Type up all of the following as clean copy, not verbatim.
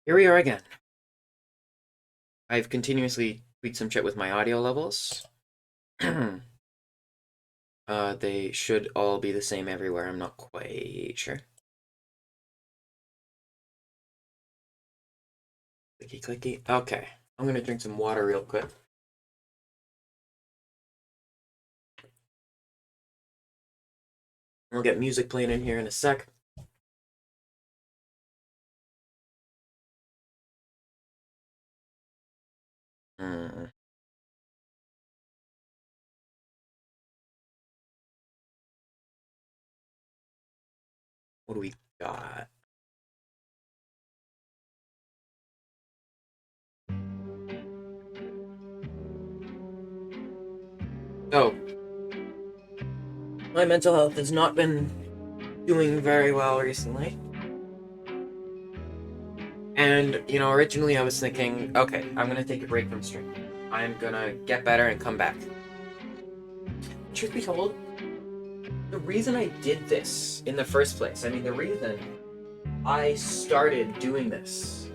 Here we are again. I've continuously tweaked some shit with my audio levels. They should all be the same everywhere. I'm not quite sure. Clicky clicky. Okay. I'm gonna drink some water real quick. We'll get music playing in here in a sec. Hmm. What do we got? So, my mental health has not been doing very well recently. And, originally I was thinking, okay, I'm gonna take a break from streaming. I'm gonna get better and come back. Truth be told, the reason I did this in the first place, the reason I started doing this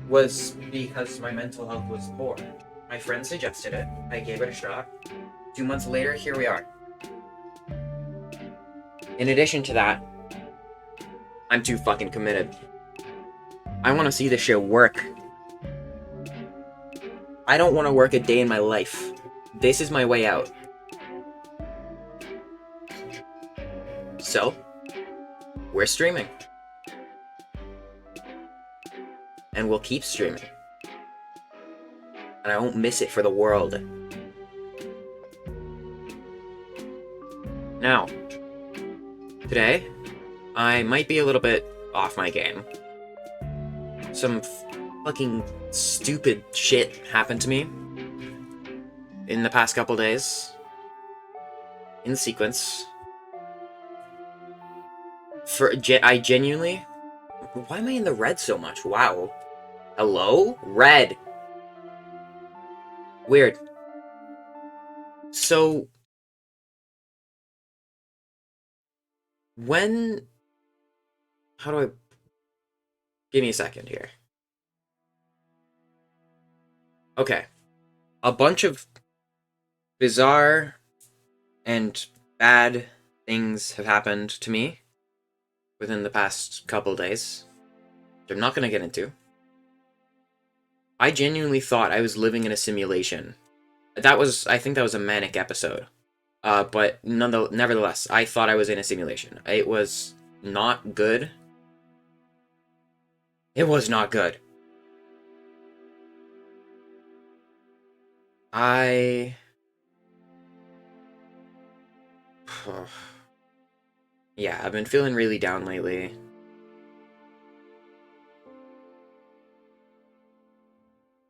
was because my mental health was poor. My friend suggested it. I gave it a shot. 2 months later, here we are. In addition to that, I'm too fucking committed. I want to see this shit work. I don't want to work a day in my life. This is my way out. So, we're streaming. And we'll keep streaming. And I won't miss it for the world. Now, today, I might be a little bit off my game. Some fucking stupid shit happened to me in the past couple days. In sequence. I genuinely... Why am I in the red so much? Wow. Hello? Red. Weird. So... When... How do I... Give me a second here. Okay. A bunch of bizarre and bad things have happened to me within the past couple days, which I'm not going to get into. I genuinely thought I was living in a simulation. I think that was a manic episode. But nevertheless, I thought I was in a simulation. It was not good. It was not good. Yeah, I've been feeling really down lately.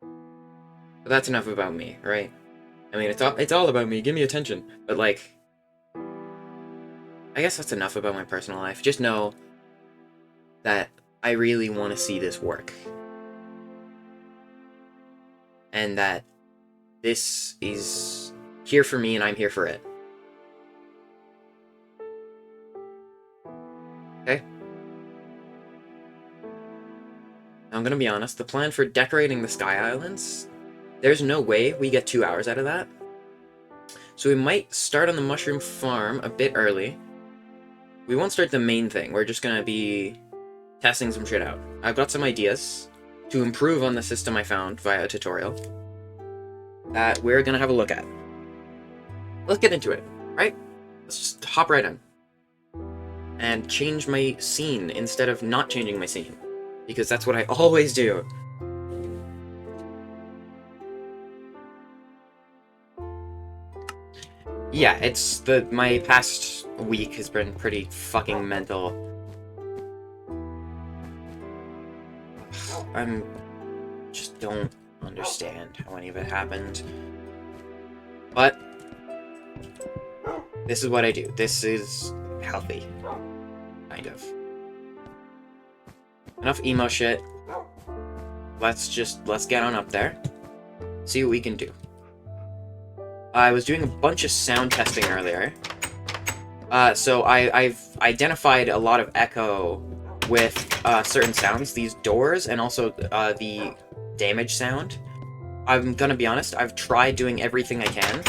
But that's enough about me, right? It's all about me. Give me attention. But I guess that's enough about my personal life. Just know that I really want to see this work. And that this is here for me and I'm here for it. Okay? I'm gonna be honest, the plan for decorating the Sky Islands, there's no way we get 2 hours out of that. So we might start on the mushroom farm a bit early. We won't start the main thing, we're just gonna be testing some shit out. I've got some ideas to improve on the system I found via a tutorial that we're gonna have a look at. Let's get into it, right? Let's just hop right in. And change my scene instead of not changing my scene. Because that's what I always do. Yeah, my past week has been pretty fucking mental. Just don't understand how any of it happened. But this is what I do. This is healthy. Kind of. Enough emo shit. Let's get on up there. See what we can do. I was doing a bunch of sound testing earlier. So I've identified a lot of echo with certain sounds, these doors, and also the damage sound. I'm gonna be honest, I've tried doing everything I can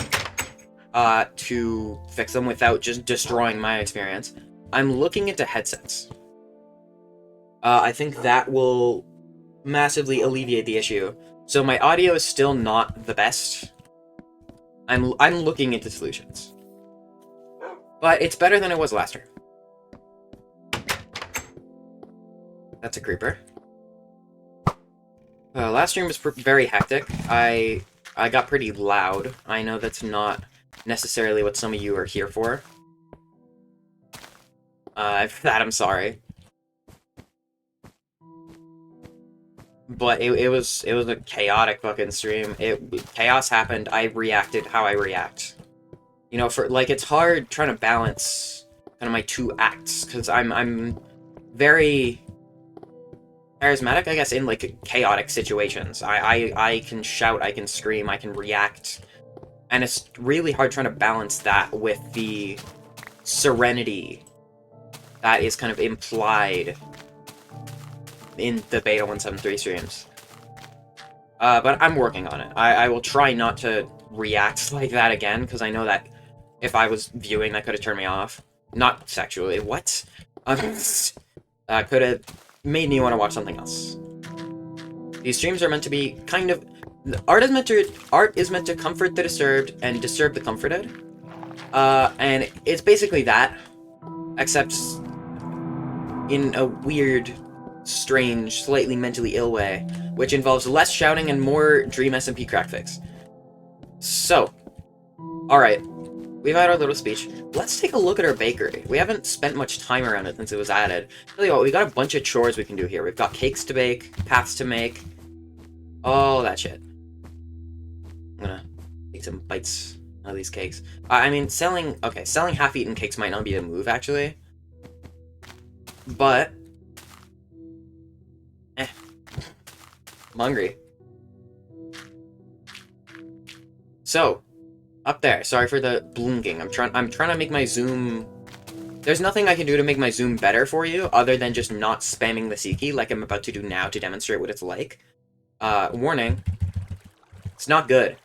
to fix them without just destroying my experience. I'm looking into headsets. I think that will massively alleviate the issue. So my audio is still not the best. I'm looking into solutions. But it's better than it was last year. That's a creeper. Last stream was very hectic. I got pretty loud. I know that's not necessarily what some of you are here for. For that, I'm sorry. But it was a chaotic fucking stream. Chaos happened. I reacted how I react. You know, it's hard trying to balance kind of my two acts because I'm very charismatic, I guess, in like chaotic situations. I can shout, I can scream, I can react, and it's really hard trying to balance that with the serenity that is kind of implied in the Beta 173 streams. But I'm working on it. I will try not to react like that again, because I know that if I was viewing, that could have turned me off. Not sexually. What? Could have made me want to watch something else. These streams are meant to be kind of... Art is meant to comfort the disturbed and disturb the comforted. And it's basically that, except in a weird, strange, slightly mentally ill way, which involves less shouting and more Dream SMP crack fix. So, alright, we've had our little speech. Let's take a look at our bakery. We haven't spent much time around it since it was added. Tell you what, we got a bunch of chores we can do here. We've got cakes to bake, paths to make, all that shit. I'm gonna take some bites out of these cakes. I mean, selling half-eaten cakes might not be a move, actually. But I'm hungry. So, up there. Sorry for the blinking. I'm trying to make my zoom. There's nothing I can do to make my zoom better for you other than just not spamming the C key like I'm about to do now to demonstrate what it's like. Warning. It's not good.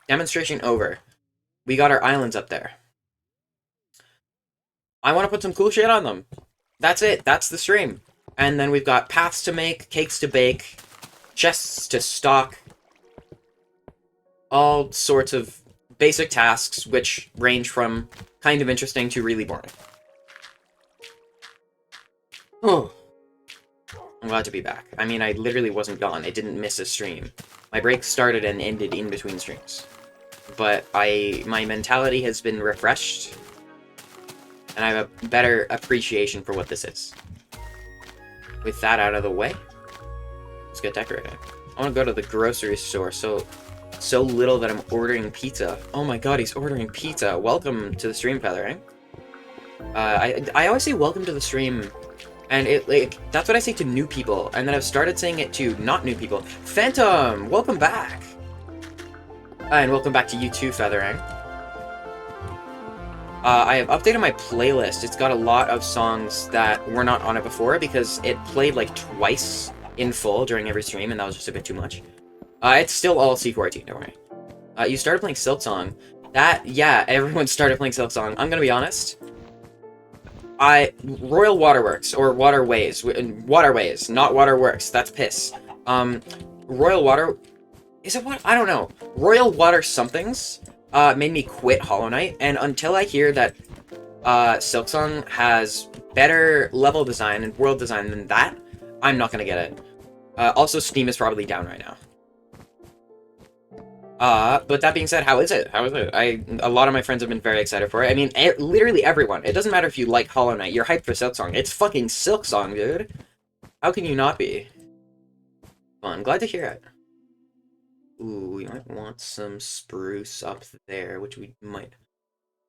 Demonstration over. We got our islands up there. I want to put some cool shit on them. That's it. That's the stream. And then we've got paths to make, cakes to bake, chests to stock, all sorts of basic tasks, which range from kind of interesting to really boring. Oh. I'm glad to be back. I mean, I literally wasn't gone. I didn't miss a stream. My break started and ended in between streams. But my mentality has been refreshed, and I have a better appreciation for what this is. With that out of the way, let's get decorating. I want to go to the grocery store, so little that I'm ordering pizza. Oh my god, he's ordering pizza. Welcome to the stream, Feathering. I always say welcome to the stream, and that's what I say to new people, and then I've started saying it to not new people. Phantom, welcome back! And welcome back to you too, Feathering. I have updated my playlist. It's got a lot of songs that were not on it before because it played like twice in full during every stream, and that was just a bit too much. It's still all C14, don't worry. You started playing Silksong. Yeah, everyone started playing Silksong. I'm gonna be honest. Royal Waterworks, or Waterways, not Waterworks, that's piss. Royal Water, is it what? I don't know. Royal Water somethings, made me quit Hollow Knight, and until I hear that, Silksong has better level design and world design than that, I'm not gonna get it. Also, Steam is probably down right now. But that being said, how is it? A lot of my friends have been very excited for it. I mean, literally everyone. It doesn't matter if you like Hollow Knight, you're hyped for Silksong. It's fucking Silksong, dude. How can you not be? Well, I'm glad to hear it. Ooh, we might want some spruce up there, which we might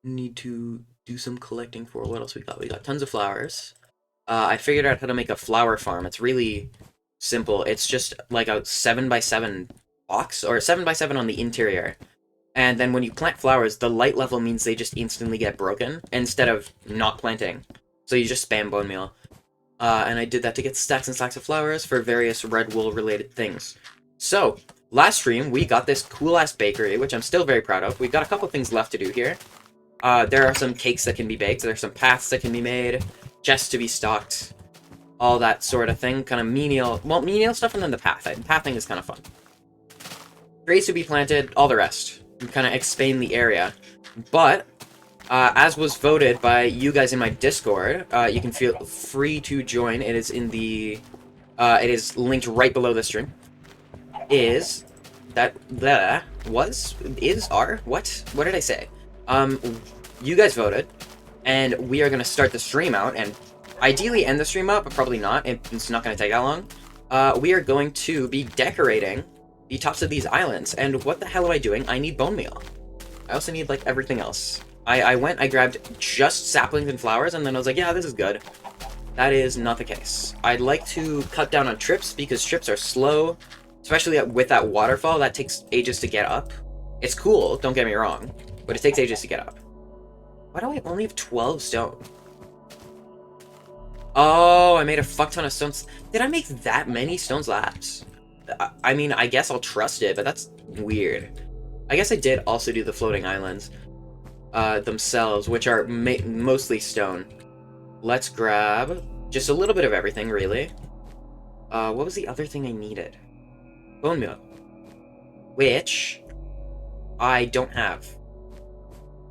need to do some collecting for. What else we got? We got tons of flowers. I figured out how to make a flower farm. It's really simple. It's just like a 7x7 box, or 7x7 on the interior. And then when you plant flowers, the light level means they just instantly get broken, instead of not planting. So you just spam bone meal. And I did that to get stacks and stacks of flowers for various red wool related things. So, last stream, we got this cool-ass bakery, which I'm still very proud of. We've got a couple things left to do here. There are some cakes that can be baked, there are some paths that can be made, chests to be stocked, all that sort of thing. Kind of menial stuff, and then the path. Pathing is kind of fun. Trees to be planted, all the rest. Kind of expand the area. But, as was voted by you guys in my Discord, you can feel free to join. It is in the, it is linked right below the stream. What did I say? You guys voted, and we are gonna start the stream out, and ideally end the stream out, but probably not. It's not gonna take that long. We are going to be decorating the tops of these islands, and what the hell am I doing? I need bone meal. I also need, like, everything else. I grabbed just saplings and flowers, and then I was like, yeah, this is good. That is not the case. I'd like to cut down on trips, because trips are slow, especially with that waterfall. That takes ages to get up. It's cool, don't get me wrong, but it takes ages to get up. Why do I only have 12 stone? Oh, I made a fuck ton of stones. Did I make that many stone slabs? I mean, I guess I'll trust it, but that's weird. I guess I did also do the floating islands themselves, which are mostly stone. Let's grab just a little bit of everything, really. What was the other thing I needed? Bone meal. Which I don't have.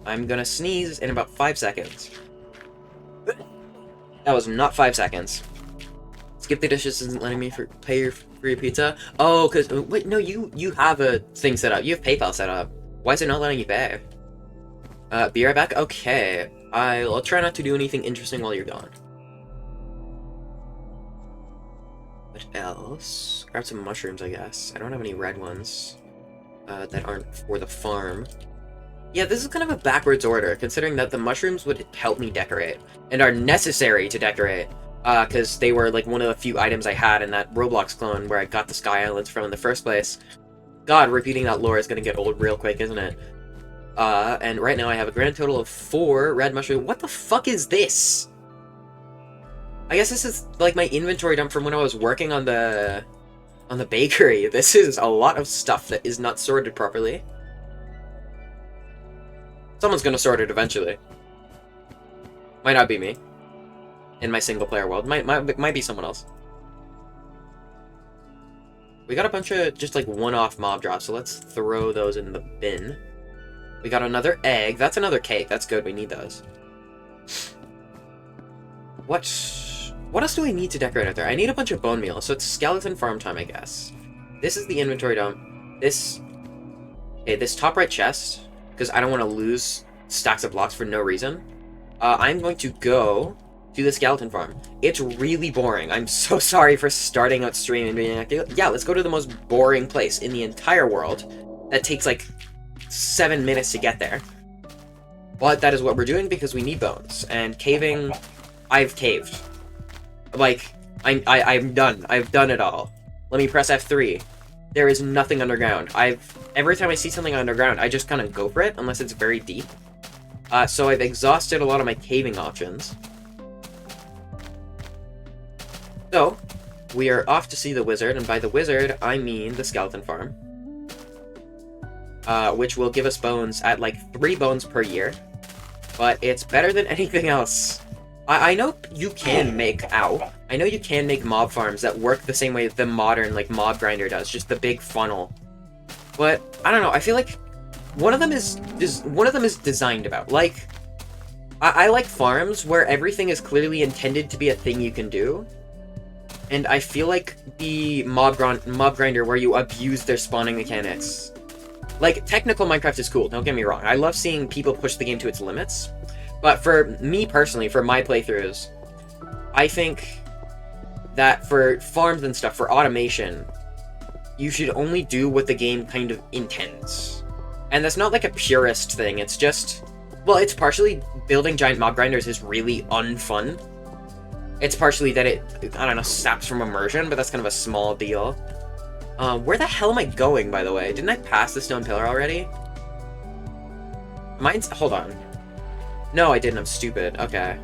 I'm gonna sneeze in about 5 seconds. That was not 5 seconds. Skip the dishes isn't letting me pay your free pizza. Oh, cause wait, no, you have a thing set up. You have PayPal set up. Why is it not letting you pay? Be right back. Okay, I'll try not to do anything interesting while you're gone. What else? Grab some mushrooms, I guess. I don't have any red ones that aren't for the farm. Yeah, this is kind of a backwards order, considering that the mushrooms would help me decorate, and are necessary to decorate, because they were, like, one of the few items I had in that Roblox clone where I got the Sky Islands from in the first place. God, repeating that lore is gonna get old real quick, isn't it? And right now I have a grand total of 4 red mushrooms. What the fuck is this? I guess this is, like, my inventory dump from when I was working on the bakery. This is a lot of stuff that is not sorted properly. Someone's gonna sort it eventually. Might not be me. In my single-player world. Might be someone else. We got a bunch of just, like, one-off mob drops, so let's throw those in the bin. We got another egg. That's another cake. That's good. We need those. What else do we need to decorate out there? I need a bunch of bone meal, so it's skeleton farm time, I guess. This is the inventory dump. Okay, this top right chest, because I don't want to lose stacks of blocks for no reason. I'm going to go to the skeleton farm. It's really boring. I'm so sorry for starting out stream and being like, yeah, let's go to the most boring place in the entire world. That takes like 7 minutes to get there. But that is what we're doing because we need bones. And caving, I've caved. Like, I'm done. I've done it all. Let me press F3. There is nothing underground. Every time I see something underground, I just kind of go for it, unless it's very deep. So I've exhausted a lot of my caving options. So, we are off to see the wizard, and by the wizard, I mean the skeleton farm. Which will give us bones at like 3 bones per year. But it's better than anything else. I know you can make, I know you can make mob farms that work the same way the modern, like, mob grinder does, just the big funnel. But, I don't know, I feel like one of them is designed about. Like, I like farms where everything is clearly intended to be a thing you can do. And I feel like the mob grinder where you abuse their spawning mechanics. Like, technical Minecraft is cool, don't get me wrong. I love seeing people push the game to its limits. But for me personally, for my playthroughs, I think that for farms and stuff, for automation, you should only do what the game kind of intends. And that's not like a purist thing, it's just... Well, it's partially building giant mob grinders is really unfun. It's partially that it, I don't know, saps from immersion, but that's kind of a small deal. Where the hell am I going, by the way? Didn't I pass the stone pillar already? Hold on. No, I didn't. I'm stupid. Okay.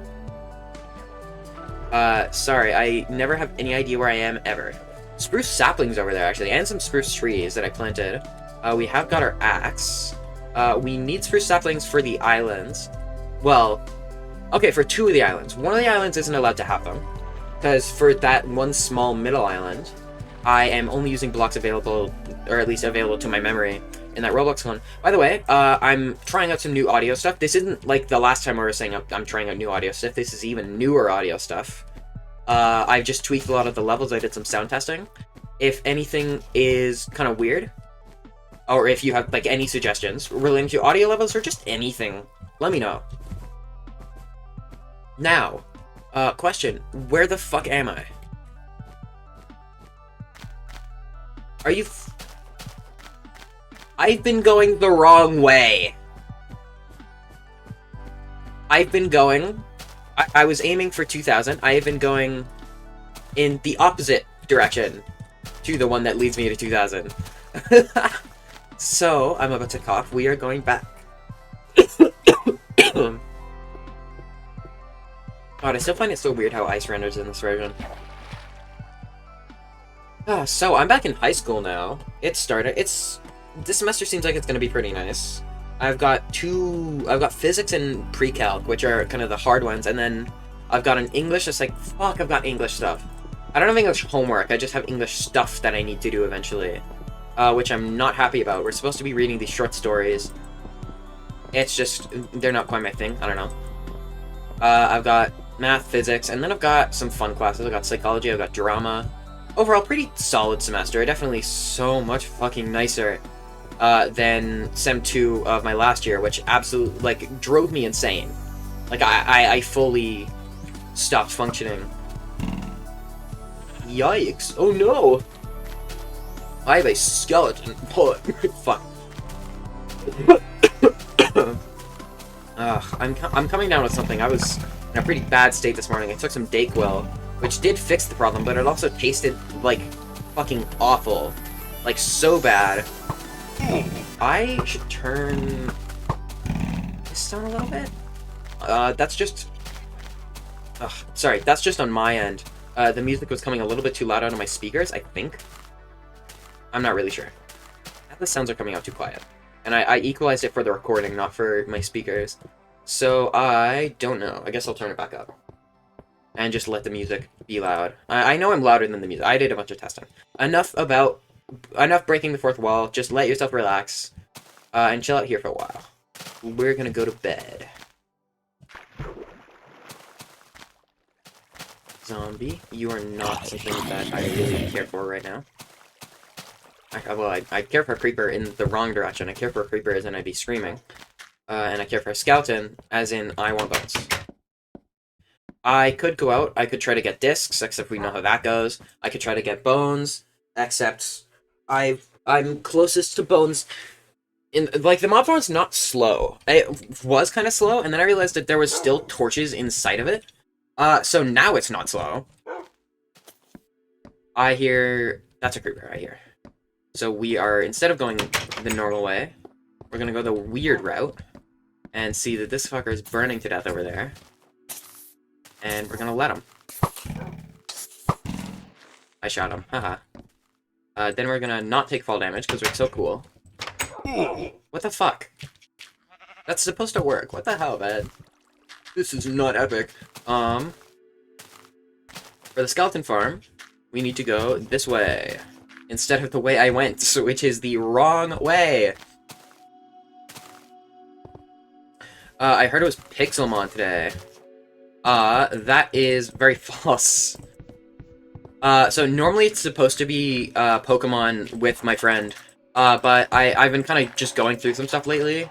Sorry, I never have any idea where I am, ever. Spruce saplings over there, actually, and some spruce trees that I planted. We have got our axe. We need spruce saplings for the islands. Well, okay, for 2 of the islands. One of the islands isn't allowed to have them, because for that one small middle island, I am only using blocks available, or at least available to my memory, in that Roblox one. By the way, I'm trying out some new audio stuff. This isn't like the last time we were saying I'm trying out new audio stuff. This is even newer audio stuff. I've just tweaked a lot of the levels. I did some sound testing. If anything is kind of weird, or if you have like any suggestions relating to audio levels or just anything, let me know. Now, question, where the fuck am I? Are you... I've been going the wrong way. I've been going... I was aiming for 2000. I have been going in the opposite direction to the one that leads me to 2000. So, I'm about to cough. We are going back. God, I still find it so weird how ice renders in this version. So, I'm back in high school now. It started. This semester seems like it's going to be pretty nice. I've got physics and pre-calc, which are kind of the hard ones, and then I've got an English. It's like, fuck, I've got English stuff. I don't have English homework, I just have English stuff that I need to do eventually, which I'm not happy about. We're supposed to be reading these short stories. It's just, they're not quite my thing, I don't know. I've got math, physics, and then I've got some fun classes. I've got psychology, I've got drama. Overall, pretty solid semester. Definitely so much fucking nicer than Sem 2 of my last year, which absolutely, like, drove me insane. Like, I fully stopped functioning. Yikes. Oh no! I have a skeleton foot. Fuck. I'm coming down with something. I was in a pretty bad state this morning. I took some Dayquil, which did fix the problem, but it also tasted, like, fucking awful. Like, so bad. I should turn this down a little bit. That's just... sorry, that's just on my end. The music was coming a little bit too loud out of my speakers, I think. I'm not really sure. The sounds are coming out too quiet. And I equalized it for the recording, not for my speakers. So, I don't know. I guess I'll turn it back up. And just let the music be loud. I know I'm louder than the music. I did a bunch of testing. Enough breaking the fourth wall. Just let yourself relax. And chill out here for a while. We're gonna go to bed. Zombie, you are not something that I really care for right now. I care for a creeper in the wrong direction. I care for a creeper as in I'd be screaming. And I care for a skeleton as in I want bones. I could go out, I could try to get discs, except we know how that goes. I could try to get bones, except I'm closest to bones. Like, the mob farm's not slow. It was kind of slow, and then I realized that there was still torches inside of it. So now it's not slow. I hear... That's a creeper, I hear. So we are, instead of going the normal way, we're gonna go the weird route, and see that this fucker is burning to death over there. And we're gonna let him. I shot him, haha. Then we're gonna not take fall damage, because we're so cool. What the fuck? That's supposed to work. What the hell, man? This is not epic. For the skeleton farm, we need to go this way. Instead of the way I went, which is the wrong way. I heard it was Pixelmon today. That is very false. So normally it's supposed to be, Pokemon with my friend. But I've been kind of just going through some stuff lately,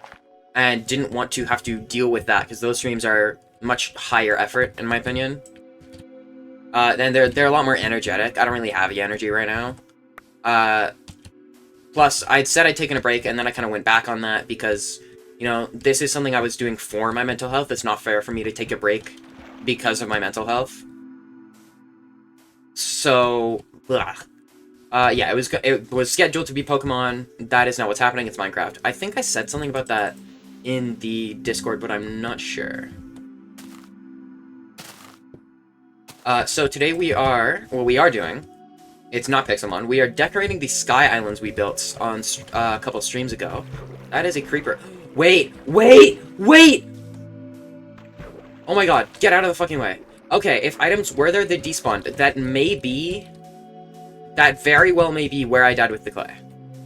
and didn't want to have to deal with that, because those streams are much higher effort, in my opinion. And they're a lot more energetic. I don't really have the energy right now. Plus, I'd said I'd taken a break, and then I kind of went back on that, because, you know, this is something I was doing for my mental health. It's not fair for me to take a break because of my mental health. So, ugh. Yeah, it was scheduled to be Pokemon. That is not what's happening. It's Minecraft. I think I said something about that in the Discord, but I'm not sure. So today we are doing, it's not Pixelmon, we are decorating the Sky Islands we built on a couple streams ago. That is a creeper. Wait! Oh my god, get out of the fucking way. Okay, if items were there, they despawned. That very well may be where I died with the clay.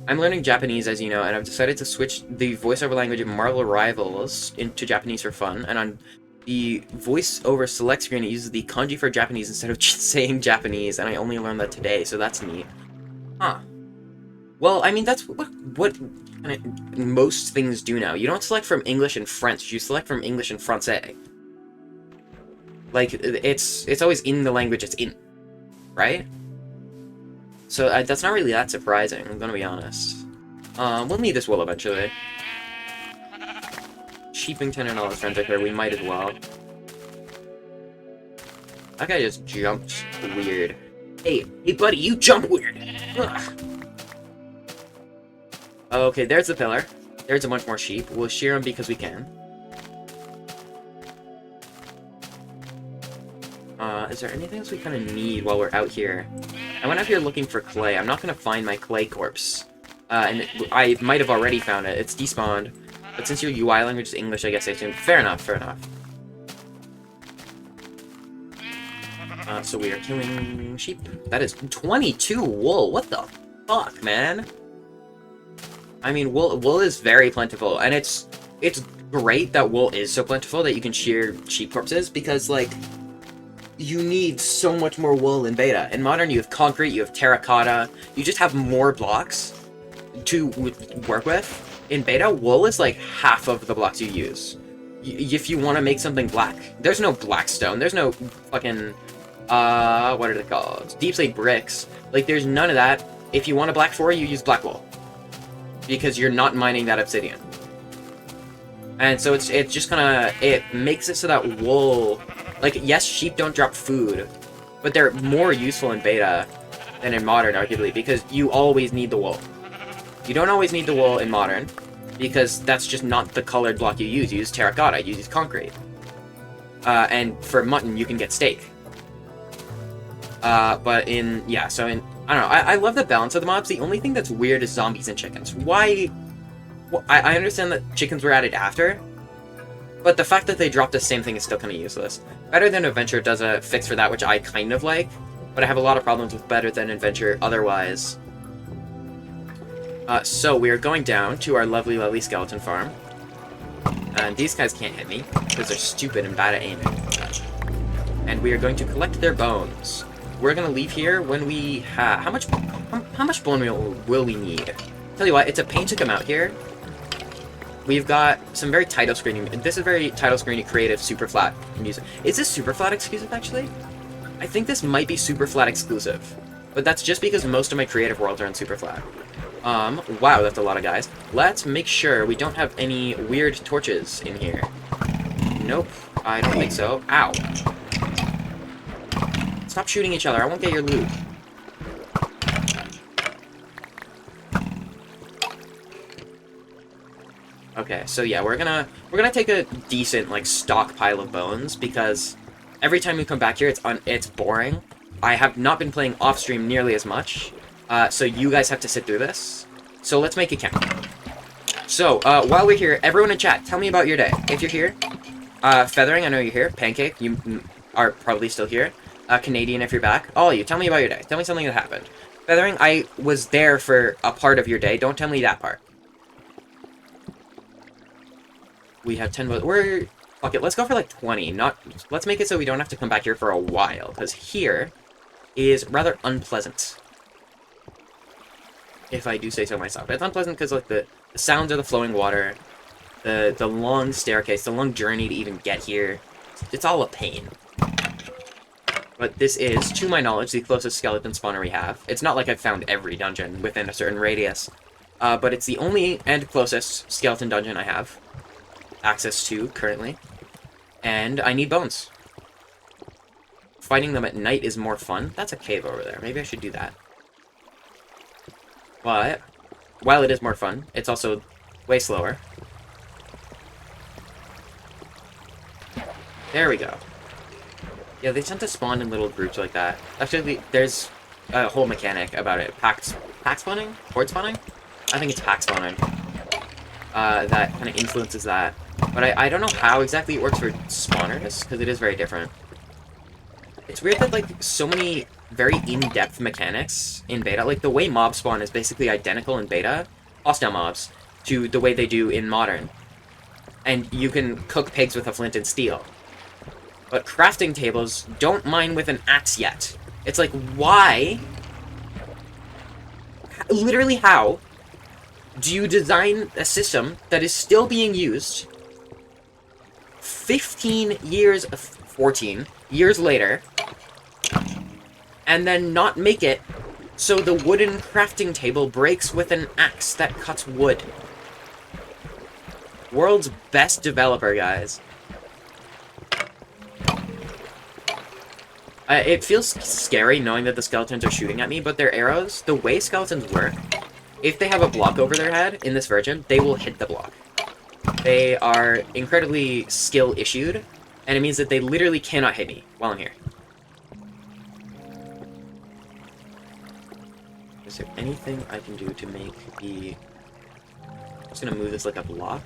I'm learning Japanese, as you know, and I've decided to switch the voiceover language of Marvel Rivals into Japanese for fun, and on the voiceover select screen, it uses the kanji for Japanese instead of just saying Japanese, and I only learned that today, so that's neat. Huh. Well, I mean, that's what most things do now. You don't select from English and French, you select from English and Francais. Like, it's always in the language it's in, right? So that's not really that surprising, I'm gonna be honest. We'll need this wool eventually. Sheepington and all his friends are here, we might as well. That guy just jumped weird. Hey buddy, you jump weird! Ugh. Okay, there's the pillar. There's a bunch more sheep. We'll shear them because we can. Is there anything else we kind of need while we're out here? I went out here looking for clay. I'm not going to find my clay corpse. And I might have already found it. It's despawned. But since your UI language is English, I guess I assume. Fair enough, fair enough. So we are killing sheep. That is 22 wool. What the fuck, man? I mean, wool is very plentiful. And it's great that wool is so plentiful that you can shear sheep corpses. Because, like, you need so much more wool in beta. In modern, you have concrete, you have terracotta, you just have more blocks to work with. In beta, wool is like half of the blocks you use. If you want to make something black, there's no black stone, there's no fucking, what are they called? Deep slate bricks. Like, there's none of that. If you want a black 4, you use black wool. Because you're not mining that obsidian. And so it's just kind of, it makes it so that wool... Like, yes, sheep don't drop food, but they're more useful in beta than in modern, arguably, because you always need the wool. You don't always need the wool in modern, because that's just not the colored block you use. You use terracotta, you use concrete. And for mutton, you can get steak. But in, yeah, so in, I don't know, I love the balance of the mobs. The only thing that's weird is zombies and chickens. Why? Well, I understand that chickens were added after, but the fact that they dropped the same thing is still kind of useless. Better Than Adventure does a fix for that, which I kind of like, but I have a lot of problems with Better Than Adventure otherwise. So we are going down to our lovely, lovely skeleton farm. And these guys can't hit me, because they're stupid and bad at aiming. And we are going to collect their bones. We're going to leave here when we have... How much bone will we need? Tell you what, it's a pain to come out here. We've got some very title screening. This is very title screening, creative, super flat music. Is this super flat exclusive, actually? I think this might be super flat exclusive. But that's just because most of my creative worlds are in super flat. Wow, that's a lot of guys. Let's make sure we don't have any weird torches in here. Nope, I don't think so. Ow. Stop shooting each other, I won't get your loot. Okay, so yeah, we're gonna take a decent, like, stockpile of bones, because every time we come back here, it's boring. I have not been playing off-stream nearly as much, so you guys have to sit through this. So let's make it count. So, while we're here, everyone in chat, tell me about your day. If you're here, Feathering, I know you're here. Pancake, you are probably still here. Canadian, if you're back. All of you, tell me about your day. Tell me something that happened. Feathering, I was there for a part of your day. Don't tell me that part. We have 10 votes. Fuck it, let's go for like 20. Let's make it so we don't have to come back here for a while, because here is rather unpleasant. If I do say so myself. It's unpleasant because, like, the sounds of the flowing water, the long staircase, the long journey to even get here. It's all a pain. But this is, to my knowledge, the closest skeleton spawner we have. It's not like I've found every dungeon within a certain radius, but it's the only and closest skeleton dungeon I have access to currently, and I need bones. Fighting them at night is more fun. That's a cave over there. Maybe I should do that. But while it is more fun, it's also way slower. There we go. Yeah, they tend to spawn in little groups like that. Actually, there's a whole mechanic about it. Pack spawning? Horde spawning? I think it's pack spawning. That kind of influences that. But I don't know how exactly it works for spawners, because it is very different. It's weird that, like, so many very in-depth mechanics in beta, like, the way mob spawn is basically identical in beta, hostile mobs, to the way they do in modern. And you can cook pigs with a flint and steel. But crafting tables don't mine with an axe yet. It's like, why? Literally how do you design a system that is still being used 14 years later, and then not make it so the wooden crafting table breaks with an axe that cuts wood? World's best developer, guys. It feels scary knowing that the skeletons are shooting at me, but their arrows, the way skeletons work, if they have a block over their head in this version, they will hit the block. They are incredibly skill-issued, and it means that they literally cannot hit me while I'm here. Is there anything I can do to make the... I'm just gonna move this like a block,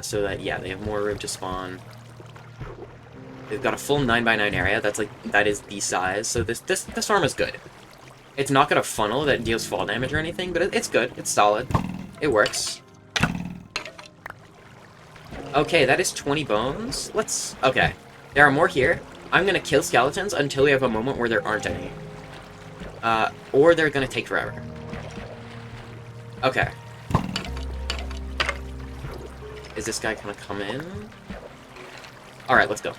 so that, yeah, they have more room to spawn. They've got a full 9x9 area. That is the size. So this farm is good. It's not got a funnel that deals fall damage or anything, but it's good. It's solid. It works. Okay, that is 20 bones. Okay. There are more here. I'm gonna kill skeletons until we have a moment where there aren't any. Or they're gonna take forever. Okay. Is this guy gonna come in? Alright, let's go.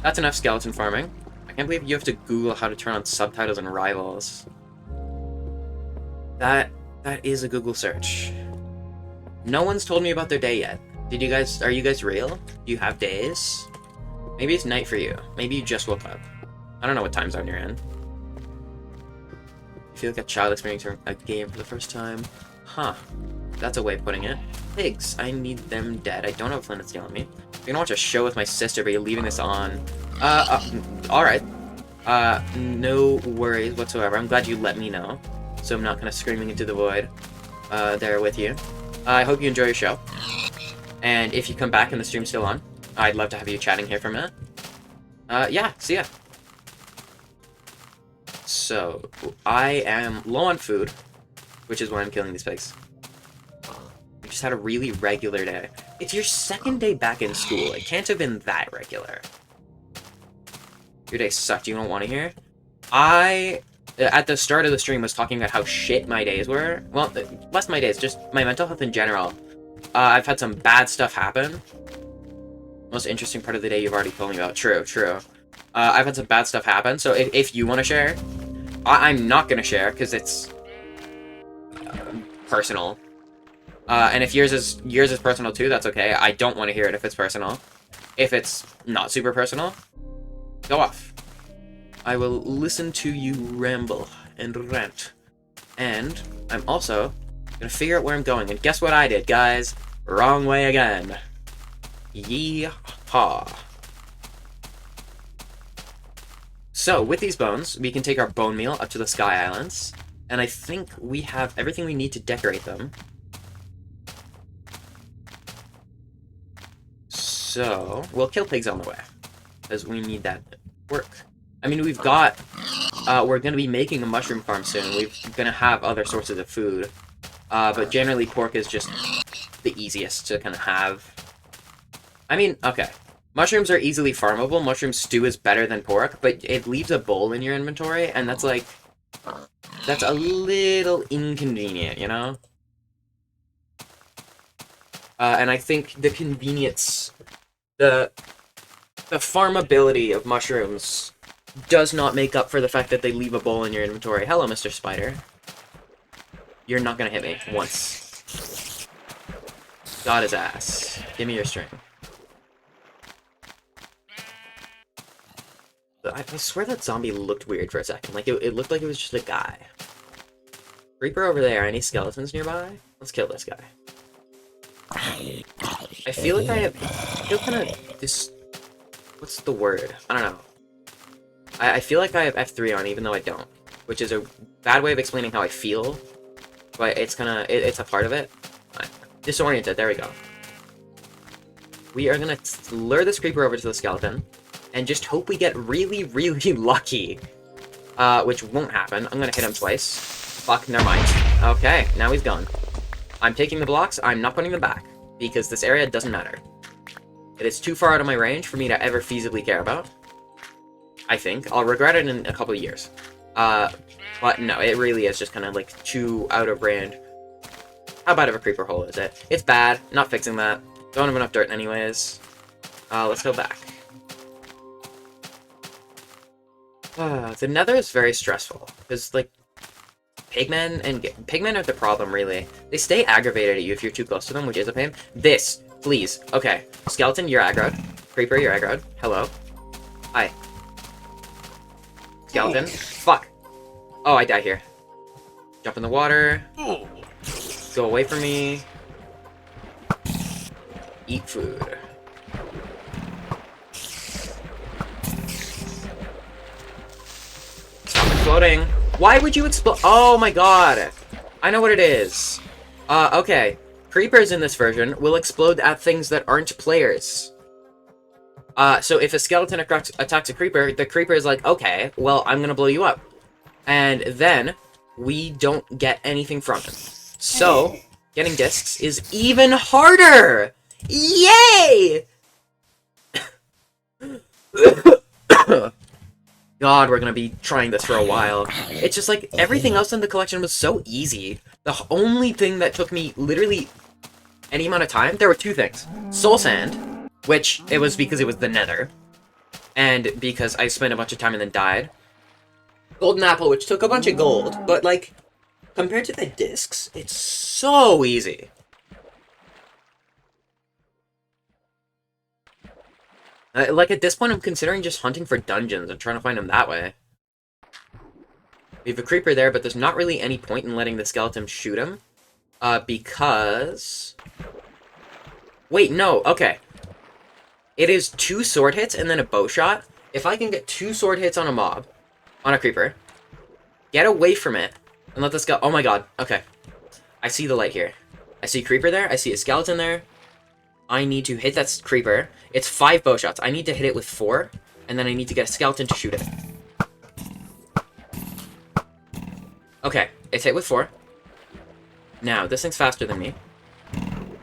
That's enough skeleton farming. I can't believe you have to Google how to turn on subtitles and rivals. That is a Google search. No one's told me about their day yet. Are you guys real? Do you have days? Maybe it's night for you. Maybe you just woke up. I don't know what time zone you're in. You feel like a child experiencing a game for the first time. Huh. That's a way of putting it. Pigs. I need them dead. I don't have a flint that's yelling at me. I'm gonna watch a show with my sister, but you're leaving this on. Alright. No worries whatsoever. I'm glad you let me know, so I'm not kind of screaming into the void there with you. I hope you enjoy your show. And if you come back and the stream's still on, I'd love to have you chatting here for a minute. Yeah, see ya. So, I am low on food, which is why I'm killing these pigs. We just had a really regular day. It's your second day back in school. It can't have been that regular. Your day sucked. You don't want to hear? I, at the start of the stream, was talking about how shit my days were. Well, less my days, just my mental health in general. I've had some bad stuff happen. Most interesting part of the day you've already told me about. True. I've had some bad stuff happen, so if you want to share, I'm not going to share, because it's personal. And if yours is personal too, that's okay. I don't want to hear it if it's personal. If it's not super personal, go off. I will listen to you ramble and rant. And I'm also gonna figure out where I'm going. And guess what I did, guys? Wrong way again. Yee-haw. So, with these bones, we can take our bone meal up to the Sky Islands. And I think we have everything we need to decorate them. So, we'll kill pigs on the way, because we need that work. I mean, we've got, we're going to be making a mushroom farm soon. We're going to have other sources of food, but generally pork is just the easiest to kind of have. I mean, okay, mushrooms are easily farmable. Mushroom stew is better than pork, but it leaves a bowl in your inventory, and that's like, that's a little inconvenient, you know? And I think the convenience... The farmability of mushrooms does not make up for the fact that they leave a bowl in your inventory. Hello, Mr. Spider. You're not gonna hit me once. Got his ass. Give me your string. I swear that zombie looked weird for a second. Like, it looked like it was just a guy. Reaper over there. Any skeletons nearby? Let's kill this guy. I feel like I feel kind of What's the word? I don't know. I feel like I have F3 on, even though I don't. Which is a bad way of explaining how I feel. But it's it's a part of it. Disoriented, there we go. We are gonna lure this creeper over to the skeleton. And just hope we get really, really lucky. Which won't happen. I'm gonna hit him twice. Fuck, never mind. Okay, now he's gone. I'm taking the blocks, I'm not putting them back. Because this area doesn't matter. It is too far out of my range for me to ever feasibly care about. I think. I'll regret it in a couple of years. But no, it really is just kind of like too out of range. How bad of a creeper hole is it? It's bad. Not fixing that. Don't have enough dirt anyways. Let's go back. The nether is very stressful. Because, like, pigmen are the problem, really. They stay aggravated at you if you're too close to them, which is a pain. This, please. Okay. Skeleton, you're aggroed. Creeper, you're aggroed. Hello. Hi. Skeleton. Fuck. Oh, I die here. Jump in the water. Go away from me. Eat food. Stop exploding. Why would you explode? Oh my god. I know what it is. Okay. Creepers in this version will explode at things that aren't players. So if a skeleton attacks a creeper, the creeper is like, okay, well, I'm gonna blow you up. And then, we don't get anything from it. So, getting discs is even harder! Yay! God, we're gonna be trying this for a while. It's just like, everything else in the collection was so easy. The only thing that took me literally any amount of time, there were two things. Soul Sand, which it was because it was the nether. And because I spent a bunch of time and then died. Golden Apple, which took a bunch of gold, but like, compared to the discs, it's so easy. Like, at this point, I'm considering just hunting for dungeons and trying to find them that way. We have a creeper there, but there's not really any point in letting the skeleton shoot him. Because... Wait, no, okay. It is 2 sword hits and then a bow shot. If I can get 2 sword hits on a mob, on a creeper, get away from it, and let this go. Oh my god, okay. I see the light here. I see creeper there, I see a skeleton there. I need to hit that creeper. It's 5 bow shots. I need to hit it with 4, and then I need to get a skeleton to shoot it. Okay, it's hit with 4. Now, this thing's faster than me.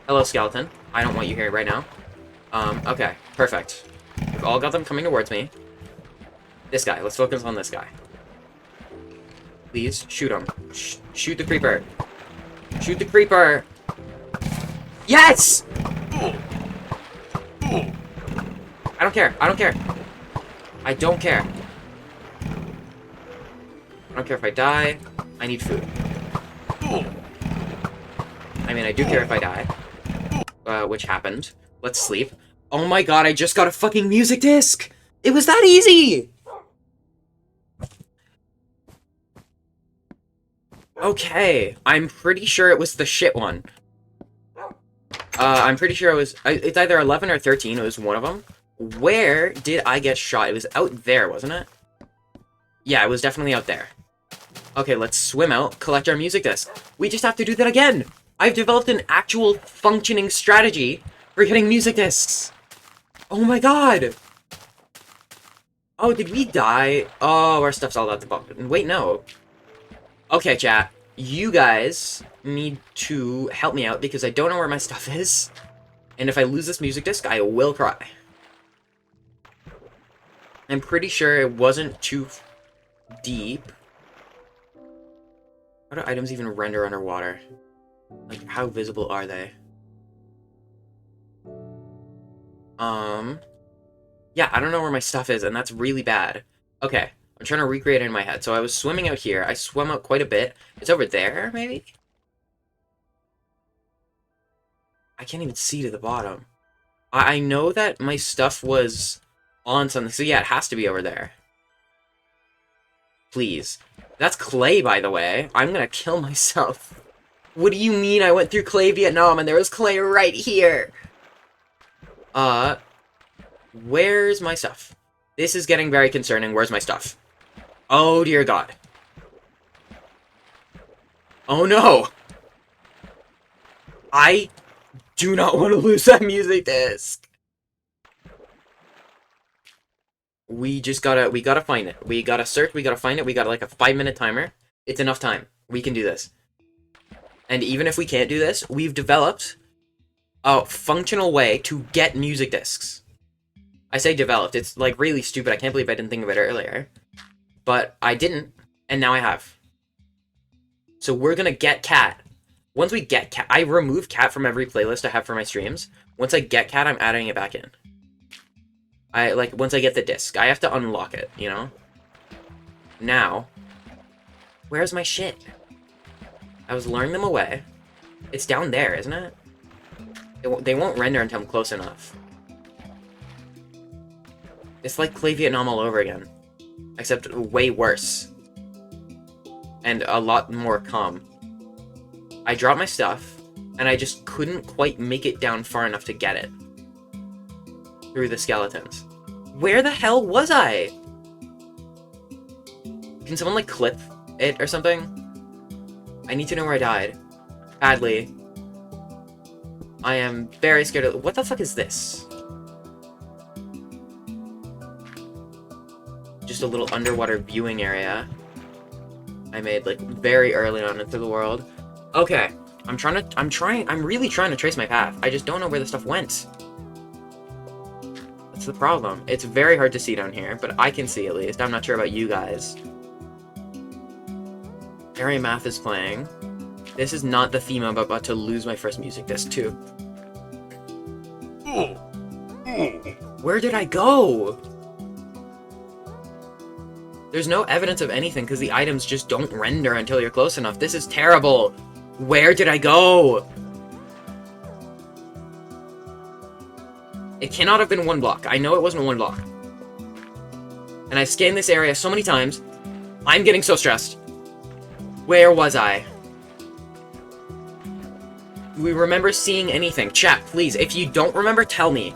Hello, skeleton. I don't want you here right now. Okay, perfect. We've all got them coming towards me. This guy. Let's focus on this guy. Please, shoot him. Shoot the creeper. Shoot the creeper! Yes! I don't care. I don't care. I don't care. I don't care if I die. I need food. I mean, I do care if I die. Which happened. Let's sleep. Oh my god, I just got a fucking music disc! It was that easy! Okay, I'm pretty sure it was the shit one. I'm pretty sure it was... It's either 11 or 13, it was one of them. Where did I get shot? It was out there, wasn't it? Yeah, it was definitely out there. Okay, let's swim out, collect our music disc. We just have to do that again! I've developed an actual functioning strategy for getting music discs! Oh my god! Oh, did we die? Oh, our stuff's all at the bottom. Wait, no. Okay, chat. You guys need to help me out because I don't know where my stuff is. And if I lose this music disc, I will cry. I'm pretty sure it wasn't too deep. How do items even render underwater? Like, how visible are they? Yeah, I don't know where my stuff is, and that's really bad. Okay, I'm trying to recreate it in my head. So I was swimming out here. I swam out quite a bit. It's over there, maybe? I can't even see to the bottom. I know that my stuff was on something. So yeah, it has to be over there. Please. That's clay, by the way. I'm gonna kill myself. What do you mean I went through clay Vietnam and there was clay right here? Where's my stuff? This is getting very concerning. Where's my stuff? Oh, dear God. Oh, no. I do not want to lose that music disc. We gotta find it. We gotta search, we gotta find it. We got like a 5-minute timer. It's enough time. We can do this. And even if we can't do this, we've developed a functional way to get music discs. I say developed. It's like really stupid. I can't believe I didn't think of it earlier. But I didn't, and now I have. So we're gonna get Cat. Once we get Cat, I remove Cat from every playlist I have for my streams. Once I get Cat, I'm adding it back in. Once I get the disc, I have to unlock it, you know? Now, where's my shit? I was luring them away. It's down there, isn't it? They won't render until I'm close enough. It's like Clay Vietnam all over again. Except way worse. And a lot more calm. I dropped my stuff, and I just couldn't quite make it down far enough to get it. Through the skeletons. Where the hell was I? Can someone, like, clip it or something? I need to know where I died. Badly. I am very scared of— what the fuck is this? Just a little underwater viewing area I made, like, very early on into the world. Okay. I'm really trying to trace my path. I just don't know where the stuff went. That's the problem. It's very hard to see down here, but I can see at least. I'm not sure about you guys. Area Math is playing. This is not the theme I'm about to lose my first music disc to. Where did I go? There's no evidence of anything because the items just don't render until you're close enough. This is terrible. Where did I go? It cannot have been one block. I know it wasn't one block. And I've scanned this area so many times. I'm getting so stressed. Where was I? Do we remember seeing anything? Chat, please. If you don't remember, tell me.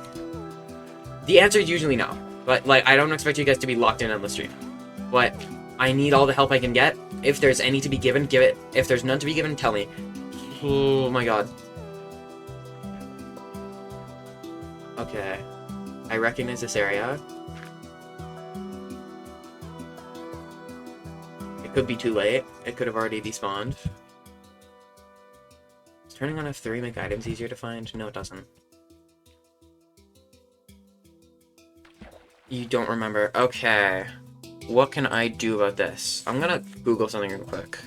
The answer is usually no. But, like, I don't expect you guys to be locked in on the stream. But I need all the help I can get. If there's any to be given, give it. If there's none to be given, tell me. Oh my god. Okay. I recognize this area. It could be too late. It could have already despawned. Does turning on F3 make items easier to find? No, it doesn't. You don't remember. Okay. What can I do about this? I'm gonna Google something real quick.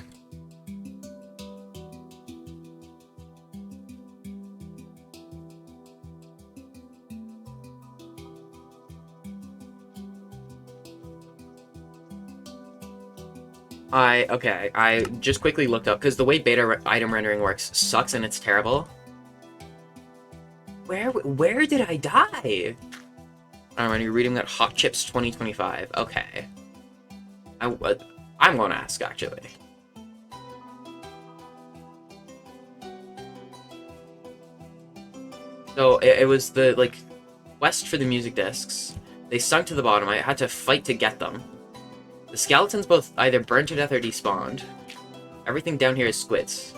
I just quickly looked up, because the way beta item rendering works sucks and it's terrible. Where did I die? Are you reading that Hot Chips 2025? Okay. I'm going to ask, actually. So, it was the, like, quest for the music discs. They sunk to the bottom. I had to fight to get them. The skeletons both either burned to death or despawned. Everything down here is squids.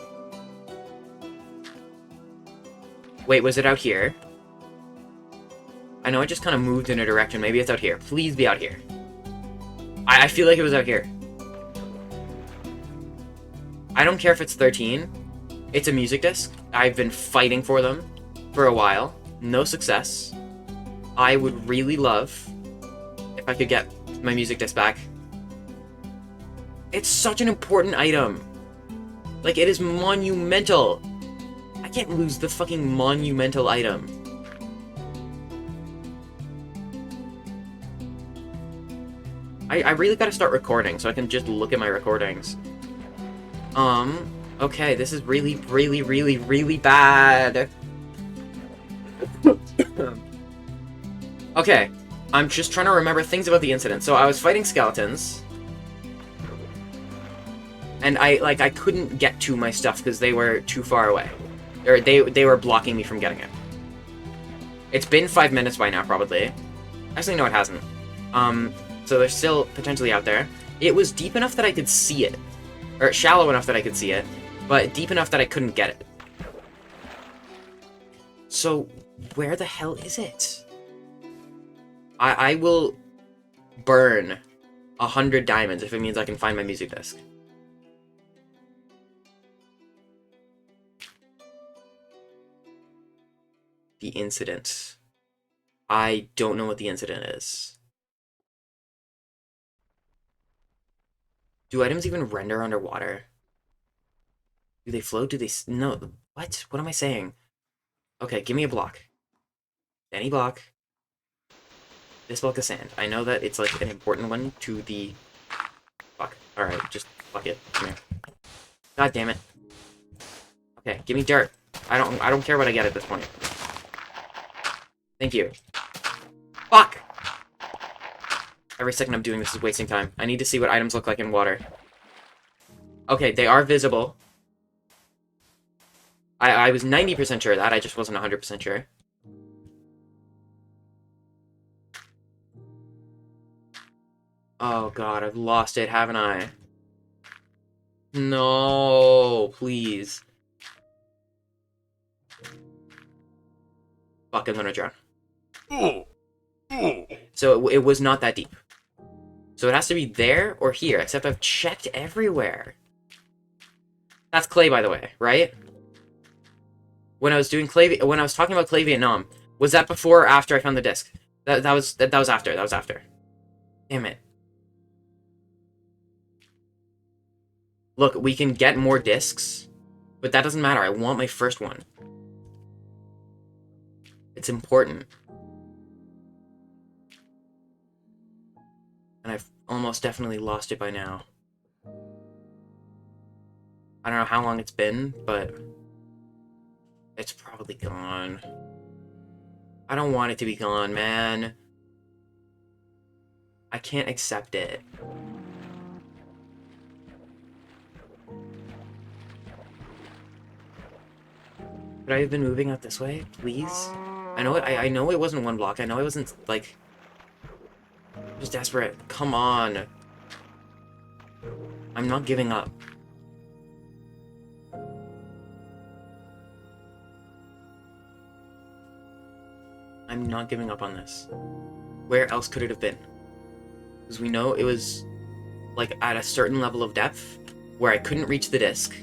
Wait, was it out here? I know I just kind of moved in a direction. Maybe it's out here. Please be out here. I feel like it was out here. I don't care if it's 13. It's a music disc. I've been fighting for them for a while. No success. I would really love if I could get my music disc back. It's such an important item. Like, it is monumental. I can't lose the fucking monumental item. I really gotta start recording so I can just look at my recordings. Okay, this is really, really, really, really bad. Okay, I'm just trying to remember things about the incident. So I was fighting skeletons. And I couldn't get to my stuff because they were too far away. Or they were blocking me from getting it. It's been 5 minutes by now, probably. Actually, no, it hasn't. So they're still potentially out there. It was deep enough that I could see it. Or shallow enough that I could see it, but deep enough that I couldn't get it. So, where the hell is it? I will burn 100 diamonds if it means I can find my music disc. The incident. I don't know what the incident is. Do items even render underwater? Do they float? Do they... No. What? What am I saying? Okay, give me a block. Any block. This block of sand. I know that it's, like, an important one to the... Fuck. Alright, just fuck it. Come here. God damn it. Okay, give me dirt. I don't care what I get at this point. Thank you. Fuck! Every second I'm doing this is wasting time. I need to see what items look like in water. Okay, they are visible. I was 90% sure of that, I just wasn't 100% sure. Oh god, I've lost it, haven't I? No, please. Fuck, I'm gonna drown. So it was not that deep. So it has to be there or here, except I've checked everywhere. That's clay, by the way, right? When I was doing clay, when I was talking about clay Vietnam, was that before or after I found the disc? That was after. That was after. Damn it. Look, we can get more discs, but that doesn't matter. I want my first one. It's important. And I've almost definitely lost it by now. I don't know how long it's been, but it's probably gone. I don't want it to be gone, man. I can't accept it. Could I have been moving out this way, please? I know it wasn't one block. I know it wasn't, like... just desperate. Come on. I'm not giving up. I'm not giving up on this. Where else could it have been? Because we know it was, like, at a certain level of depth where I couldn't reach the disc,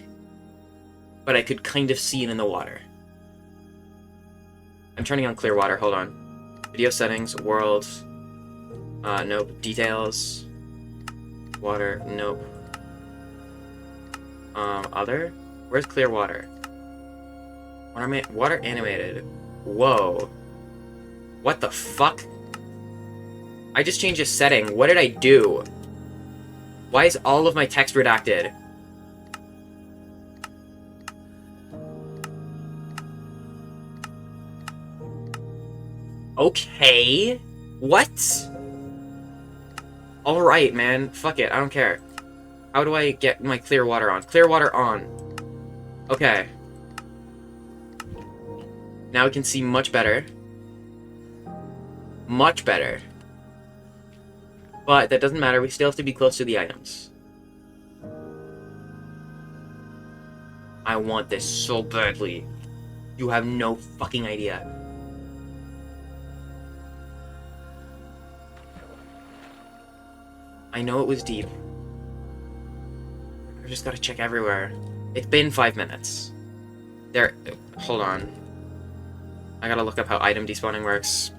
but I could kind of see it in the water. I'm turning on clear water, hold on. Video settings, world, nope. Details, water, nope. Other? Where's clear water? Water animated. Whoa. What the fuck? I just changed a setting. What did I do? Why is all of my text redacted? Okay. What? Alright, man. Fuck it. I don't care. How do I get my clear water on? Clear water on. Okay. Now we can see much better. Much better. But that doesn't matter. We still have to be close to the items. I want this so badly. You have no fucking idea. I know it was deep. I just gotta check everywhere. It's been 5 minutes. There. Hold on. I gotta look up how item despawning works.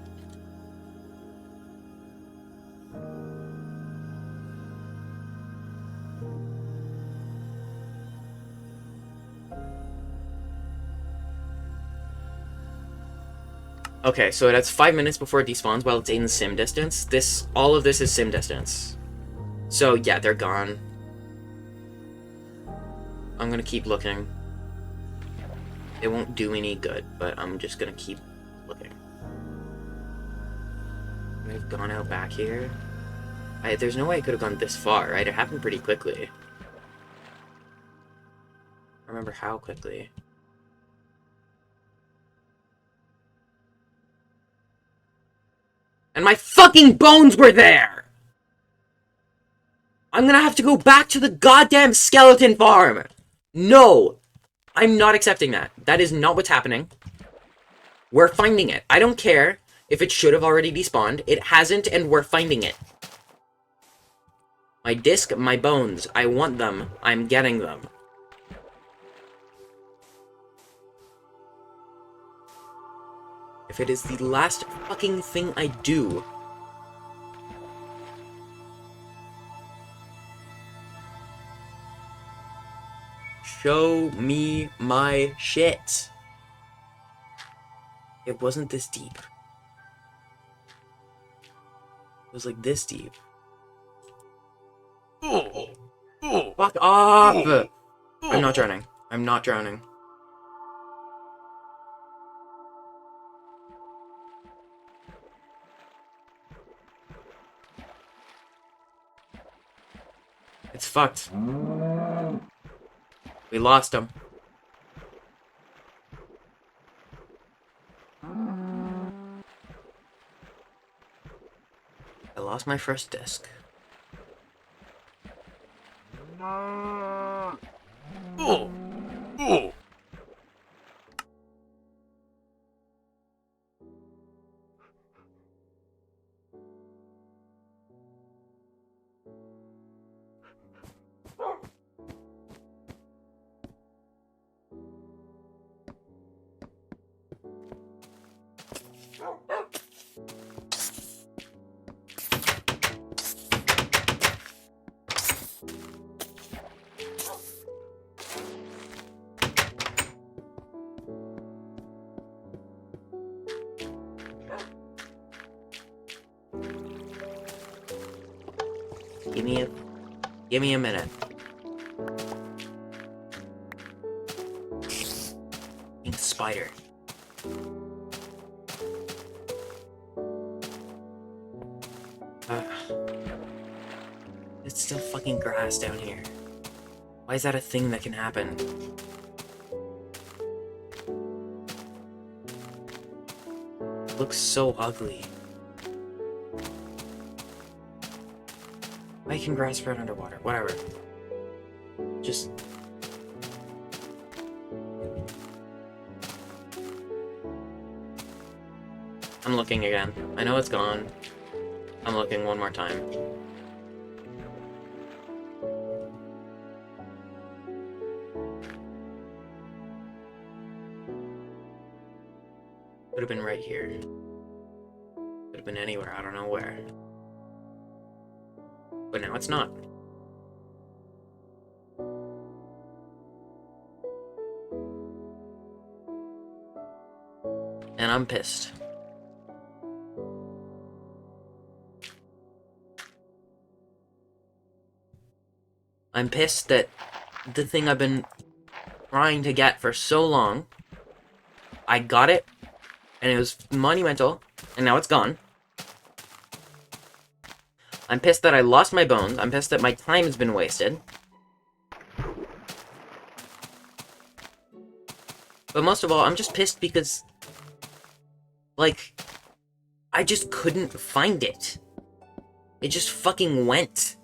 Okay, so that's 5 minutes before it despawns while it's in sim distance. All of this is sim distance. So yeah, they're gone. I'm gonna keep looking. It won't do any good, but I'm just gonna keep looking. I've gone out back here. There's no way I could have gone this far, right? It happened pretty quickly. I remember how quickly. And my fucking bones were there! I'm gonna have to go back to the goddamn skeleton farm! No! I'm not accepting that. That is not what's happening. We're finding it. I don't care if it should have already despawned. It hasn't, and we're finding it. My disc, my bones. I want them. I'm getting them. If it is the last fucking thing I do... Show me my shit. It wasn't this deep. It was like this deep. Fuck off! I'm not drowning. I'm not drowning. It's fucked. We lost him. I lost my first disc. Give me a minute. Pink spider. It's still fucking grass down here. Why is that a thing that can happen? It looks so ugly. Why can grass spread underwater? Whatever. Just... I'm looking again. I know it's gone. I'm looking one more time. Could have been right here. Could have been anywhere, I don't know where. But now it's not. And I'm pissed. I'm pissed that the thing I've been trying to get for so long, I got it, and it was monumental, and now it's gone. I'm pissed that I lost my bones. I'm pissed that my time has been wasted. But most of all, I'm just pissed because, like, I just couldn't find it. It just fucking went.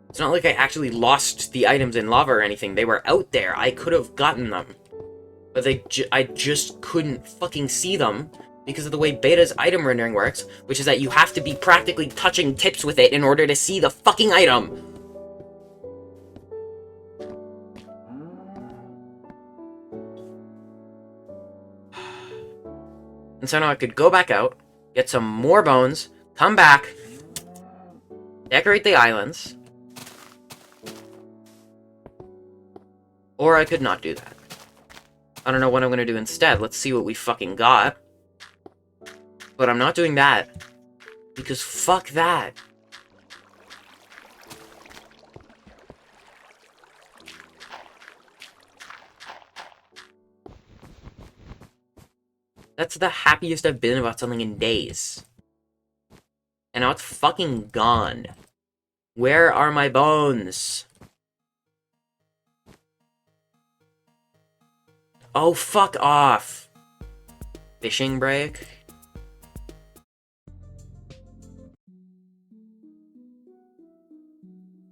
It's not like I actually lost the items in lava or anything. They were out there. I could have gotten them. But I just couldn't fucking see them because of the way beta's item rendering works, which is that you have to be practically touching tips with it in order to see the fucking item. And so now I could go back out, get some more bones, come back, decorate the islands, or I could not do that. I don't know what I'm gonna do instead. Let's see what we fucking got. But I'm not doing that. Because fuck that. That's the happiest I've been about something in days. And now it's fucking gone. Where are my bones? Oh, fuck off. Fishing break.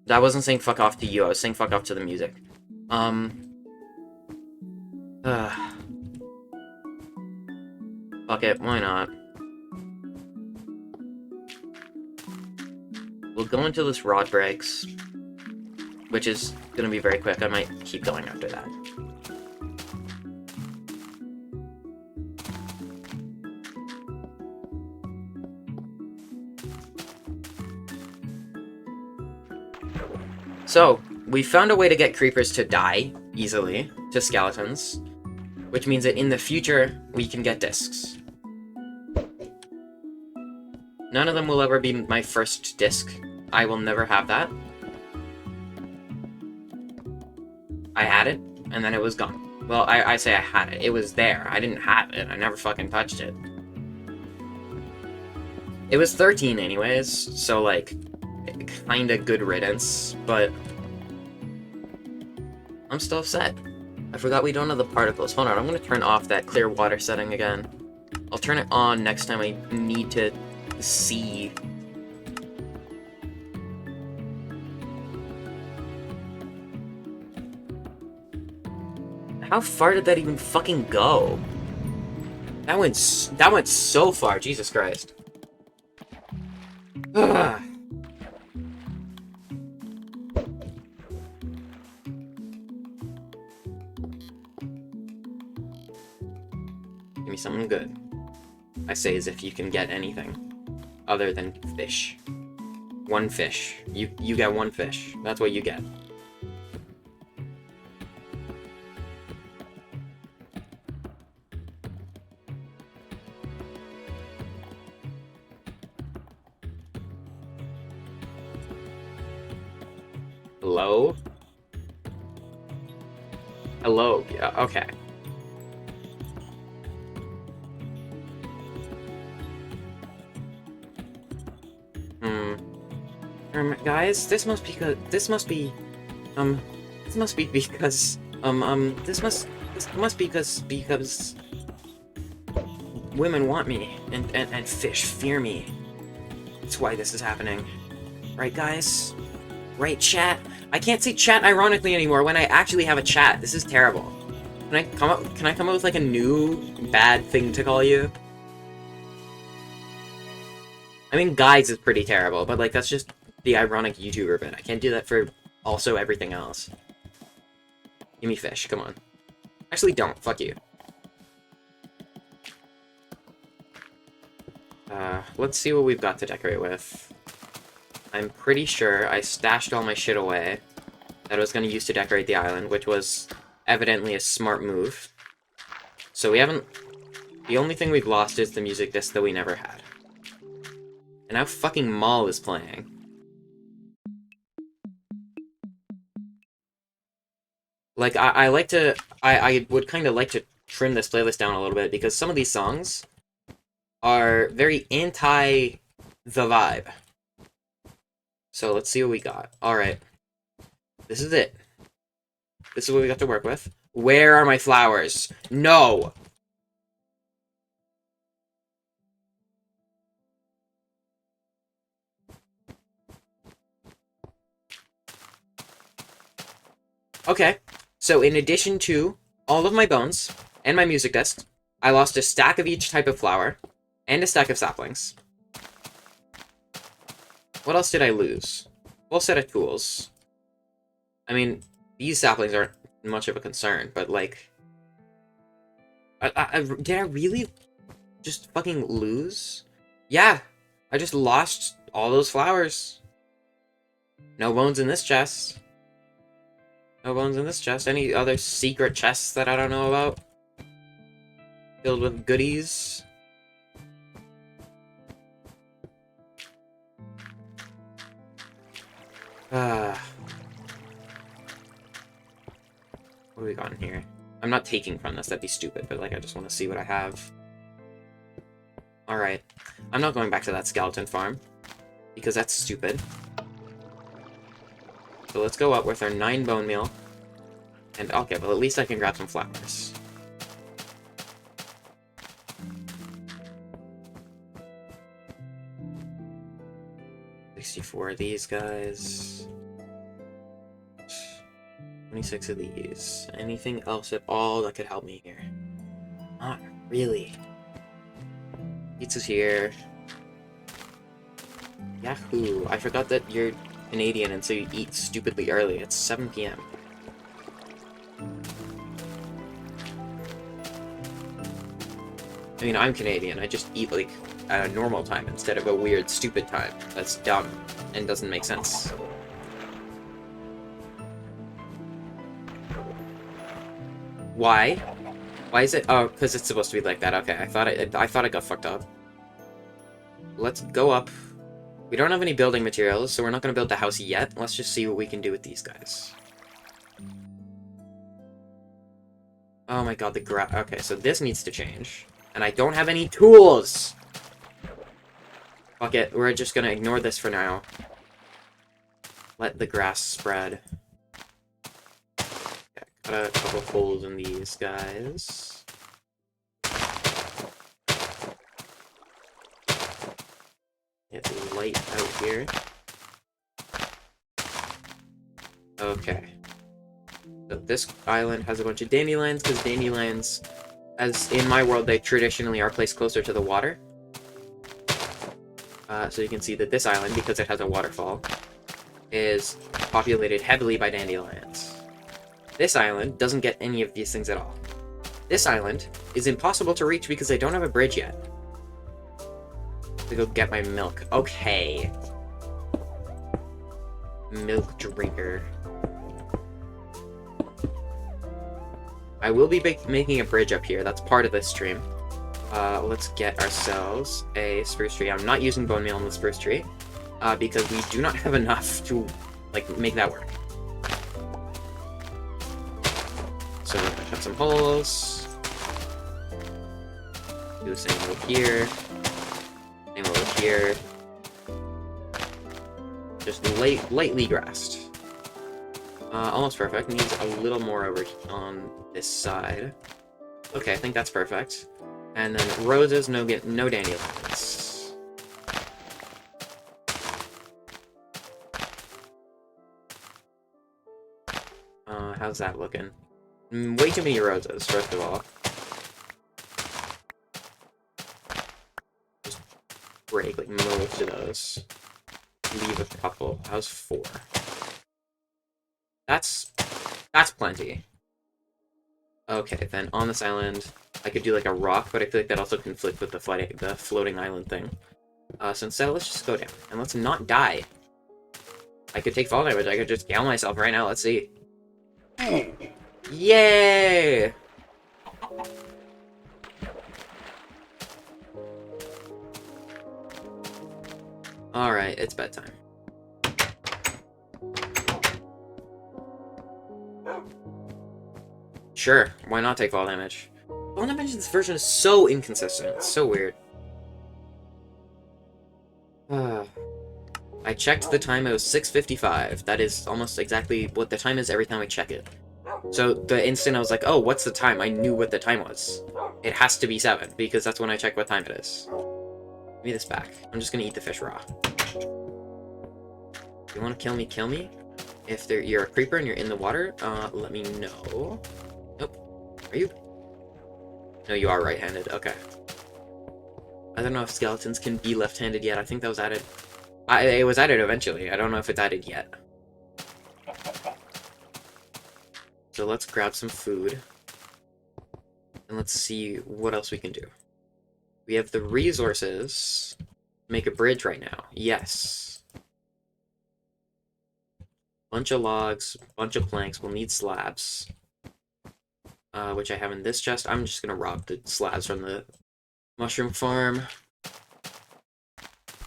I wasn't saying fuck off to you, I was saying fuck off to the music. Fuck it, why not? We'll go until this rod breaks, which is gonna be very quick. I might keep going after that. So, we found a way to get creepers to die easily to skeletons, which means that in the future, we can get discs. None of them will ever be my first disc. I will never have that. I had it, and then it was gone. Well, I say I had it. It was there. I didn't have it. I never fucking touched it. It was 13 anyways, so, like, kinda good riddance, but I'm still upset. I forgot we don't have the particles. Hold on, I'm gonna turn off that clear water setting again. I'll turn it on next time I need to see. How far did that even fucking go? That went so far, Jesus Christ. Ugh. Give me something good. I say as if you can get anything other than fish. One fish. You get one fish. That's what you get. Hello? Hello, yeah, okay. Guys, this must be because this must be because women want me and fish fear me. That's why this is happening. Right, guys? Right, chat? I can't say chat ironically anymore when I actually have a chat. This is terrible. Can I come up with like a new bad thing to call you? I mean, guys is pretty terrible, but like that's just the ironic YouTuber bit. I can't do that for also everything else. Give me fish, come on. Actually, don't. Fuck you. Let's see what we've got to decorate with. I'm pretty sure I stashed all my shit away that I was going to use to decorate the island, which was evidently a smart move. So we haven't... The only thing we've lost is the music disc that we never had. And now fucking Maul is playing. Like, I like to... I would kind of like to trim this playlist down a little bit, because some of these songs are very anti the vibe. So let's see what we got. Alright. This is it. This is what we got to work with. Where are my flowers? No! Okay. So in addition to all of my bones and my music disc, I lost a stack of each type of flower and a stack of saplings. What else did I lose? Full set of tools. I mean, these saplings aren't much of a concern, but like... did I really just fucking lose? Yeah, I just lost all those flowers. No bones in this chest. No bones in this chest. Any other secret chests that I don't know about? Filled with goodies? What do we got in here? I'm not taking from this, that'd be stupid, but like I just want to see what I have. Alright. I'm not going back to that skeleton farm, because that's stupid. So let's go up with our 9 bone meal. And okay, well at least I can grab some flowers. 24 of these guys. 26 of these. Anything else at all that could help me here? Not really. Pizza's here. Yahoo! I forgot that you're Canadian and so you eat stupidly early. It's 7 p.m. I mean, I'm Canadian. I just eat, like, at a normal time instead of a weird, stupid time. That's dumb and doesn't make sense. Why? Why is it? Oh, because it's supposed to be like that. Okay, I thought I got fucked up. Let's go up. We don't have any building materials, so we're not going to build the house yet. Let's just see what we can do with these guys. Oh my god, the grass. Okay, so this needs to change. And I don't have any tools! Fuck it, we're just gonna ignore this for now. Let the grass spread. Okay, got a couple holes in these guys. Get the light out here. Okay. So this island has a bunch of dandelions, because dandelions, as in my world, they traditionally are placed closer to the water. So you can see that this island, because it has a waterfall, is populated heavily by dandelions. This island doesn't get any of these things at all. This island is impossible to reach because they don't have a bridge yet. To go get my milk. Okay. Milk drinker. I will be making a bridge up here. That's part of this stream. Let's get ourselves a spruce tree. I'm not using bone meal on the spruce tree, because we do not have enough to, like, make that work. So we're gonna cut some holes. Do the same over here. Same over here. Just lightly grassed. Almost perfect. Needs a little more over on this side. Okay, I think that's perfect. And then roses, no dandelions. How's that looking? Way too many roses, first of all. Just break, like, most of those. Leave a couple. How's 4? That's plenty. Okay, then on this island, I could do like a rock, but I feel like that also conflicts with the floating island thing. So instead, let's just go down, and let's not die. I could take fall damage, I could just kill myself right now, let's see. Yay! Alright, it's bedtime. Sure, why not take fall damage? Fall damage in this version is so inconsistent. It's so weird. I checked the time, it was 6:55. That is almost exactly what the time is every time I check it. So the instant I was like, oh, what's the time? I knew what the time was. It has to be 7, because that's when I check what time it is. Give me this back. I'm just gonna eat the fish raw. If you wanna kill me, kill me. If you're a creeper and you're in the water, let me know. Nope. Are you? No, you are right-handed. Okay. I don't know if skeletons can be left-handed yet. I think that was added. It was added eventually. I don't know if it's added yet. So let's grab some food. And let's see what else we can do. We have the resources to make a bridge right now. Yes. Bunch of logs, bunch of planks. We'll need slabs. Which I have in this chest. I'm just gonna rob the slabs from the mushroom farm.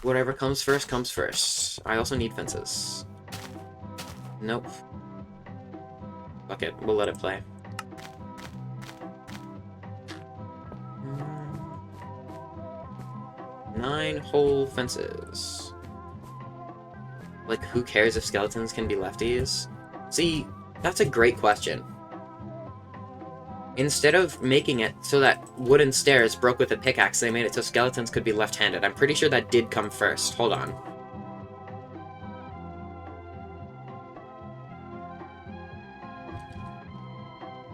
Whatever comes first, comes first. I also need fences. Nope. Fuck it, we'll let it play. Nine whole fences. Like, who cares if skeletons can be lefties? See, that's a great question. Instead of making it so that wooden stairs broke with a pickaxe, they made it so skeletons could be left-handed. I'm pretty sure that did come first. Hold on.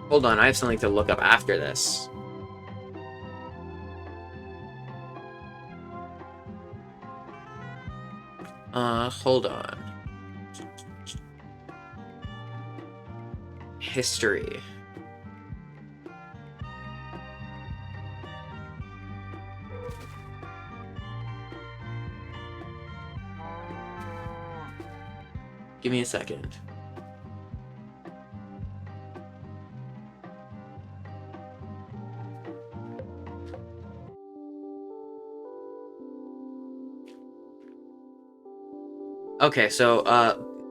Hold on, I have something to look up after this. Hold on. History. Give me a second. Okay, so,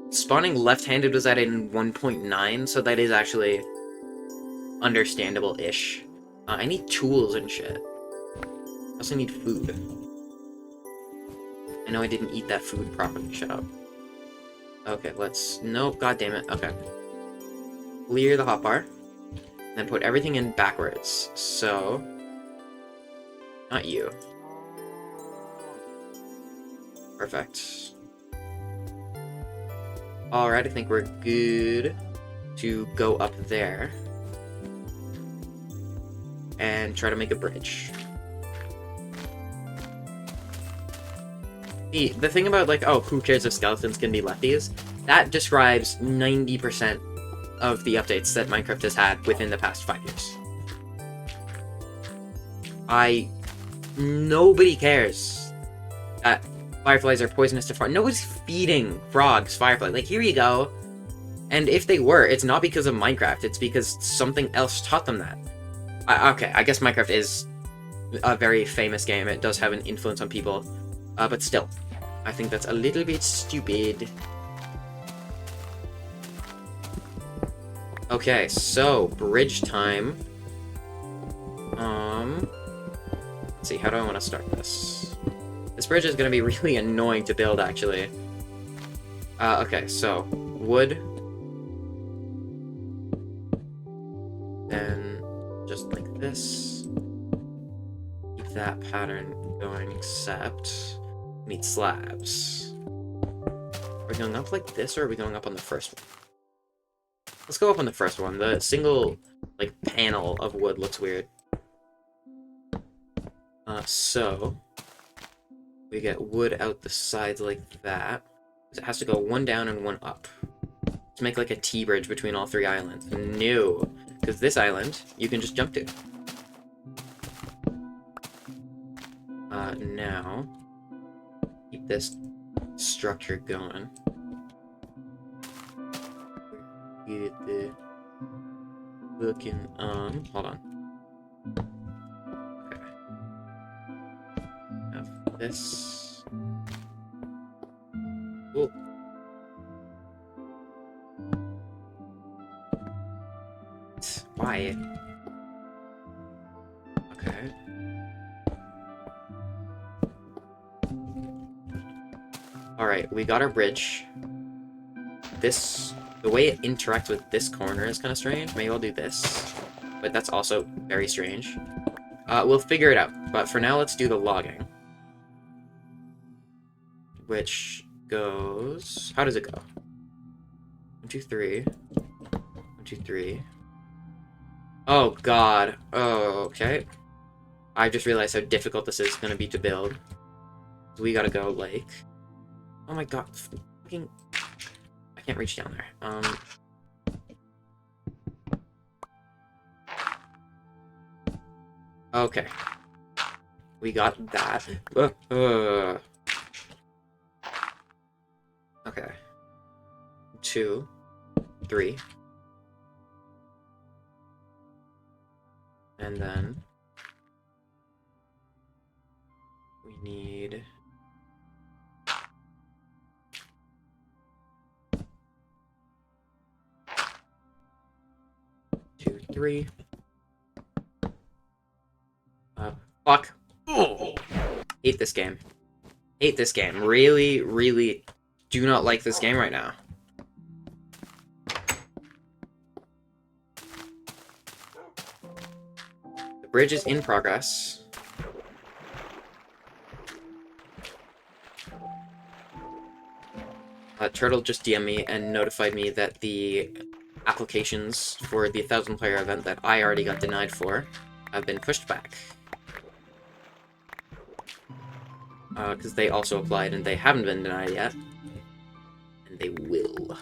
spawning left-handed was at in 1.9, so that is actually understandable-ish. I need tools and shit. I also need food. I know I didn't eat that food properly. Shut up. Okay, let's... Nope, god damn it. Okay. Clear the hotbar. Then put everything in backwards. So... Not you. Perfect. Alright, I think we're good to go up there. And try to make a bridge. The thing about, like, oh, who cares if skeletons can be lefties? That describes 90% of the updates that Minecraft has had within the past 5 years. Nobody cares that fireflies are poisonous to frogs. Nobody's feeding frogs fireflies. Like, here you go. And if they were, it's not because of Minecraft. It's because something else taught them that. Okay, I guess Minecraft is a very famous game. It does have an influence on people. But still, I think that's a little bit stupid. Okay, so, bridge time. Let's see, how do I want to start this? This bridge is going to be really annoying to build, actually. Okay, so, wood. Then, just like this. Keep that pattern going, except... we need slabs. Are we going up like this, or are we going up on the first one? Let's go up on the first one. The single, like, panel of wood looks weird. So... we get wood out the sides like that. It has to go one down and one up. Let's make like a T-bridge between all three islands. No! Because this island, you can just jump to. Now... keep this structure going. Get the looking, hold on. Okay. Have this. Cool. Why? Okay. Alright, we got our bridge. The way it interacts with this corner is kind of strange. Maybe I'll do this. But that's also very strange. We'll figure it out. But for now, let's do the logging. Which goes... how does it go? 1, 2, 3. 1, 2, 3. Oh, God. Oh, okay. I just realized how difficult this is going to be to build. We gotta go, like... oh my god. Fucking... I can't reach down there. Okay. We got that. Okay. 2, 3. And then... we need... 2, 3. Fuck. Oh. Hate this game. Hate this game. Really, really do not like this game right now. The bridge is in progress. Turtle just DM'd me and notified me that the applications for the 1,000 player event that I already got denied for have been pushed back. Because they also applied and they haven't been denied yet. And they will.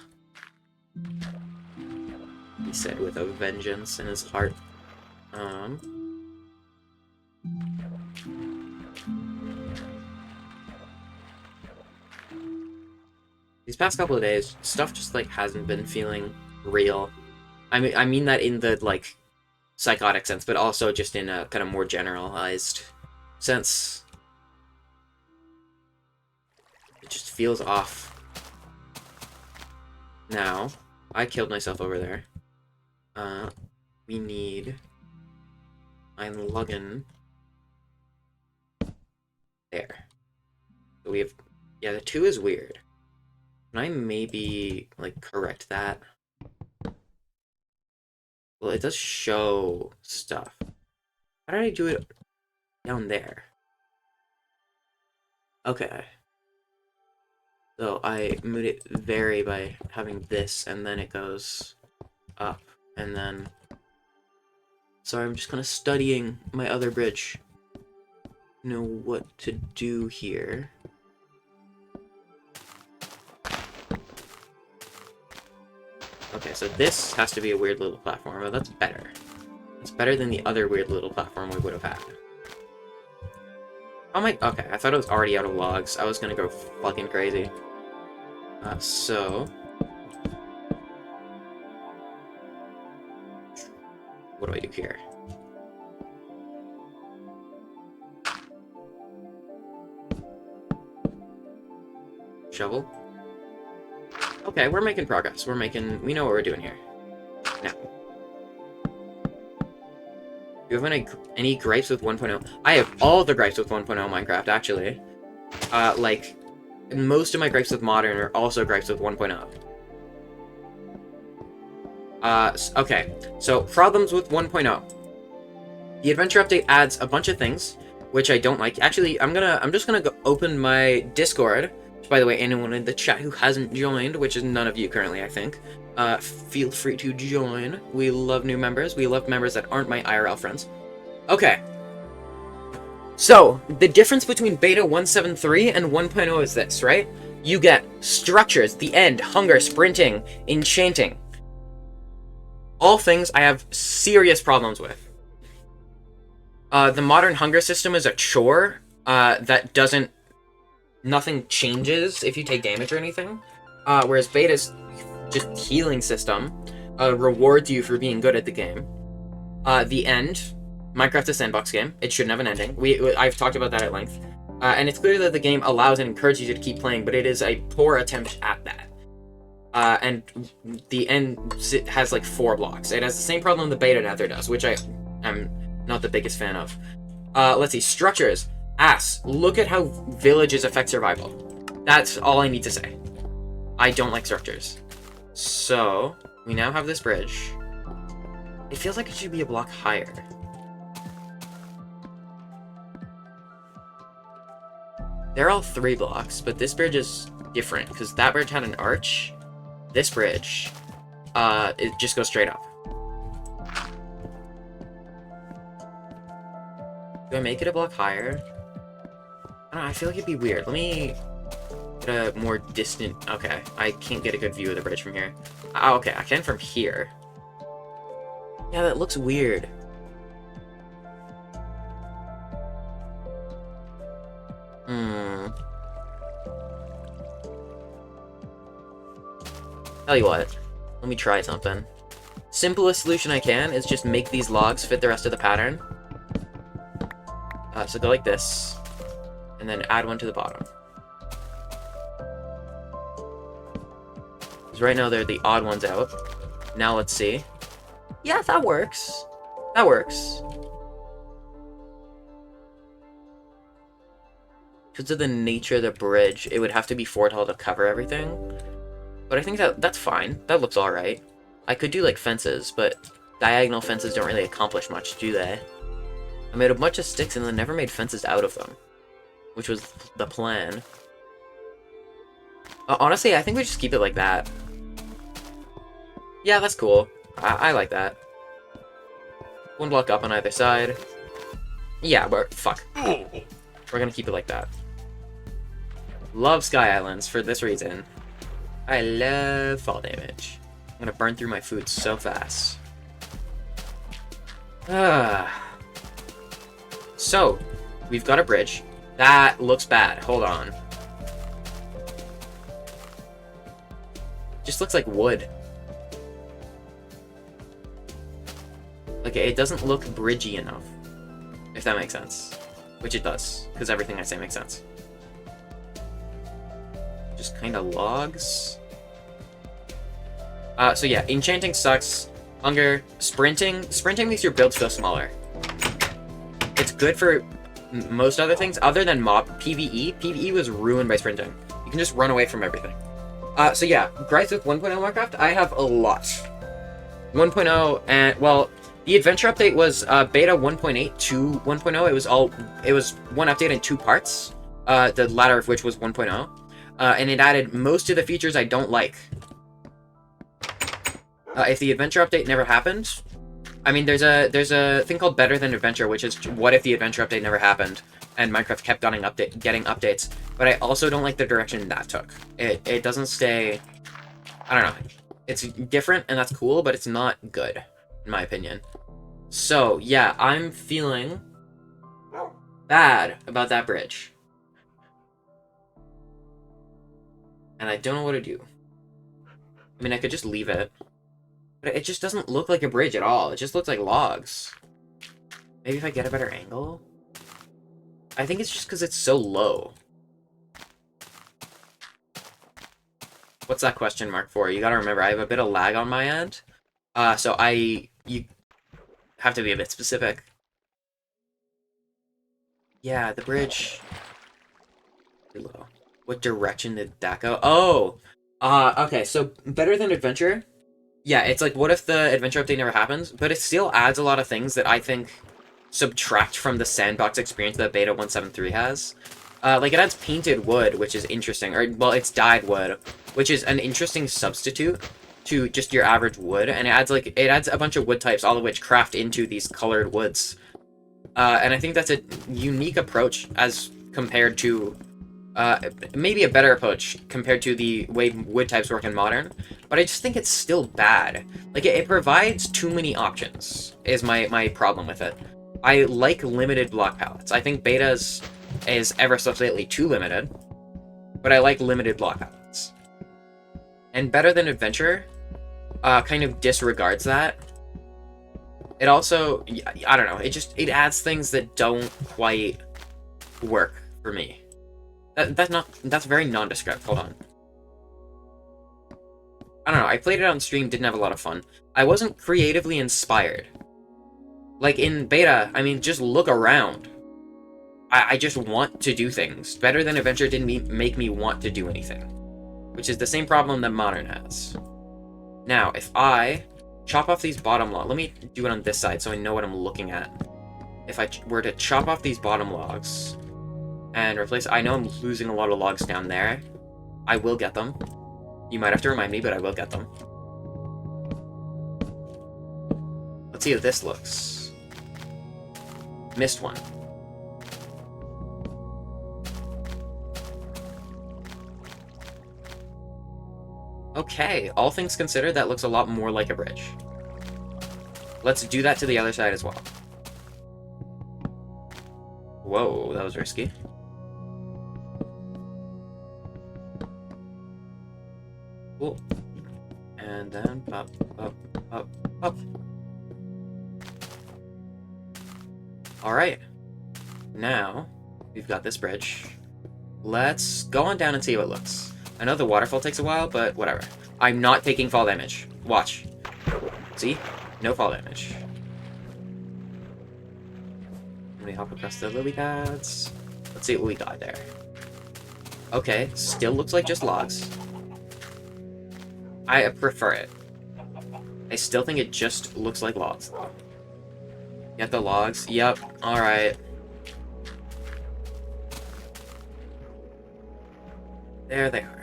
He said with a vengeance in his heart. These past couple of days, stuff just, like, hasn't been feeling real. I mean that in the, like, psychotic sense, but also just in a kind of more generalized sense. It just feels off. Now, I killed myself over there. We need... I'm lugging... There. So we have... Yeah, the 2 is weird. Can I maybe, like, correct that? Well, it does show stuff. How did I do it down there? Okay. So I moved it vary by having this, and then it goes up, and then... Sorry, I'm just kind of studying my other bridge. Know what to do here. Okay, so this has to be a weird little platform. Oh, that's better. It's better than the other weird little platform we would have had. Oh my... Okay, I thought it was already out of logs. I was gonna go fucking crazy. So... What do I do here? Shovel? Okay, we're making progress. We know what we're doing here. Now. Do you have any gripes with 1.0? I have all the gripes with 1.0 Minecraft, actually. Like, most of my gripes with Modern are also gripes with 1.0. Okay, so problems with 1.0. The adventure update adds a bunch of things, which I don't like. Actually, I'm just gonna go open my Discord. By the way, anyone in the chat who hasn't joined, which is none of you currently, I think, feel free to join. We love new members. We love members that aren't my IRL friends. Okay. So, the difference between beta 1.7.3 and 1.0 is this, right? You get structures, the end, hunger, sprinting, enchanting. All things I have serious problems with. The modern hunger system is a chore that doesn't... Nothing changes if you take damage or anything. Whereas beta's just healing system rewards you for being good at the game. The end. Minecraft's a sandbox game. It shouldn't have an ending. I've talked about that at length. And it's clear that the game allows and encourages you to keep playing, but it is a poor attempt at that. And the end has like 4 blocks. It has the same problem the beta nether does, which I am not the biggest fan of. Let's see. Structures. Ass. Look at how villages affect survival. That's all I need to say. I don't like structures. So, we now have this bridge. It feels like it should be a block higher. They're all 3 blocks, but this bridge is different, because that bridge had an arch. This bridge, it just goes straight up. Do I make it a block higher? I don't know, I feel like it'd be weird. Let me get a more distant... Okay, I can't get a good view of the bridge from here. Oh, okay, I can from here. Yeah, that looks weird. Tell you what, let me try something. Simplest solution I can is just make these logs fit the rest of the pattern. So go like this, and then add one to the bottom. Because right now they're the odd ones out. Now let's see. Yeah, that works. That works. Because of the nature of the bridge, it would have to be 4 tall to cover everything. But I think that's fine. That looks alright. I could do, like, fences, but diagonal fences don't really accomplish much, do they? I made a bunch of sticks and then never made fences out of them. Which was the plan. Honestly, I think we just keep it like that. Yeah, that's cool. I like that. One block up on either side. Yeah, but fuck. We're gonna keep it like that. Love Sky Islands for this reason. I love fall damage. I'm gonna burn through my food so fast. So, we've got a bridge. That looks bad. Hold on. Just looks like wood. Like, it doesn't look bridgey enough. If that makes sense. Which it does, because everything I say makes sense. Just kind of logs. So yeah, enchanting sucks. Hunger. Sprinting. Sprinting makes your builds feel smaller. It's good for most other things, other than mob PvE. PvE was ruined by sprinting. You can just run away from everything. So yeah, gripes with 1.0 Minecraft, I have a lot. 1.0 and, well, the adventure update was beta 1.8 to 1.0. It was one update in 2 parts. The latter of which was 1.0. And it added most of the features I don't like. If the adventure update never happened, I mean, there's a thing called Better Than Adventure, which is what if the adventure update never happened and Minecraft kept getting updates. But I also don't like the direction that took. It doesn't stay. I don't know. It's different and that's cool, but it's not good, in my opinion. So yeah, I'm feeling bad about that bridge, and I don't know what to do. I mean, I could just leave it. But it just doesn't look like a bridge at all. It just looks like logs. Maybe if I get a better angle? I think it's just because it's so low. What's that question mark for? You gotta remember, I have a bit of lag on my end. So you have to be a bit specific. Yeah, the bridge. Too low. What direction did that go? Oh! Okay, so Better Than Adventure. Yeah, it's like, what if the adventure update never happens? But it still adds a lot of things that I think subtract from the sandbox experience that Beta 1.7.3 has. Like, it adds painted wood, which is interesting. Or, well, it's dyed wood, which is an interesting substitute to just your average wood. And it adds a bunch of wood types, all of which craft into these colored woods. And I think that's a unique approach as compared to... maybe a better approach compared to the way wood types work in Modern, but I just think it's still bad. Like, it provides too many options, is my problem with it. I like limited block palettes. I think Beta's is ever so slightly too limited, but I like limited block palettes. And Better Than Adventure kind of disregards that. It also, I don't know, it adds things that don't quite work for me. That's very nondescript. Hold on. I don't know, I played it on stream, didn't have a lot of fun. I wasn't creatively inspired. Like, in beta, I mean, just look around. I just want to do things. Better Than Adventure didn't make me want to do anything. Which is the same problem that Modern has. Now, if I chop off these bottom logs... Let me do it on this side so I know what I'm looking at. If I were to chop off these bottom logs... and replace... I know I'm losing a lot of logs down there. I will get them. You might have to remind me, but I will get them. Let's see how this looks. Missed one. Okay, all things considered, that looks a lot more like a bridge. Let's do that to the other side as well. Whoa, that was risky. Cool. And then pop, pop, pop, pop. Alright. Now, we've got this bridge. Let's go on down and see how it looks. I know the waterfall takes a while, but whatever. I'm not taking fall damage. Watch. See? No fall damage. Let me hop across the lily pads. Let's see what we got there. Okay, still looks like just logs. I prefer it. I still think it just looks like logs, though. Get the logs. Yep. Alright. There they are.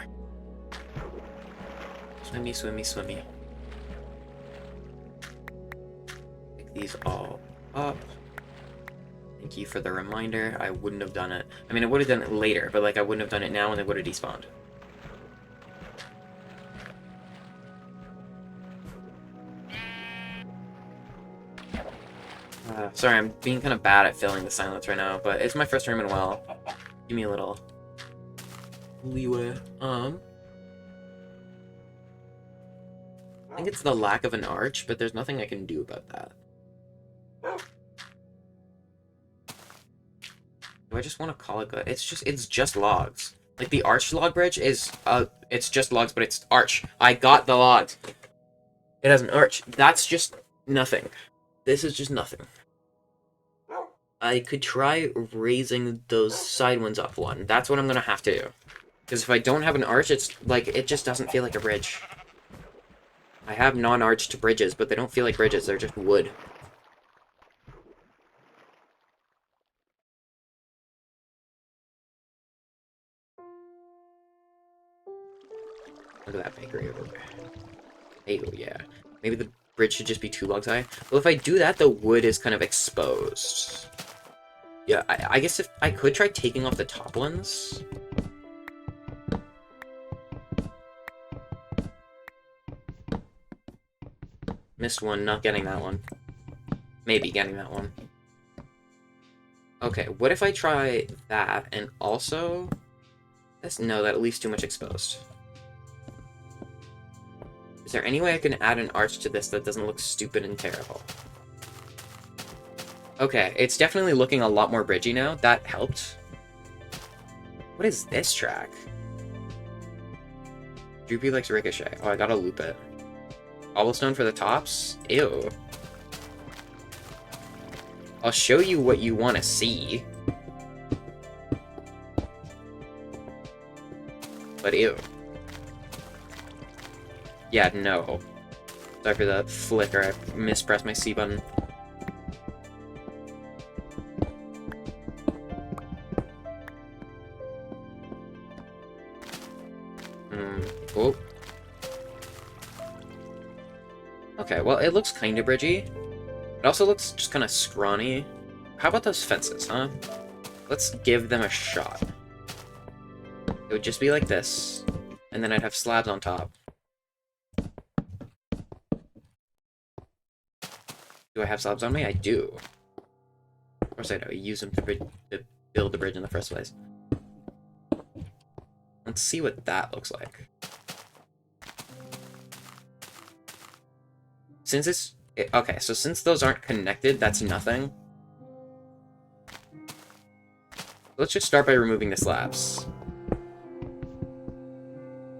Swimmy, swimmy, swimmy. pick these all up. Thank you for the reminder. I wouldn't have done it. I mean, I would have done it later, but like I wouldn't have done it now and they would have despawned. Sorry, I'm being kind of bad at filling the silence right now, but it's my first room in a while. Give me a little leeway. I think it's the lack of an arch, but there's nothing I can do about that. Do I just want to call it good? It's just logs. Like the arch log bridge is it's just logs, but it's arch. I got the logs. It has an arch. That's just nothing. This is just nothing. I could try raising those side ones up one. That's what I'm gonna have to do. Because if I don't have an arch, it's like it just doesn't feel like a bridge. I have non-arched bridges, but they don't feel like bridges. They're just wood. Look at that bakery over there. Oh, yeah. Maybe the bridge should just be 2 logs high. Well, if I do that, the wood is kind of exposed. Yeah, I guess if I could try taking off the top ones. Missed one, not getting that one. Maybe getting that one. Okay, what if I try that and also... No, that leaves too much exposed. Is there any way I can add an arch to this that doesn't look stupid and terrible? Okay, it's definitely looking a lot more bridgy now. That helped. What is this track? Droopy likes Ricochet. Oh, I gotta loop it. Cobblestone for the tops? Ew. I'll show you what you want to see. But ew. Yeah, no. Sorry for the flicker. I mispressed my C button. Oh. Okay, well, it looks kind of bridgy. It also looks just kind of scrawny. How about those fences, huh? Let's give them a shot. It would just be like this, and then I'd have slabs on top. Do I have slabs on me? I do. Of course I do. I use them to build the bridge in the first place. Let's see what that looks like. Since it's... Okay, so since those aren't connected, that's nothing. Let's just start by removing the slabs.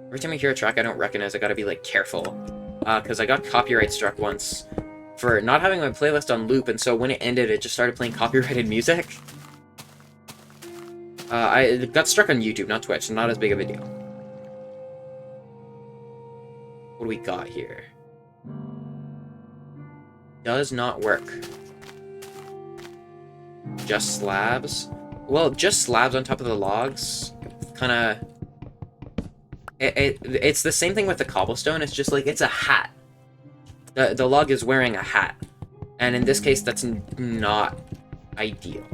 Every time I hear a track I don't recognize, I gotta be, like, careful. Because I got copyright struck once for not having my playlist on loop, and so when it ended, it just started playing copyrighted music. I got struck on YouTube, not Twitch, so not as big of a deal. What do we got here? Does not work. Just slabs? Well, just slabs on top of the logs. Kinda... It's the same thing with the cobblestone, it's just like, it's a hat. The log is wearing a hat. And in this case, that's not ideal.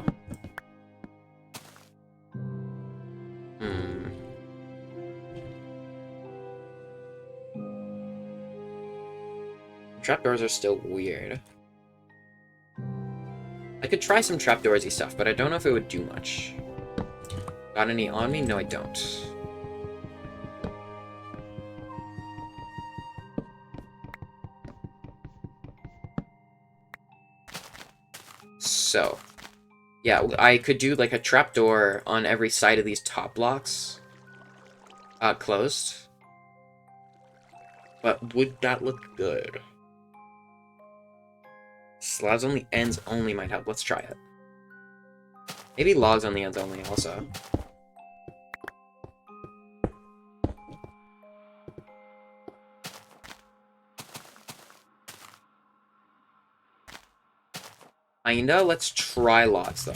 Trapdoors are still weird. I could try some trapdoorsy stuff, but I don't know if it would do much. Got any on me? No, I don't. So, yeah, I could do like a trapdoor on every side of these top blocks. Closed. But would that look good? Slabs on the ends only might help. Let's try it. Maybe logs on the ends only also. Kinda. Let's try logs, though.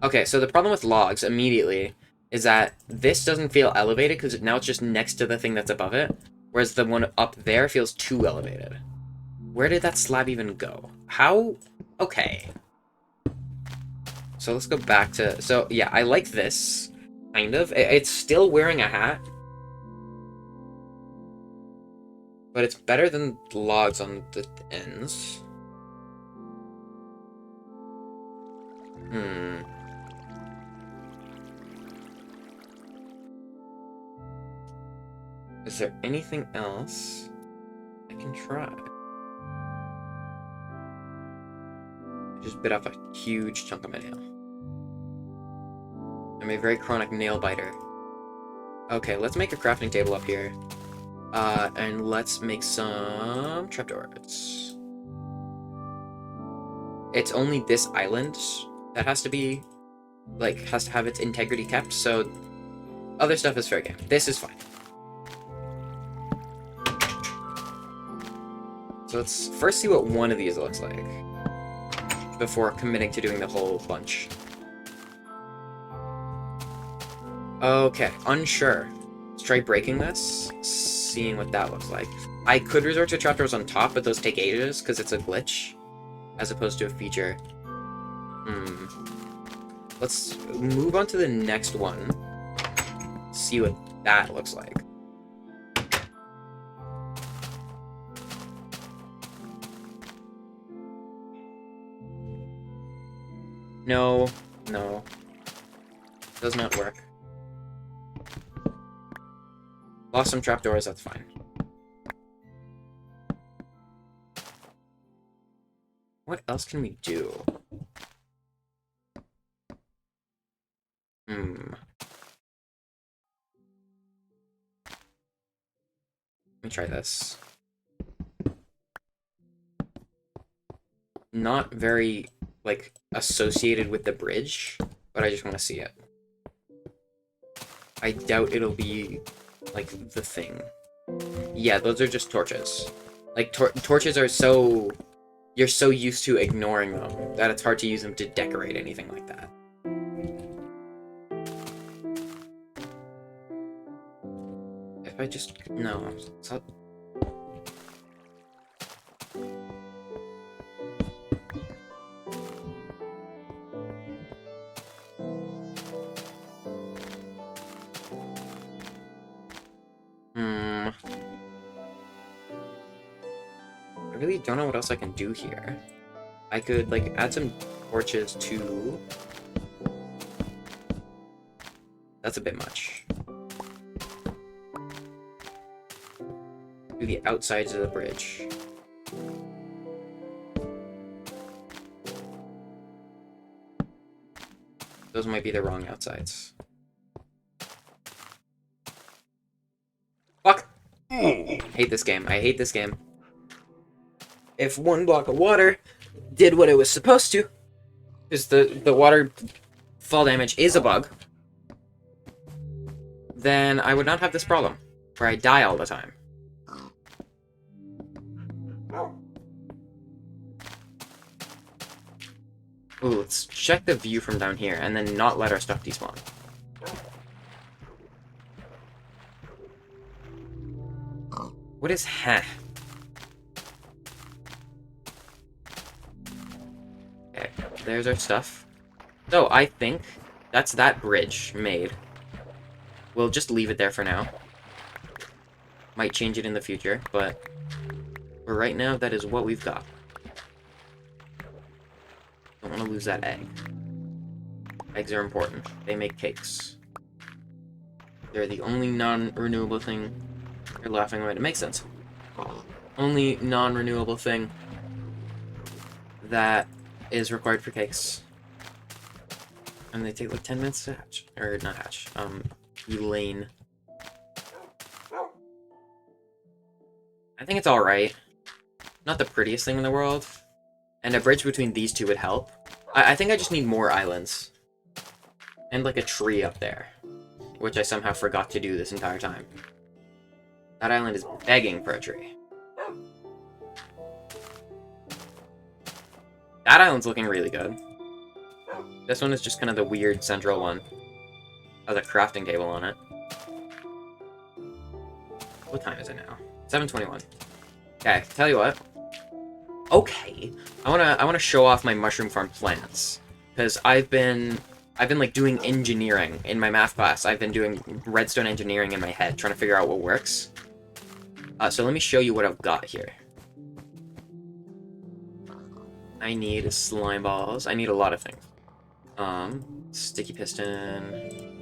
Okay, so the problem with logs, immediately, is that this doesn't feel elevated, because now it's just next to the thing that's above it, whereas the one up there feels too elevated. Where did that slab even go? How? Okay. So let's go back to... So, yeah, I like this. Kind of. It's still wearing a hat. But it's better than the logs on the ends. Is there anything else I can try? I just bit off a huge chunk of my nail. I'm a very chronic nail biter. Okay, let's make a crafting table up here. And let's make some trapdoors. It's only this island that has to be, like, has to have its integrity kept, so other stuff is fair game. This is fine. So let's first see what one of these looks like before committing to doing the whole bunch. Okay, unsure. Let's try breaking this, seeing what that looks like. I could resort to trapdoors on top, but those take ages because it's a glitch as opposed to a feature. Let's move on to the next one. See what that looks like. No, no. Does not work. Lost some trapdoors, that's fine. What else can we do? Let me try this. Not very, like, associated with the bridge, but I just want to see it. I doubt it'll be, like, the thing. Yeah, those are just torches. Like, torches are so... You're so used to ignoring them that it's hard to use them to decorate anything like that. If I just... No. So... I really don't know what else I can do here. I could, like, add some torches to... That's a bit much. To the outsides of the bridge. Those might be the wrong outsides. Fuck! Hate this game. I hate this game. If one block of water did what it was supposed to, because the water fall damage is a bug, then I would not have this problem, where I die all the time. Ooh, let's check the view from down here, and then not let our stuff despawn. What is heh? Okay, there's our stuff. So, I think that's that bridge made. We'll just leave it there for now. Might change it in the future, but for right now, that is what we've got. Don't want to lose that egg. Eggs are important. They make cakes. They're the only non-renewable thing. You're laughing away. It makes sense. Only non-renewable thing that is required for cakes. And they take like 10 minutes to hatch. Or not hatch. Elaine. I think it's alright. Not the prettiest thing in the world. And a bridge between these two would help. I think I just need more islands. And like a tree up there. Which I somehow forgot to do this entire time. That island is begging for a tree. That island's looking really good. This one is just kind of the weird central one. Has a crafting table on it. What time is it now? 7:21. Okay, tell you what. Okay, I wanna show off my mushroom farm plans because I've been like doing engineering in my math class. I've been doing redstone engineering in my head, trying to figure out what works. So let me show you what I've got here. I need slime balls. I need a lot of things. Sticky piston.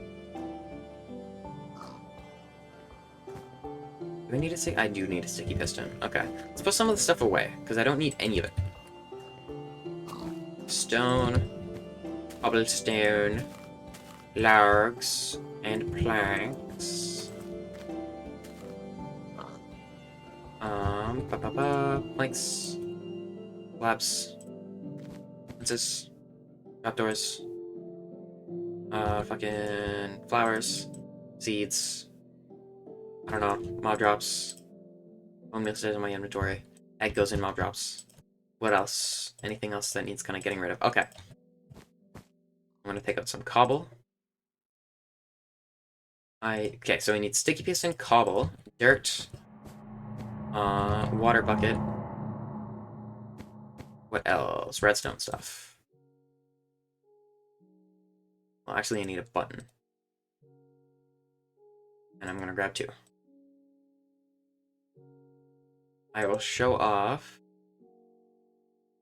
Do I need a stick? I do need a sticky piston. Okay. Let's put some of the stuff away, because I don't need any of it. Stone, cobblestone, logs, and planks. Planks. Labs. Fences. Outdoors. Fucking flowers. Seeds. I don't know. Mob drops. Home meal stays in my inventory. Egg goes in mob drops. What else? Anything else that needs kind of getting rid of? Okay. I'm gonna take out some cobble. Okay, so we need sticky piston, cobble, dirt, water bucket. What else? Redstone stuff. Well, actually, I need a button. And I'm gonna grab 2. I will show off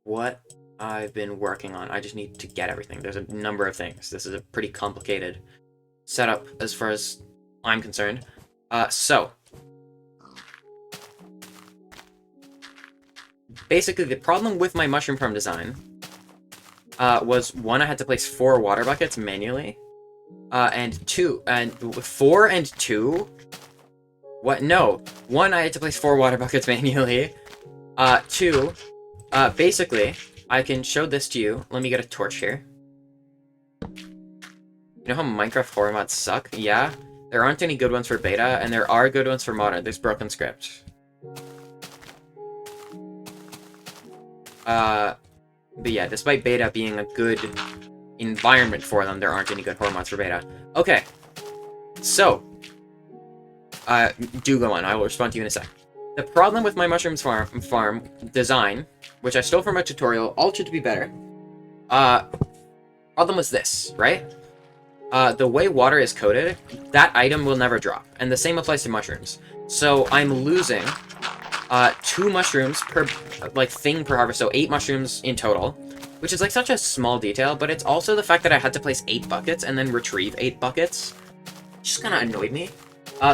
what I've been working on. I just need to get everything. There's a number of things. This is a pretty complicated setup as far as I'm concerned. So basically, the problem with my mushroom farm design was 1, I had to place 4 water buckets manually, and 4 and 2. What? No. 1, I had to place 4 water buckets manually. 2, basically, I can show this to you. Let me get a torch here. You know how Minecraft horror mods suck? Yeah. There aren't any good ones for beta, and there are good ones for modern. There's broken script. But yeah, despite beta being a good environment for them, there aren't any good horror mods for beta. Okay. So, do go on. I will respond to you in a sec. The problem with my mushrooms farm design, which I stole from a tutorial, altered to be better, problem was this, right? The way water is coded, that item will never drop, and the same applies to mushrooms. So I'm losing 2 mushrooms per thing per harvest, so 8 mushrooms in total, which is like such a small detail, but it's also the fact that I had to place 8 buckets and then retrieve 8 buckets. Just kind of annoyed me.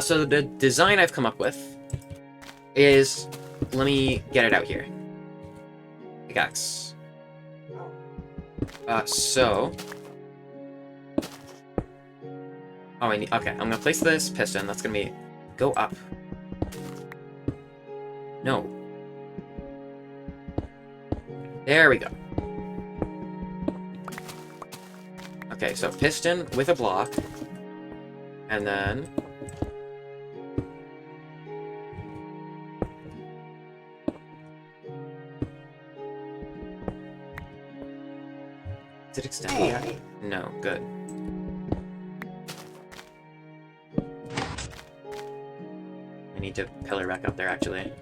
So the design I've come up with is, let me get it out here. Pickaxe. Oh, okay, I'm gonna place this piston. That's gonna be, go up. No. There we go. Okay, so piston with a block. And then... Is it extended yet? No, good. I need to pillar back up there, actually.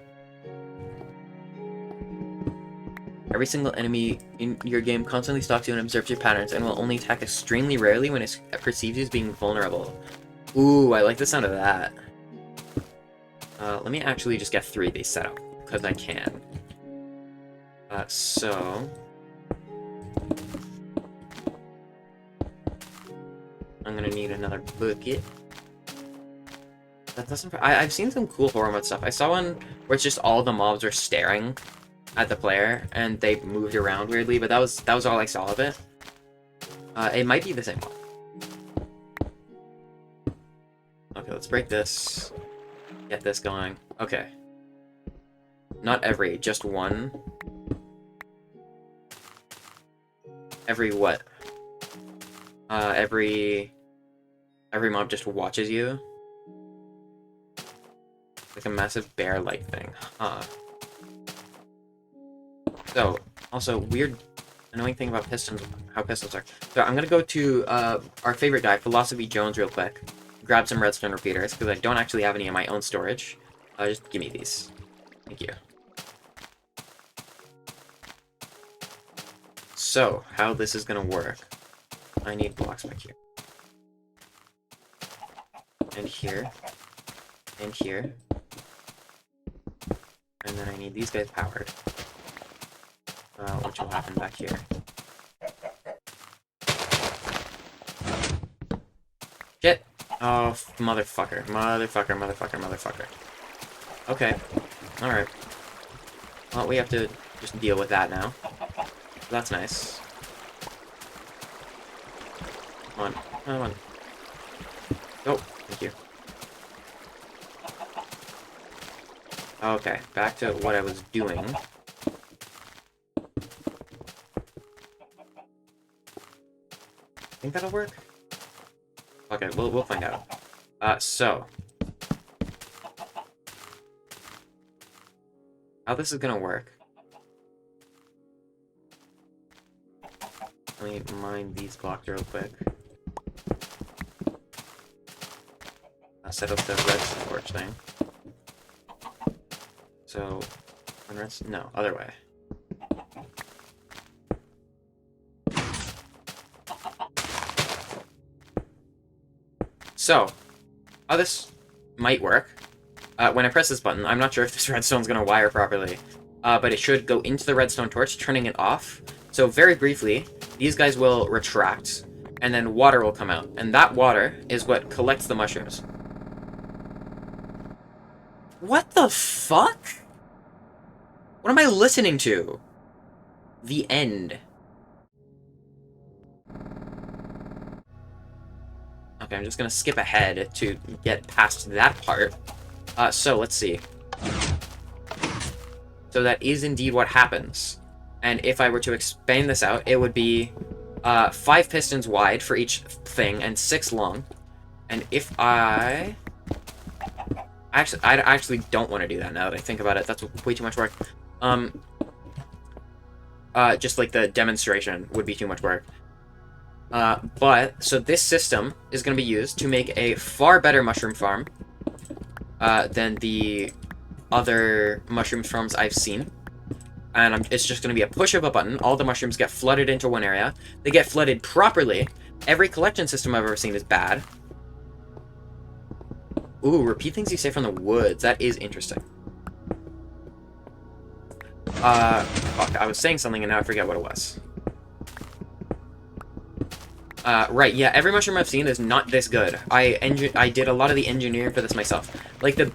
Every single enemy in your game constantly stalks you and observes your patterns, and will only attack extremely rarely when it perceives you as being vulnerable. Ooh, I like the sound of that. Let me actually just get 3 of these set up, because I can. So... I'm gonna need another bucket. That doesn't... I've seen some cool horror mode stuff. I saw one where it's just all the mobs are staring at the player, and they moved around weirdly, but that was all I saw of it. It might be the same one. Okay, let's break this. Get this going. Okay. Not every, just one. Every what? Every mob just watches you. Like a massive bear-like thing. Huh. So, also, weird, annoying thing about pistons, how pistons are. So I'm gonna go to our favorite guy, Philosophy Jones, real quick. Grab some redstone repeaters, because I don't actually have any in my own storage. Just give me these. Thank you. So, how this is gonna work. I need blocks back here. And here. And here. And then I need these guys powered. Which will happen back here. Shit! Oh, motherfucker. Motherfucker, motherfucker, motherfucker. Okay. Alright. Well, we have to just deal with that now. That's nice. Come on. Come on. Oh, thank you. Okay, back to what I was doing. Think that'll work? Okay, we'll find out. So. How this is gonna work. Let me mine these blocks real quick. I'll set up the redstone torch thing. So, no, other way. So, how this might work, when I press this button, I'm not sure if this redstone's going to wire properly, but it should go into the redstone torch, turning it off. So very briefly, these guys will retract, and then water will come out, and that water is what collects the mushrooms. What the fuck? What am I listening to? The end. Okay, I'm just gonna skip ahead to get past that part. So let's see. So that is indeed what happens. And if I were to expand this out, it would be 5 pistons wide for each thing and 6 long. And if I actually don't want to do that now that I think about it. That's way too much work. Just like the demonstration would be too much work. So this system is going to be used to make a far better mushroom farm than the other mushroom farms I've seen. And it's just going to be a push of a button. All the mushrooms get flooded into one area. They get flooded properly. Every collection system I've ever seen is bad. Ooh, repeat things you say from the woods. That is interesting. Fuck, I was saying something and now I forget what it was. Right, yeah, every mushroom I've seen is not this good. I did a lot of the engineering for this myself. Like, the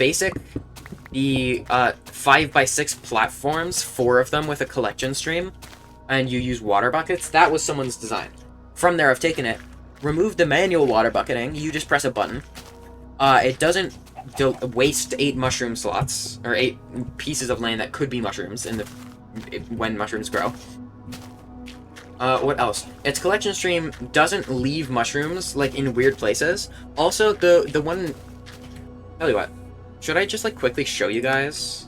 5x6 platforms, 4 of them with a collection stream, and you use water buckets, that was someone's design. From there, I've taken it, removed the manual water bucketing, you just press a button. It doesn't waste 8 mushroom slots, or 8 pieces of land that could be mushrooms when mushrooms grow. What else? Its collection stream doesn't leave mushrooms, like, in weird places. Also, the one... Tell you what. Should I just, like, quickly show you guys?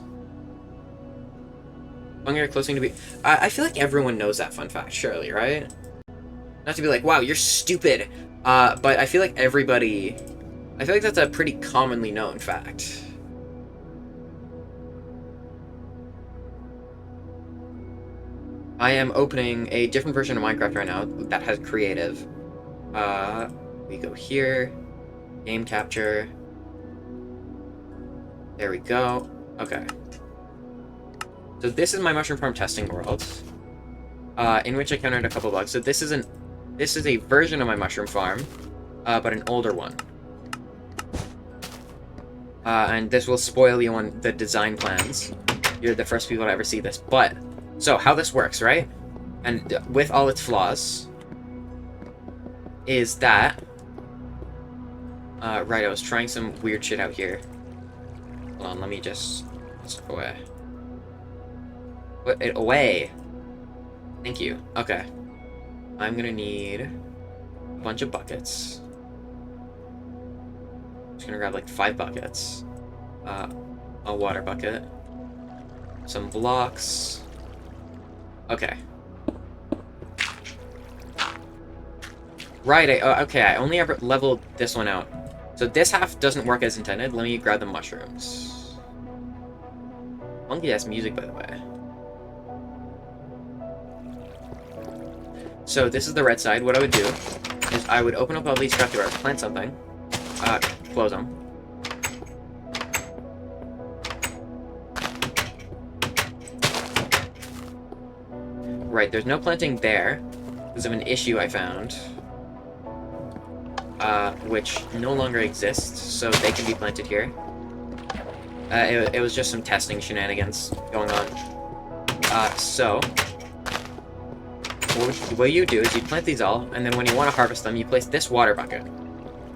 Longer closing to be... I feel like everyone knows that fun fact, surely, right? Not to be like, wow, you're stupid! But I feel like everybody... I feel like that's a pretty commonly known fact. I am opening a different version of Minecraft right now that has creative. We go here. Game capture. There we go. Okay. So this is my mushroom farm testing world. In which I encountered a couple bugs. So this is a version of my mushroom farm, but an older one. And this will spoil you on the design plans. You're the first people to ever see this. But, so how this works, right? And with all its flaws, is that... right, I was trying some weird shit out here. Hold on, let me just step away. Put it away! Thank you. Okay. I'm gonna need a bunch of buckets. Just gonna grab like 5 buckets, a water bucket, some blocks. Okay. Right, okay, I only ever leveled this one out. So this half doesn't work as intended. Let me grab the mushrooms. Funky ass music, by the way. So this is the red side. What I would do is I would open up all these trap doors, plant something, close them. Right, there's no planting there because of an issue I found, which no longer exists, so they can be planted here. It was just some testing shenanigans going on. So what you do is you plant these all, and then when you want to harvest them, you place this water bucket.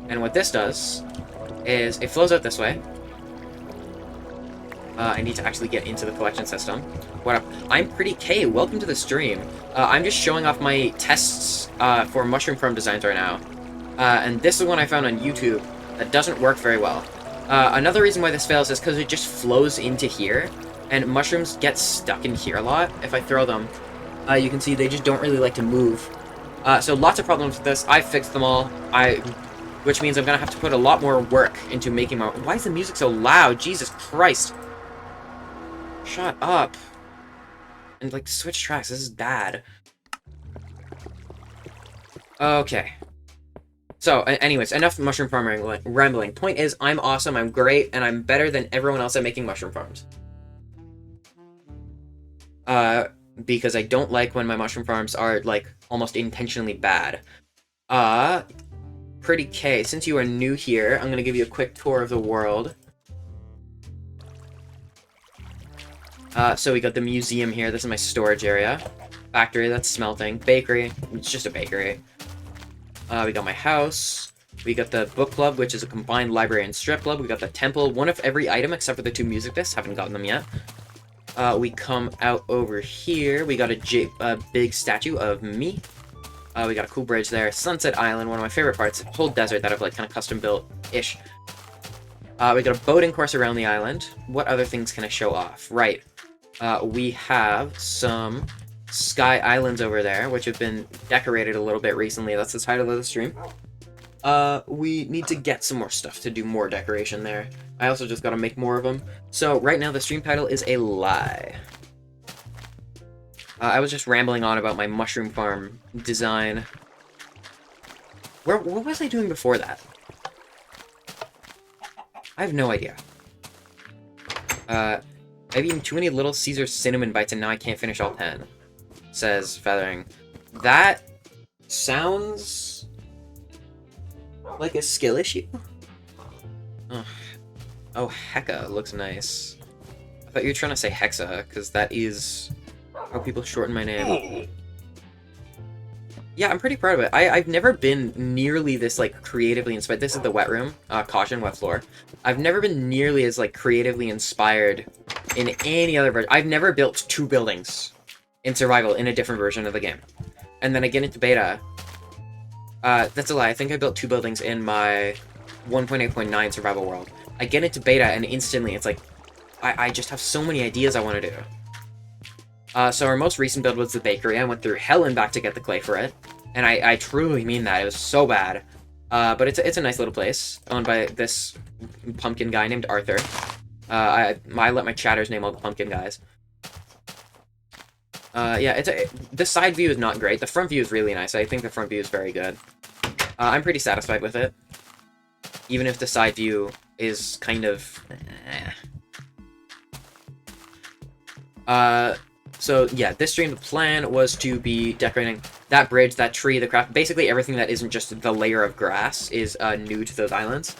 And what this does is it flows out this way. I need to actually get into the collection system. What up? I'm Pretty K. Welcome to the stream. I'm just showing off my tests for mushroom farm designs right now. And this is one I found on YouTube that doesn't work very well. Another reason why this fails is because it just flows into here, and mushrooms get stuck in here a lot. If I throw them, you can see they just don't really like to move. So lots of problems with this. I fixed them all. Which means I'm gonna have to put a lot more work into making my... Why is the music so loud? Jesus Christ. Shut up. And, like, switch tracks. This is bad. Okay. So, anyways, enough mushroom farm rambling. Point is, I'm awesome, I'm great, and I'm better than everyone else at making mushroom farms. Because I don't like when my mushroom farms are, like, almost intentionally bad. Pretty K, since you are new here, I'm gonna give you a quick tour of the world. So we got the museum here. This is my storage area. Factory, that's smelting. Bakery, it's just a bakery. We got my house. We got the book club, which is a combined library and strip club. We got the temple, one of every item except for the 2 music discs. Haven't gotten them yet. We come out over here. We got a big statue of me. We got a cool bridge there. Sunset Island, one of my favorite parts. Whole desert that I've like kind of custom built-ish. We got a boating course around the island. What other things can I show off? Right. We have some sky islands over there, which have been decorated a little bit recently. That's the title of the stream. We need to get some more stuff to do more decoration there. I also just gotta make more of them. So right now the stream title is a lie. I was just rambling on about my mushroom farm design. What was I doing before that? I have no idea. I've eaten too many Little Caesar cinnamon bites and now I can't finish all 10. Says Feathering. That sounds like a skill issue. Oh, Hecka looks nice. I thought you were trying to say Hexa, because that is how people shorten my name. Yeah, I'm pretty proud of it. I've never been nearly this, like, creatively inspired. This is the wet room. Caution, wet floor. I've never been nearly as, like, creatively inspired in any other version. I've never built 2 buildings in survival in a different version of the game. And then I get into beta. That's a lie. I think I built 2 buildings in my 1.8.9 survival world. I get into beta and instantly it's like, I just have so many ideas I want to do. So our most recent build was the bakery. I went through hell and back to get the clay for it. And I truly mean that. It was so bad. But it's a nice little place, owned by this pumpkin guy named Arthur. I let my chatters name all the pumpkin guys. Yeah, the side view is not great. The front view is really nice. I think the front view is very good. I'm pretty satisfied with it. Even if the side view is kind of... So yeah, this stream, the plan was to be decorating that bridge, that tree, the craft, basically everything that isn't just the layer of grass is new to those islands.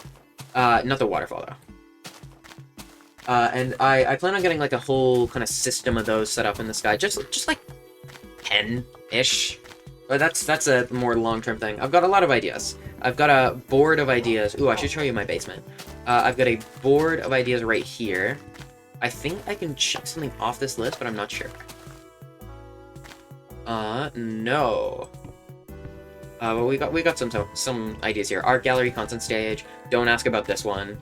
Not the waterfall though. And I plan on getting like a whole kind of system of those set up in the sky, just like 10-ish. But that's a more long-term thing. I've got a lot of ideas. I've got a board of ideas. Ooh, I should show you my basement. I've got a board of ideas right here. I think I can check something off this list, but I'm not sure. No. Well, we got some ideas here. Art gallery, content stage. Don't ask about this one.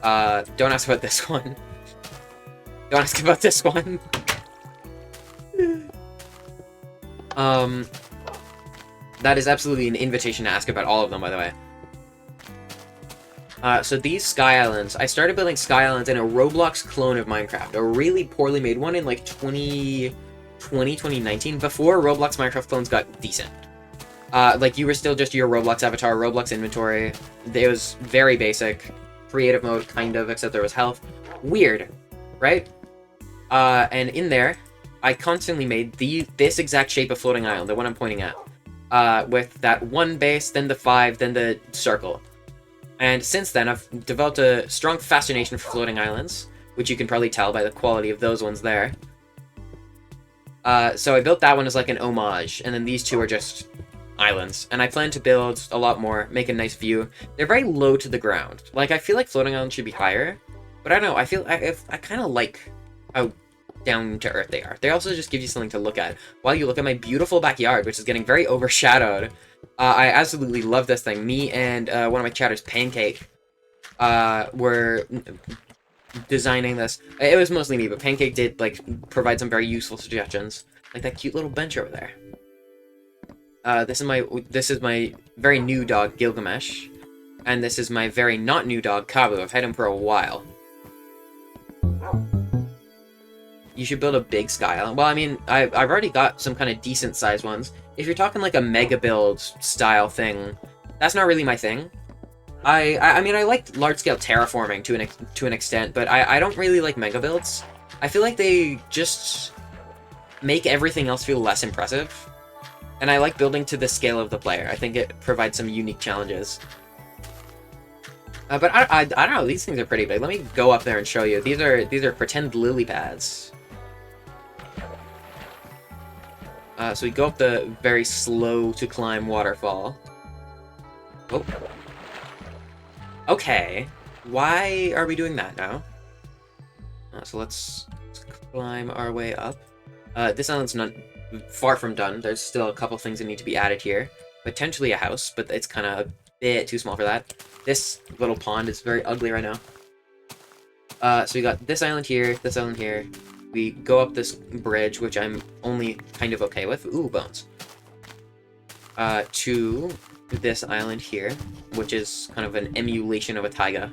Don't ask about this one. Don't ask about this one. That is absolutely an invitation to ask about all of them, by the way. So these Sky Islands, I started building Sky Islands in a Roblox clone of Minecraft. A really poorly made one in, like, 2019, before Roblox Minecraft clones got decent. Like, you were still just your Roblox avatar, Roblox inventory. It was very basic. Creative mode, kind of, except there was health. Weird, right? And in there, I constantly made this exact shape of floating island, the one I'm pointing at. With that one base, then the 5, then the circle. And since then, I've developed a strong fascination for floating islands, which you can probably tell by the quality of those ones there. So I built that one as like an homage, and then these two are just islands. And I plan to build a lot more, make a nice view. They're very low to the ground. Like, I feel like floating islands should be higher, but I don't know, I kind of like how down to earth they are. They also just give you something to look at while you look at my beautiful backyard, which is getting very overshadowed. I absolutely love this thing. Me and one of my chatters, Pancake, were designing this. It was mostly me, but Pancake did like provide some very useful suggestions, like that cute little bench over there. This is my very new dog, Gilgamesh, and this is my very not new dog, Kabu. I've had him for a while. You should build a big sky island. Well, I mean, I've already got some kind of decent sized ones. If you're talking like a mega build style thing, that's not really my thing. I mean, I like large scale terraforming to an extent, but I don't really like mega builds. I feel like they just make everything else feel less impressive. And I like building to the scale of the player. I think it provides some unique challenges. But I don't know, these things are pretty big. Let me go up there and show you. These are pretend lily pads. So we go up the very slow to climb waterfall. Oh. Okay. Why are we doing that now? So let's climb our way up. This island's not far from done. There's still a couple things that need to be added here. Potentially a house, but it's kind of a bit too small for that. This little pond is very ugly right now. So we got this island here, this island here. We go up this bridge, which I'm only kind of okay with. Ooh, bones. To this island here, which is kind of an emulation of a taiga.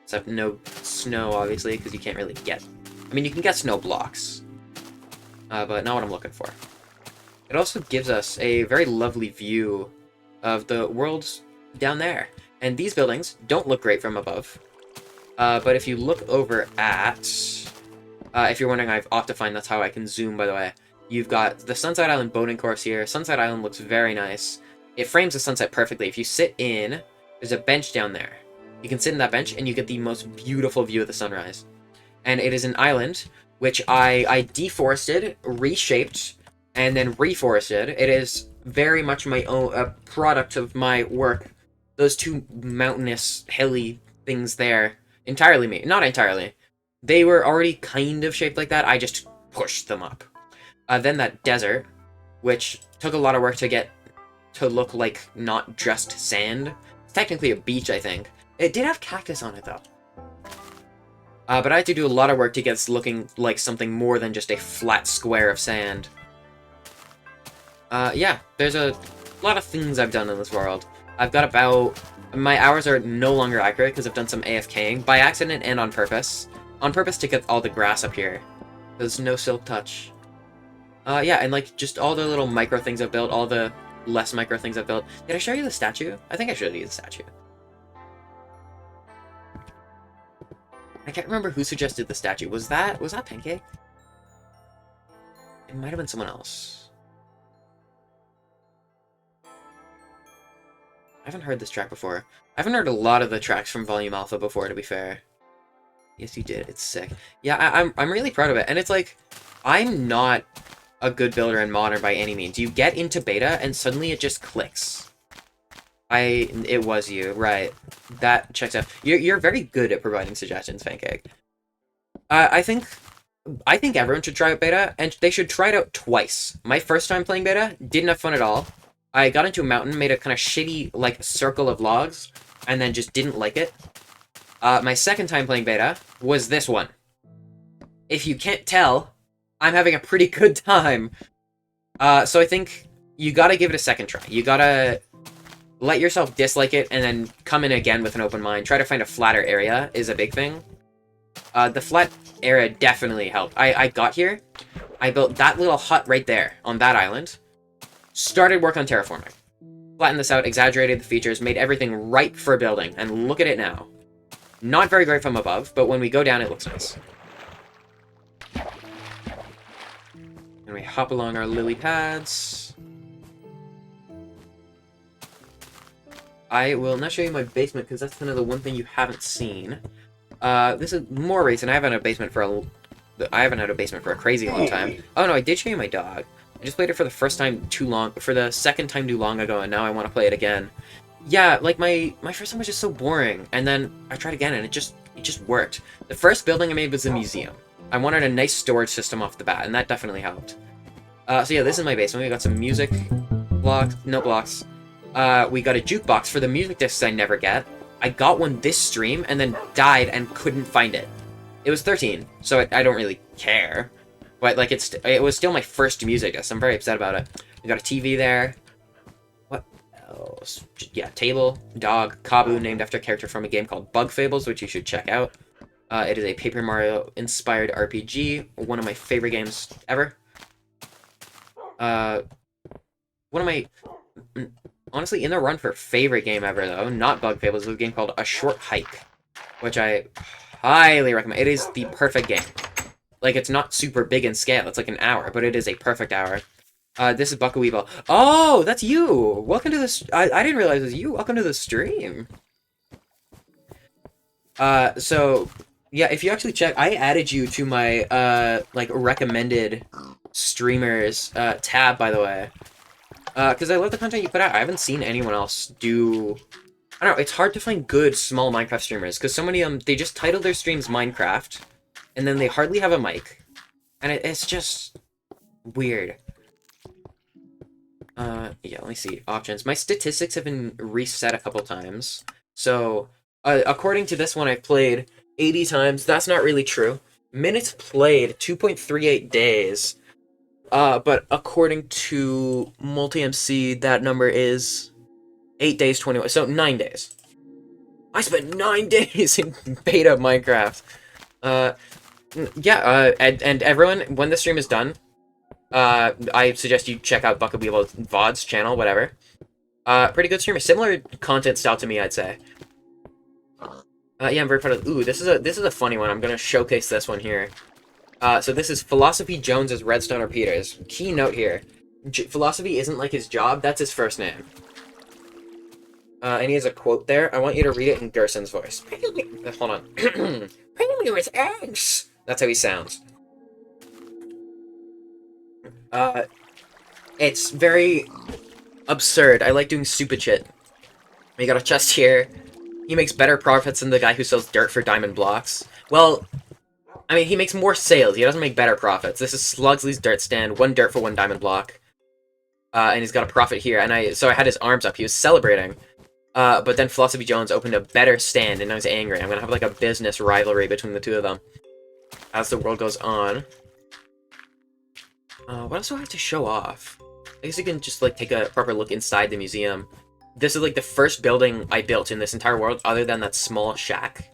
Except no snow, obviously, because you can't really get... I mean, you can get snow blocks, but not what I'm looking for. It also gives us a very lovely view of the world down there. And these buildings don't look great from above. But if you look over at... if you're wondering, I've Optified, that's how I can zoom, by the way. You've got the Sunside Island boating course here. Sunside Island looks very nice. It frames the sunset perfectly. If you sit in, there's a bench down there. You can sit in that bench and you get the most beautiful view of the sunrise. And it is an island which I deforested, reshaped, and then reforested. It is very much my own, a product of my work. Those two mountainous, hilly things there, entirely me. Not entirely. They were already kind of shaped like that, I just pushed them up. Then that desert, which took a lot of work to get to look like not just sand. It's technically a beach, I think. It did have cactus on it, though. But I had to do a lot of work to get it looking like something more than just a flat square of sand. Yeah, there's a lot of things I've done in this world. I've got about... My hours are no longer accurate because I've done some AFKing, by accident and on purpose. On purpose to get all the grass up here. There's no silk touch. Yeah, and like, just all the little micro things I've built, all the less micro things I've built. Did I show you the statue? I think I showed you the statue. I can't remember who suggested the statue. Was that Pancake? It might have been someone else. I haven't heard this track before. I haven't heard a lot of the tracks from Volume Alpha before, to be fair. Yes, you did. It's sick. Yeah, I'm really proud of it. And it's like, I'm not a good builder in Modern by any means. You get into beta, and suddenly it just clicks. It was you, right. That checks out. You're very good at providing suggestions, Pancake. I think everyone should try out beta, and they should try it out twice. My first time playing beta, didn't have fun at all. I got into a mountain, made a kind of shitty, like, circle of logs, and then just didn't like it. My second time playing beta was this one. If you can't tell, I'm having a pretty good time. So I think you gotta give it a second try. You gotta let yourself dislike it and then come in again with an open mind. Try to find a flatter area is a big thing. The flat area definitely helped. I got here, I built that little hut right there on that island. Started work on terraforming. Flattened this out, exaggerated the features, made everything ripe for building, and look at it now. Not very great from above, but when we go down, it looks nice. And we hop along our lily pads. I will not show you my basement, because that's kind of the one thing you haven't seen. This is more recent. I haven't had a basement for a crazy long time. Oh no, I did show you my dog. I just played it for the second time too long ago, and now I want to play it again. Yeah, like my first time was just so boring, and then I tried again, and it just worked. The first building I made was a museum. I wanted a nice storage system off the bat, and that definitely helped. So yeah, this is my basement. We got some music blocks, note blocks. We got a jukebox for the music discs I never get. I got one this stream, and then died and couldn't find it. It was 13, so I don't really care. But, like, it was still my first music disc. I'm very upset about it. We got a TV there. What else? Yeah, table, dog, Kabu, named after a character from a game called Bug Fables, which you should check out. It is a Paper Mario-inspired RPG. One of my favorite games ever. One of my... Honestly, in the run for favorite game ever, though, not Bug Fables, is a game called A Short Hike, which I highly recommend. It is the perfect game. Like, it's not super big in scale. It's like an hour, but it is a perfect hour. This is Buckaweevil. Oh, that's you! Welcome to this... I didn't realize it was you. Welcome to the stream. So, yeah, if you actually check, I added you to my, like, recommended streamers, tab, by the way. Because I love the content you put out. I haven't seen anyone else do... I don't know, it's hard to find good, small Minecraft streamers, because so many of them, they just title their streams Minecraft, and then they hardly have a mic. And it's just... weird. Yeah, let me see. Options. My statistics have been reset a couple times. So, according to this one, I've played 80 times. That's not really true. Minutes played, 2.38 days. But according to MultiMC, that number is 8 days, 21. So, 9 days. I spent 9 days in beta Minecraft. Yeah, and everyone, when the stream is done, I suggest you check out Buckaweevil VOD's channel, whatever. Pretty good streamer. Similar content style to me, I'd say. Yeah, I'm very proud of... Ooh, this is a funny one. I'm gonna showcase this one here. So this is Philosophy Jones's Redstone Repeaters. Key note here. Philosophy isn't like his job, that's his first name. And he has a quote there. I want you to read it in Gerson's voice. Hold on. Bring me with eggs! That's how he sounds. It's very absurd. I like doing stupid shit. We got a chest here. He makes better profits than the guy who sells dirt for diamond blocks. Well, I mean, he makes more sales. He doesn't make better profits. This is Slugsley's dirt stand. 1 dirt for 1 diamond block. And he's got a profit here. And so I had his arms up. He was celebrating. But then Philosophy Jones opened a better stand, and I was angry. I'm gonna have, like, a business rivalry between the two of them as the world goes on. What else do I have to show off? I guess you can just, like, take a proper look inside the museum. This is, like, the first building I built in this entire world, other than that small shack.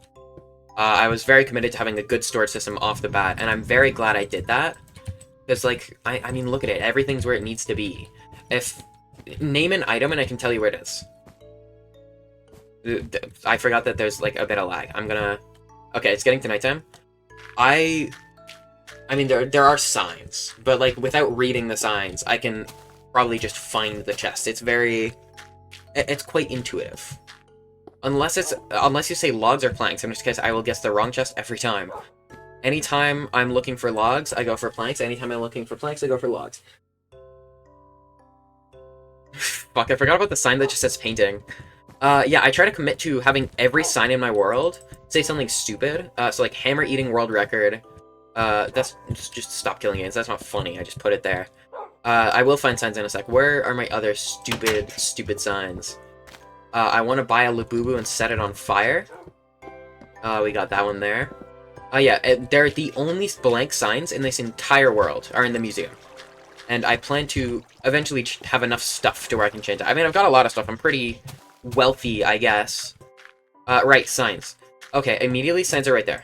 I was very committed to having a good storage system off the bat, and I'm very glad I did that. Because, like, I mean, look at it. Everything's where it needs to be. Name an item, and I can tell you where it is. I forgot that there's, like, a bit of lag. I'm gonna... Okay, it's getting to nighttime. I mean, there are signs, but, like, without reading the signs, I can probably just find the chest. It's quite intuitive. Unless you say logs or planks, in which case I will guess the wrong chest every time. Anytime I'm looking for logs, I go for planks. Anytime I'm looking for planks, I go for logs. Fuck, I forgot about the sign that just says painting. Yeah, I try to commit to having every sign in my world say something stupid. So, like, hammer eating world record. That's... Just stop killing it. That's not funny. I just put it there. I will find signs in a sec. Where are my other stupid signs? I want to buy a Labubu and set it on fire. We got that one there. Yeah, they're the only blank signs in this entire world are in the museum. And I plan to eventually have enough stuff to where I can change it. I mean, I've got a lot of stuff. I'm pretty wealthy, I guess. Right, signs. Okay, immediately, signs are right there.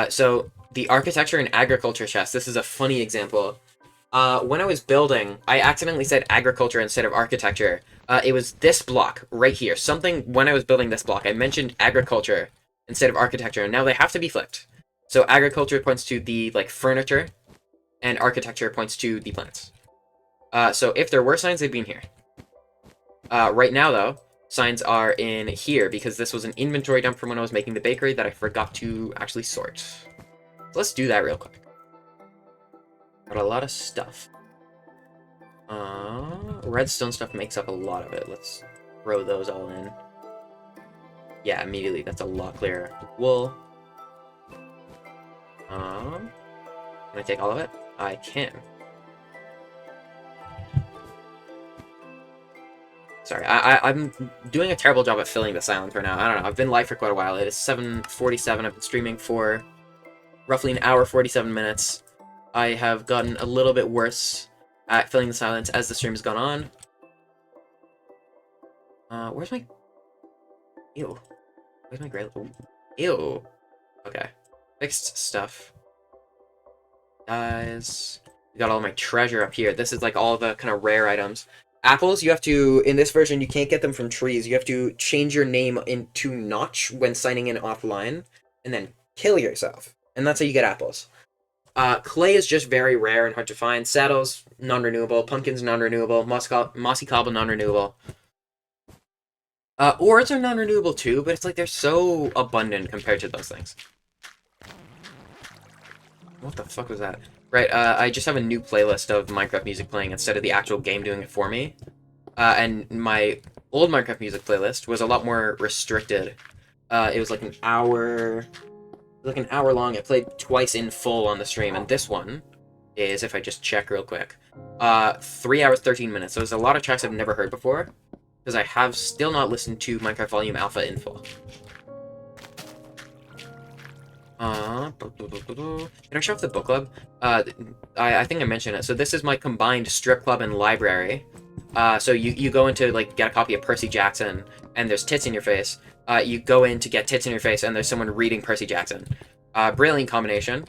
So, the architecture and agriculture chest. This is a funny example. When I was building, I accidentally said agriculture instead of architecture. It was this block right here. When I was building this block, I mentioned agriculture instead of architecture, and now they have to be flipped. So agriculture points to the, like, furniture, and architecture points to the plants. So if there were signs, they'd be in here. Right now, though, signs are in here, because this was an inventory dump from when I was making the bakery that I forgot to actually sort. So let's do that real quick. Got a lot of stuff. Redstone stuff makes up a lot of it. Let's throw those all in. Yeah, immediately. That's a lot clearer. Wool. Can I take all of it? I can. Sorry, I'm doing a terrible job at filling this island for now. I don't know. I've been live for quite a while. It is 7:47. I've been streaming for roughly an hour, 47 minutes. I have gotten a little bit worse at filling the silence as the stream has gone on. Where's my... Ew. Where's my gray... Ew. Okay. Fixed stuff. Guys. We got all my treasure up here. This is like all the kind of rare items. Apples, you have to... In this version, you can't get them from trees. You have to change your name into Notch when signing in offline, and then kill yourself. And that's how you get apples. Clay is just very rare and hard to find. Saddles, non-renewable. Pumpkins, non-renewable. Mossy cobble, non-renewable. Ores are non-renewable too, but it's like they're so abundant compared to those things. What the fuck was that? Right, I just have a new playlist of Minecraft music playing instead of the actual game doing it for me. And my old Minecraft music playlist was a lot more restricted. It was like an hour long. It played twice in full on the stream, and this one is, if I just check real quick, 3 hours, 13 minutes. So there's a lot of tracks I've never heard before, because I have still not listened to Minecraft Volume Alpha in full. Can I show off the book club? I think I mentioned it. So this is my combined strip club and library. So you go in to, like, get a copy of Percy Jackson, and there's tits in your face. You go in to get tits in your face, and there's someone reading Percy Jackson. Brilliant combination.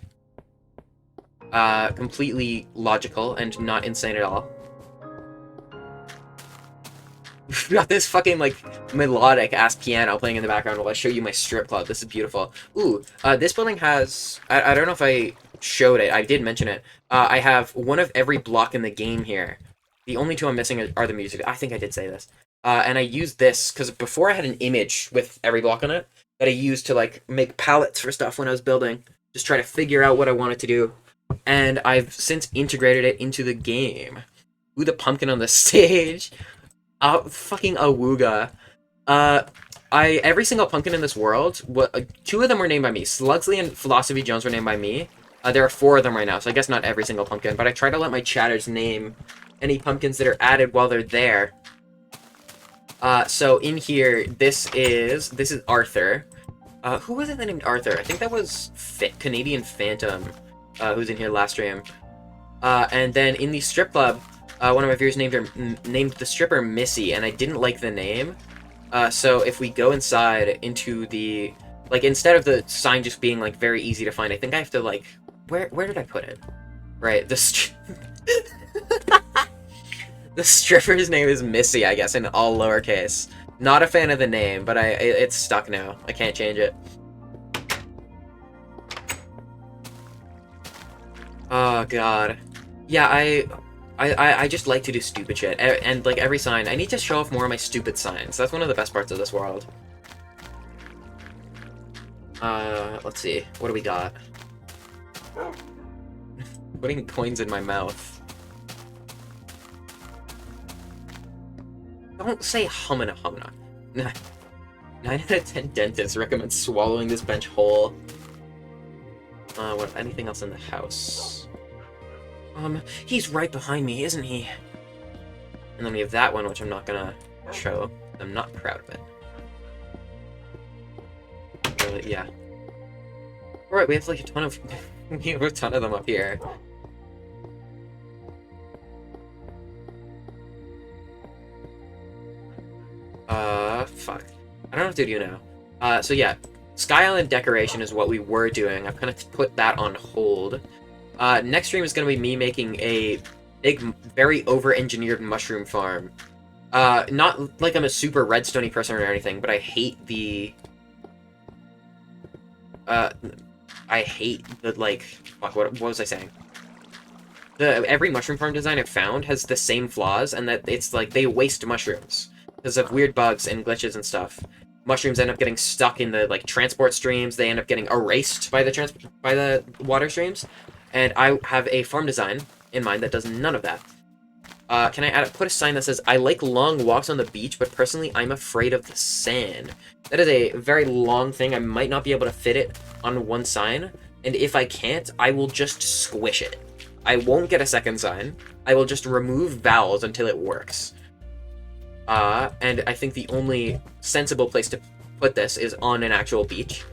Completely logical and not insane at all. We got this fucking, like, melodic-ass piano playing in the background while I show you my strip club. This is beautiful. Ooh, this building has... I don't know if I showed it. I did mention it. I have one of every block in the game here. The only two I'm missing are the music. I think I did say this. And I used this, because before I had an image with every block on it that I used to, like, make palettes for stuff when I was building. Just try to figure out what I wanted to do. And I've since integrated it into the game. Ooh, the pumpkin on the stage. Fucking awooga. Every single pumpkin in this world, two of them were named by me. Slugsley and Philosophy Jones were named by me. There are 4 of them right now, so I guess not every single pumpkin, but I try to let my chatters name any pumpkins that are added while they're there. So in here, this is Arthur. Who was it that named Arthur? I think that was Canadian Phantom, who's in here last stream. And then in the strip club, one of my viewers named the stripper Missy, and I didn't like the name. So if we go inside into the... Like, instead of the sign just being, like, very easy to find, I think I have to, like... Where did I put it? Right, the stripper's name is Missy, I guess, in all lowercase. Not a fan of the name, but it's stuck now. I can't change it. Oh, God. Yeah, I just like to do stupid shit. And, like, every sign, I need to show off more of my stupid signs. That's one of the best parts of this world. Let's see. What do we got? Putting coins in my mouth. Don't say humana humana. 9 out of 10 dentists recommend swallowing this bench whole. What? Anything else in the house? He's right behind me, isn't he? And then we have that one, which I'm not gonna show. I'm not proud of it. Really, yeah. Alright, we have like a ton of... we have a ton of them up here. Fuck. I don't know what to do now. So yeah, Sky Island decoration is what we were doing. I've kind of put that on hold. Next stream is going to be me making a big, very over-engineered mushroom farm. Not like I'm a super redstone-y person or anything, but I hate the... like... Fuck, what was I saying? Every mushroom farm design I've found has the same flaws, and that it's like they waste mushrooms because of weird bugs and glitches and stuff. Mushrooms end up getting stuck in the like transport streams. They end up getting erased by the water streams, and I have a farm design in mind that does none of that. Can I put a sign that says, I like long walks on the beach, but personally I'm afraid of the sand. That is a very long thing. I might not be able to fit it on one sign, and if I can't, I will just squish it. I won't get a second sign. I will just remove vowels until it works. And I think the only sensible place to put this is on an actual beach.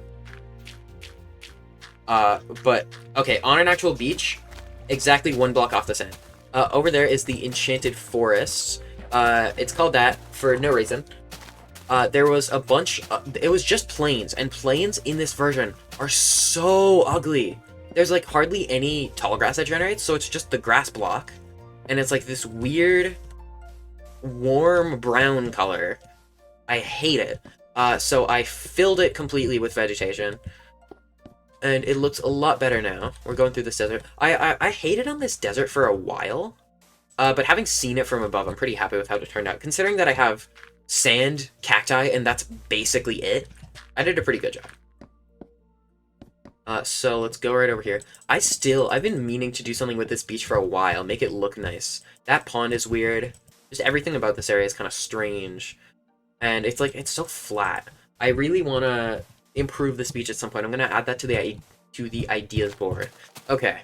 But, okay, on an actual beach, exactly 1 block off the sand. Over there is the Enchanted Forest. It's called that for no reason. There was a bunch, it was just plains, and plains in this version are so ugly. There's like hardly any tall grass that generates, so it's just the grass block. And it's like this weird, warm brown color. I hate it. So I filled it completely with vegetation. And it looks a lot better now. We're going through this desert. I hated on this desert for a while. But having seen it from above, I'm pretty happy with how it turned out. Considering that I have sand, cacti, and that's basically it, I did a pretty good job. So let's go right over here. I've been meaning to do something with this beach for a while, make it look nice. That pond is weird. Just everything about this area is kind of strange. And it's like, it's so flat. I really want to improve this beach at some point. I'm going to add that to the ideas board. Okay.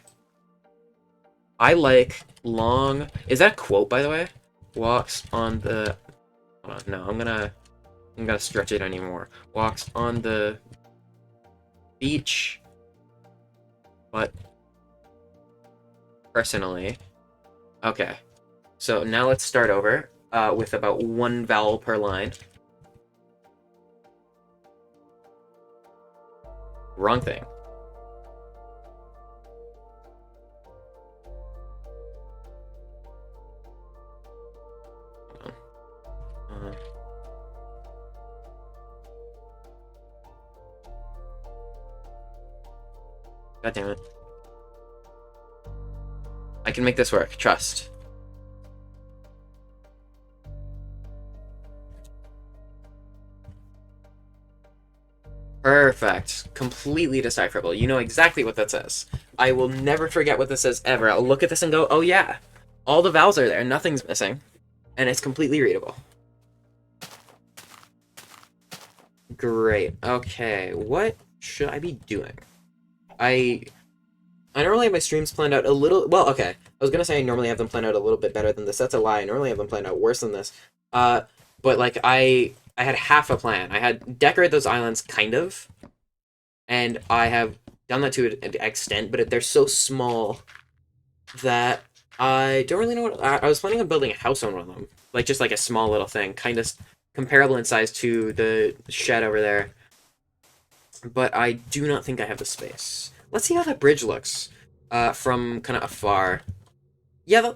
I like long... Is that a quote, by the way? Walks on the... Hold on, no, I'm gonna stretch it anymore. Walks on the beach, but personally. Okay, so now let's start over with about 1 vowel per line. Wrong thing. God damn it. I can make this work. Trust. Perfect. Completely decipherable. You know exactly what that says. I will never forget what this says ever. I'll look at this and go, oh yeah. All the vowels are there. Nothing's missing. And it's completely readable. Great. Okay. What should I be doing? I normally have my streams planned out a little... Well, okay. I was gonna say I normally have them planned out a little bit better than this. That's a lie. I normally have them planned out worse than this. But, like, I had half a plan. I had decorated those islands, kind of. And I have done that to an extent, but they're so small that I don't really know what... I was planning on building a house on one of them. Like, just like a small little thing. Kind of comparable in size to the shed over there. But I do not think I have the space. Let's see how that bridge looks from kind of afar. Yeah,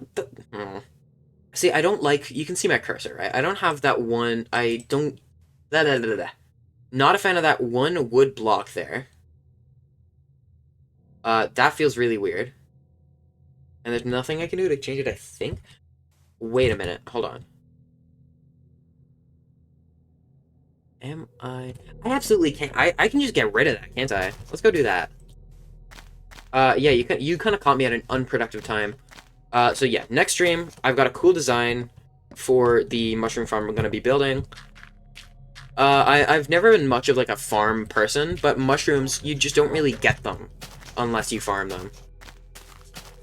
See, I don't like... You can see my cursor, right? I don't have that one... I don't... Not a fan of that one wood block there. That feels really weird. And there's nothing I can do to change it, I think. Wait a minute. Hold on. I absolutely can't. I can just get rid of that, can't I? Let's go do that. Yeah, you kind of caught me at an unproductive time. So yeah, next stream, I've got a cool design for the mushroom farm we're going to be building. I've never been much of like a farm person, but mushrooms, you just don't really get them unless you farm them.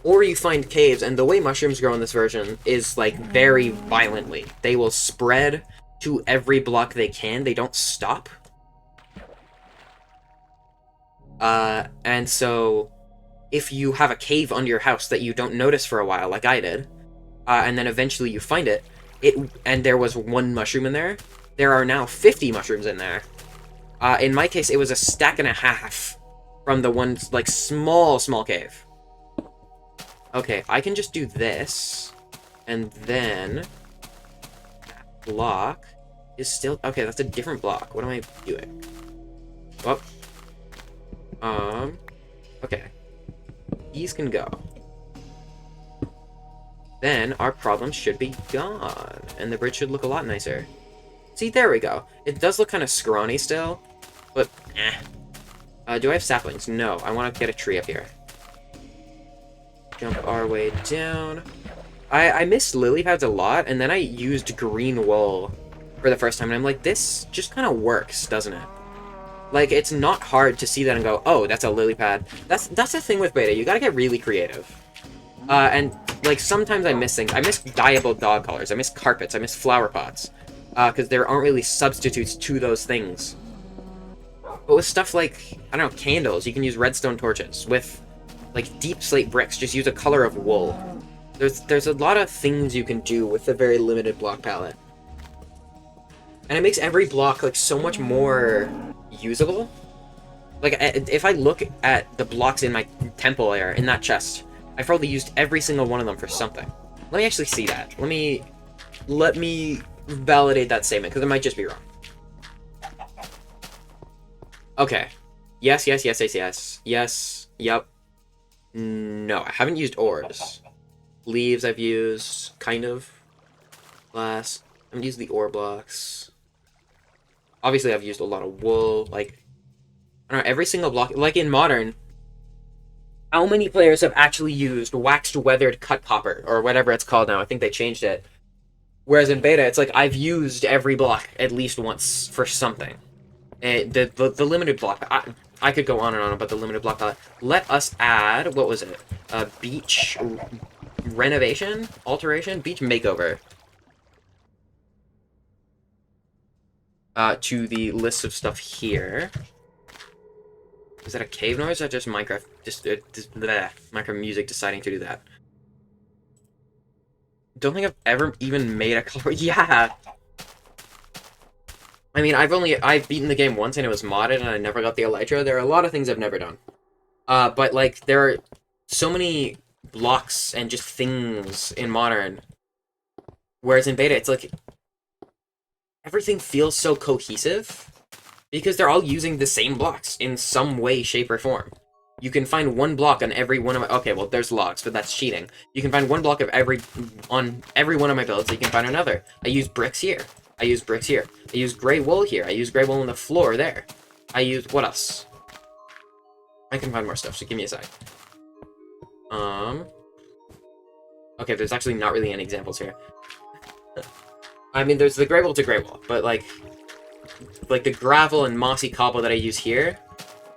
Or you find caves, and the way mushrooms grow in this version is like very violently. They will spread to every block they can. They don't stop. And so if you have a cave under your house that you don't notice for a while, like I did, and then eventually you find it, and there was 1 mushroom in there, there are now 50 mushrooms in there. In my case, it was a stack and a half from the one, like, small cave. Okay, I can just do this, and then that block is still... Okay, that's a different block. What am I doing? Well, okay. These can go. Then our problem should be gone, and the bridge should look a lot nicer. See, there we go. It does look kind of scrawny still, but eh. Do I have saplings? No, I want to get a tree up here. Jump our way down. I miss lily pads a lot, and then I used green wool for the first time, and I'm like, this just kind of works, doesn't it? Like, it's not hard to see that and go, oh, that's a lily pad. That's the thing with beta, you gotta get really creative. And, like, sometimes I miss things. I miss dyeable dog collars, I miss carpets, I miss flower pots. Because there aren't really substitutes to those things. But with stuff like, I don't know, candles, you can use redstone torches. With, like, deep slate bricks, just use a color of wool. There's a lot of things you can do with a very limited block palette. And it makes every block, like, so much more usable. Like, if I look at the blocks in my temple area, in that chest, I've probably used every single one of them for something. Let me actually see that. Let me validate that statement, because it might just be wrong. Okay. Yes. Yes. Yep. No, I haven't used ores. Leaves I've used, kind of. Glass. I haven't used the ore blocks. Obviously, I've used a lot of wool. Like, I don't know, every single block. Like in Modern, how many players have actually used waxed weathered cut copper, or whatever it's called now? I think they changed it. Whereas in beta, it's like I've used every block at least once for something. The limited block, I could go on and on about the limited block palette. Let us add, what was it? A beach renovation? Alteration? Beach makeover. To the list of stuff here. Is that a cave noise or just Minecraft? Just Minecraft music deciding to do that. Don't think I've ever even made a color. Yeah. I mean, I've beaten the game once and it was modded and I never got the elytra. There are a lot of things I've never done. But like there are so many blocks and just things in Modern. Whereas in beta, it's like everything feels so cohesive because they're all using the same blocks in some way, shape, or form. You can find one block on every one of my... Okay, well, there's logs, but that's cheating. You can find one block of on every one of my builds, you can find another. I use bricks here. I use bricks here. I use gray wool here. I use gray wool on the floor there. I use... What else? I can find more stuff, so give me a sec. Okay, there's actually not really any examples here. I mean, there's the gray wool to gray wool, but, like the gravel and mossy cobble that I use here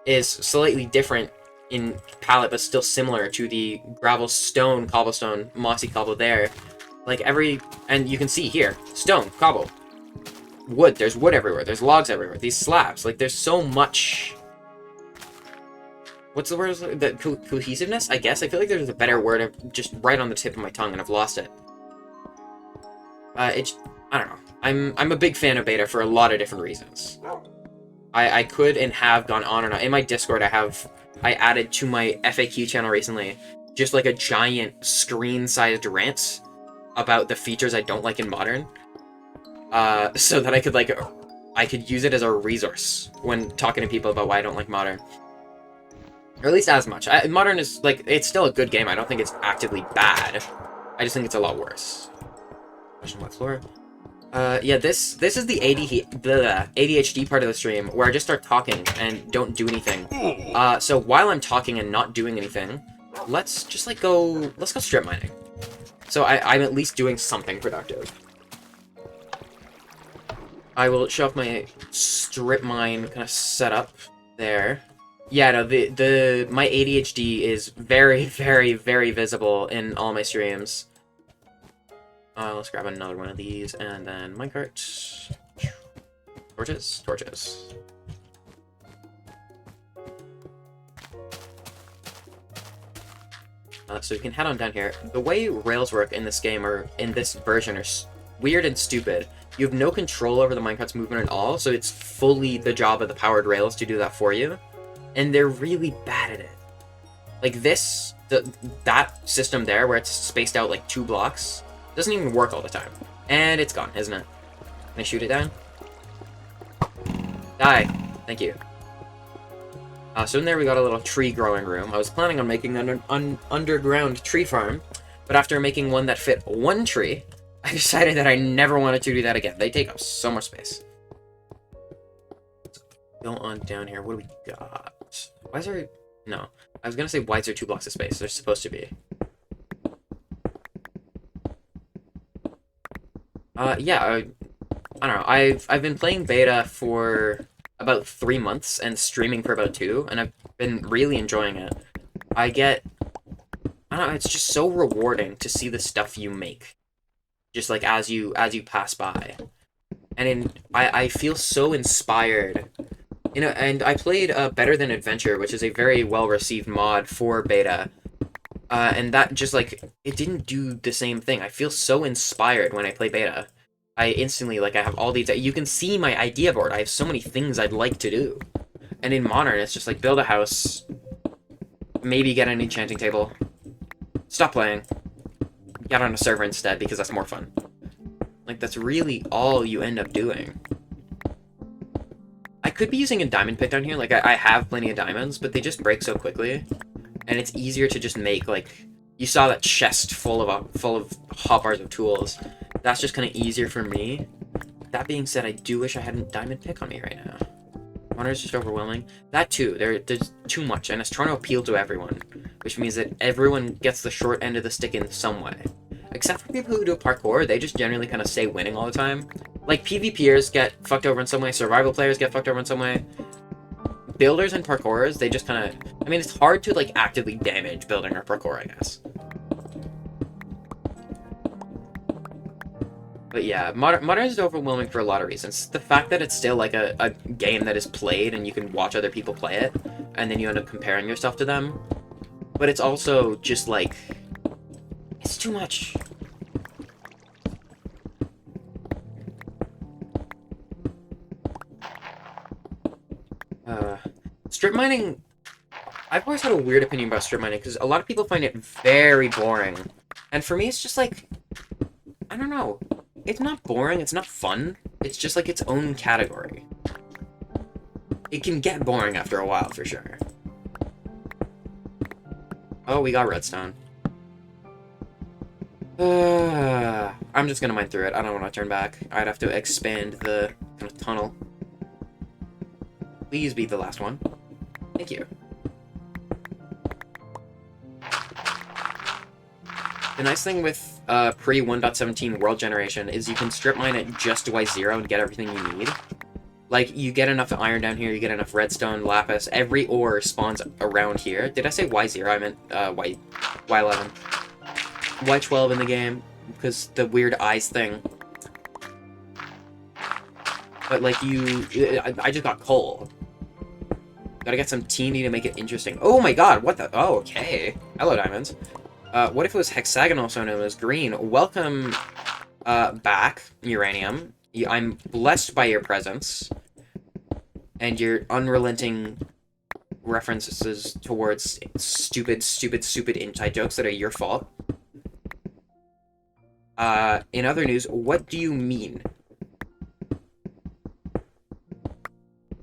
is slightly different in palette, but still similar to the gravel, stone, cobblestone, mossy cobble there. Like and you can see here, stone, cobble, wood, there's wood everywhere, there's logs everywhere, these slabs, like there's so much, what's the word, the cohesiveness, I guess? I feel like there's a better word, just right on the tip of my tongue and I've lost it. I don't know, I'm a big fan of beta for a lot of different reasons. I could and have gone on and on. In my Discord, I added to my FAQ channel recently just like a giant screen-sized rant about the features I don't like in Modern, so that I could use it as a resource when talking to people about why I don't like Modern, or at least as much. Modern is like, it's still a good game. I don't think it's actively bad. I just think it's a lot worse. Question what floor? Yeah, this is the ADHD part of the stream where I just start talking and don't do anything. So while I'm talking and not doing anything, let's just let's go strip mining. So I'm at least doing something productive. I will show off my strip mine kind of setup there. Yeah, no, my ADHD is very, very, very visible in all my streams. Let's grab another one of these, and then minecart. Torches. So we can head on down here. The way rails work in this game, or in this version, are weird and stupid. You have no control over the minecart's movement at all, so it's fully the job of the powered rails to do that for you. And they're really bad at it. Like this, that system there, where it's spaced out like 2 blocks, doesn't even work all the time. And it's gone, isn't it? Can I shoot it down? Die. Thank you. So in there we got a little tree growing room. I was planning on making an underground tree farm, but after making one that fit 1 tree, I decided that I never wanted to do that again. They take up so much space. Let's go on down here. What do we got? Why is there... No. I was gonna say, why is there 2 blocks of space? There's supposed to be. Yeah, I don't know. I've been playing beta for about 3 months and streaming for about 2, and I've been really enjoying it. I don't know, it's just so rewarding to see the stuff you make. Just like as you pass by. And I feel so inspired. You know, and I played Better Than Adventure, which is a very well-received mod for beta. And that just, like, it didn't do the same thing. I feel so inspired when I play beta. I instantly, like, I have all these... You can see my idea board. I have so many things I'd like to do. And in Modern, it's just, like, build a house. Maybe get an enchanting table. Stop playing. Get on a server instead, because that's more fun. Like, that's really all you end up doing. I could be using a diamond pick down here. Like, I have plenty of diamonds, but they just break so quickly. And it's easier to just make, like... You saw that chest full of hotbars of tools. That's just kind of easier for me. That being said, I do wish I had a diamond pick on me right now. Water is just overwhelming. That too, there's too much, and it's trying to appeal to everyone. Which means that everyone gets the short end of the stick in some way. Except for people who do parkour, they just generally kind of stay winning all the time. Like, PvPers get fucked over in some way, survival players get fucked over in some way. Builders and parkourers, they just kind of... I mean, it's hard to, like, actively damage building or parkour, I guess. But yeah, Modern is overwhelming for a lot of reasons. The fact that it's still, like, a game that is played and you can watch other people play it, and then you end up comparing yourself to them. But it's also just, like... It's too much. Strip mining... I've always had a weird opinion about strip mining, because a lot of people find it very boring. And for me, it's just like... I don't know. It's not boring, it's not fun. It's just like its own category. It can get boring after a while, for sure. Oh, we got redstone. I'm just gonna mine through it. I don't want to turn back. I'd have to expand the kind of tunnel. Please be the last one. Thank you. The nice thing with pre 1.17 world generation is you can strip mine at just Y0 and get everything you need. Like, you get enough iron down here, you get enough redstone, lapis, every ore spawns around here. Did I say Y0? I meant Y11. Y12 in the game, because the weird eyes thing. But, like, I just got coal. Gotta get some TNT to make it interesting. Oh my god, what the... Oh, okay. Hello, diamonds. What if it was hexagonal, so known as green? Welcome, back, uranium. I'm blessed by your presence. And your unrelenting references towards stupid inside jokes that are your fault. In other news, what do you mean?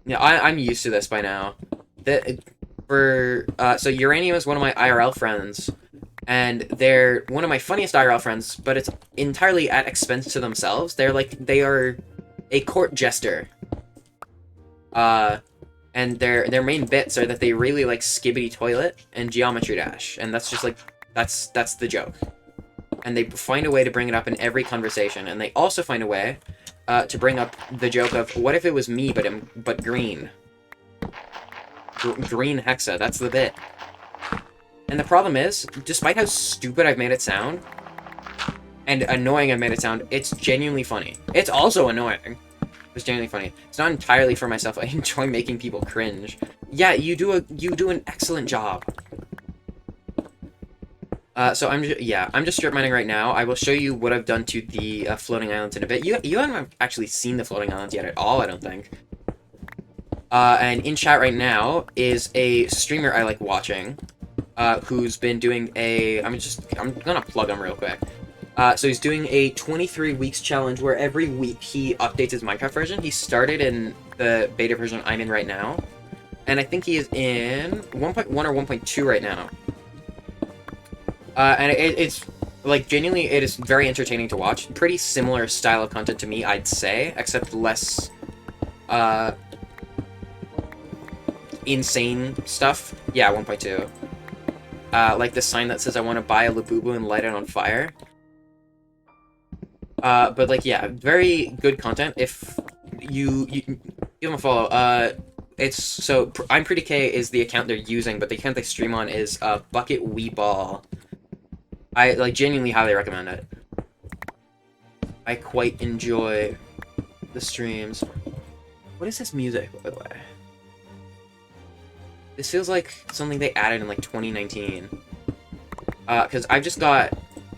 Yeah, I'm used to this by now. So Uranium is one of my IRL friends, and they're one of my funniest IRL friends, but it's entirely at expense to themselves. They are a court jester. And their main bits are that they really like Skibbity Toilet and Geometry Dash, and that's just like, that's the joke. And they find a way to bring it up in every conversation, and they also find a way to bring up the joke of, what if it was me, but green? Green Hexa, that's the bit. And the problem is, despite how stupid I've made it sound, and annoying I've made it sound, it's genuinely funny. It's also annoying. It's genuinely funny. It's not entirely for myself. I enjoy making people cringe. Yeah, you do an excellent job. So I'm just strip mining right now. I will show you what I've done to the floating islands in a bit. You haven't actually seen the floating islands yet at all, I don't think. And in chat right now is a streamer I like watching, who's been doing a. I'm gonna plug him real quick. So he's doing a 23 weeks challenge where every week he updates his Minecraft version. He started in the beta version I'm in right now, and I think he is in 1.1 or 1.2 right now. And it's, like, genuinely, it is very entertaining to watch. Pretty similar style of content to me, I'd say, except less, insane stuff. Yeah, 1.2. Like the sign that says I want to buy a Labubu and light it on fire. But, like, yeah, very good content. If you give him a follow. I'm Pretty K is the account they're using, but the account they stream on is, Bucket Wee Ball. I, like, genuinely highly recommend it. I quite enjoy the streams. What is this music, by the way? This feels like something they added in, like, 2019. Because I've just got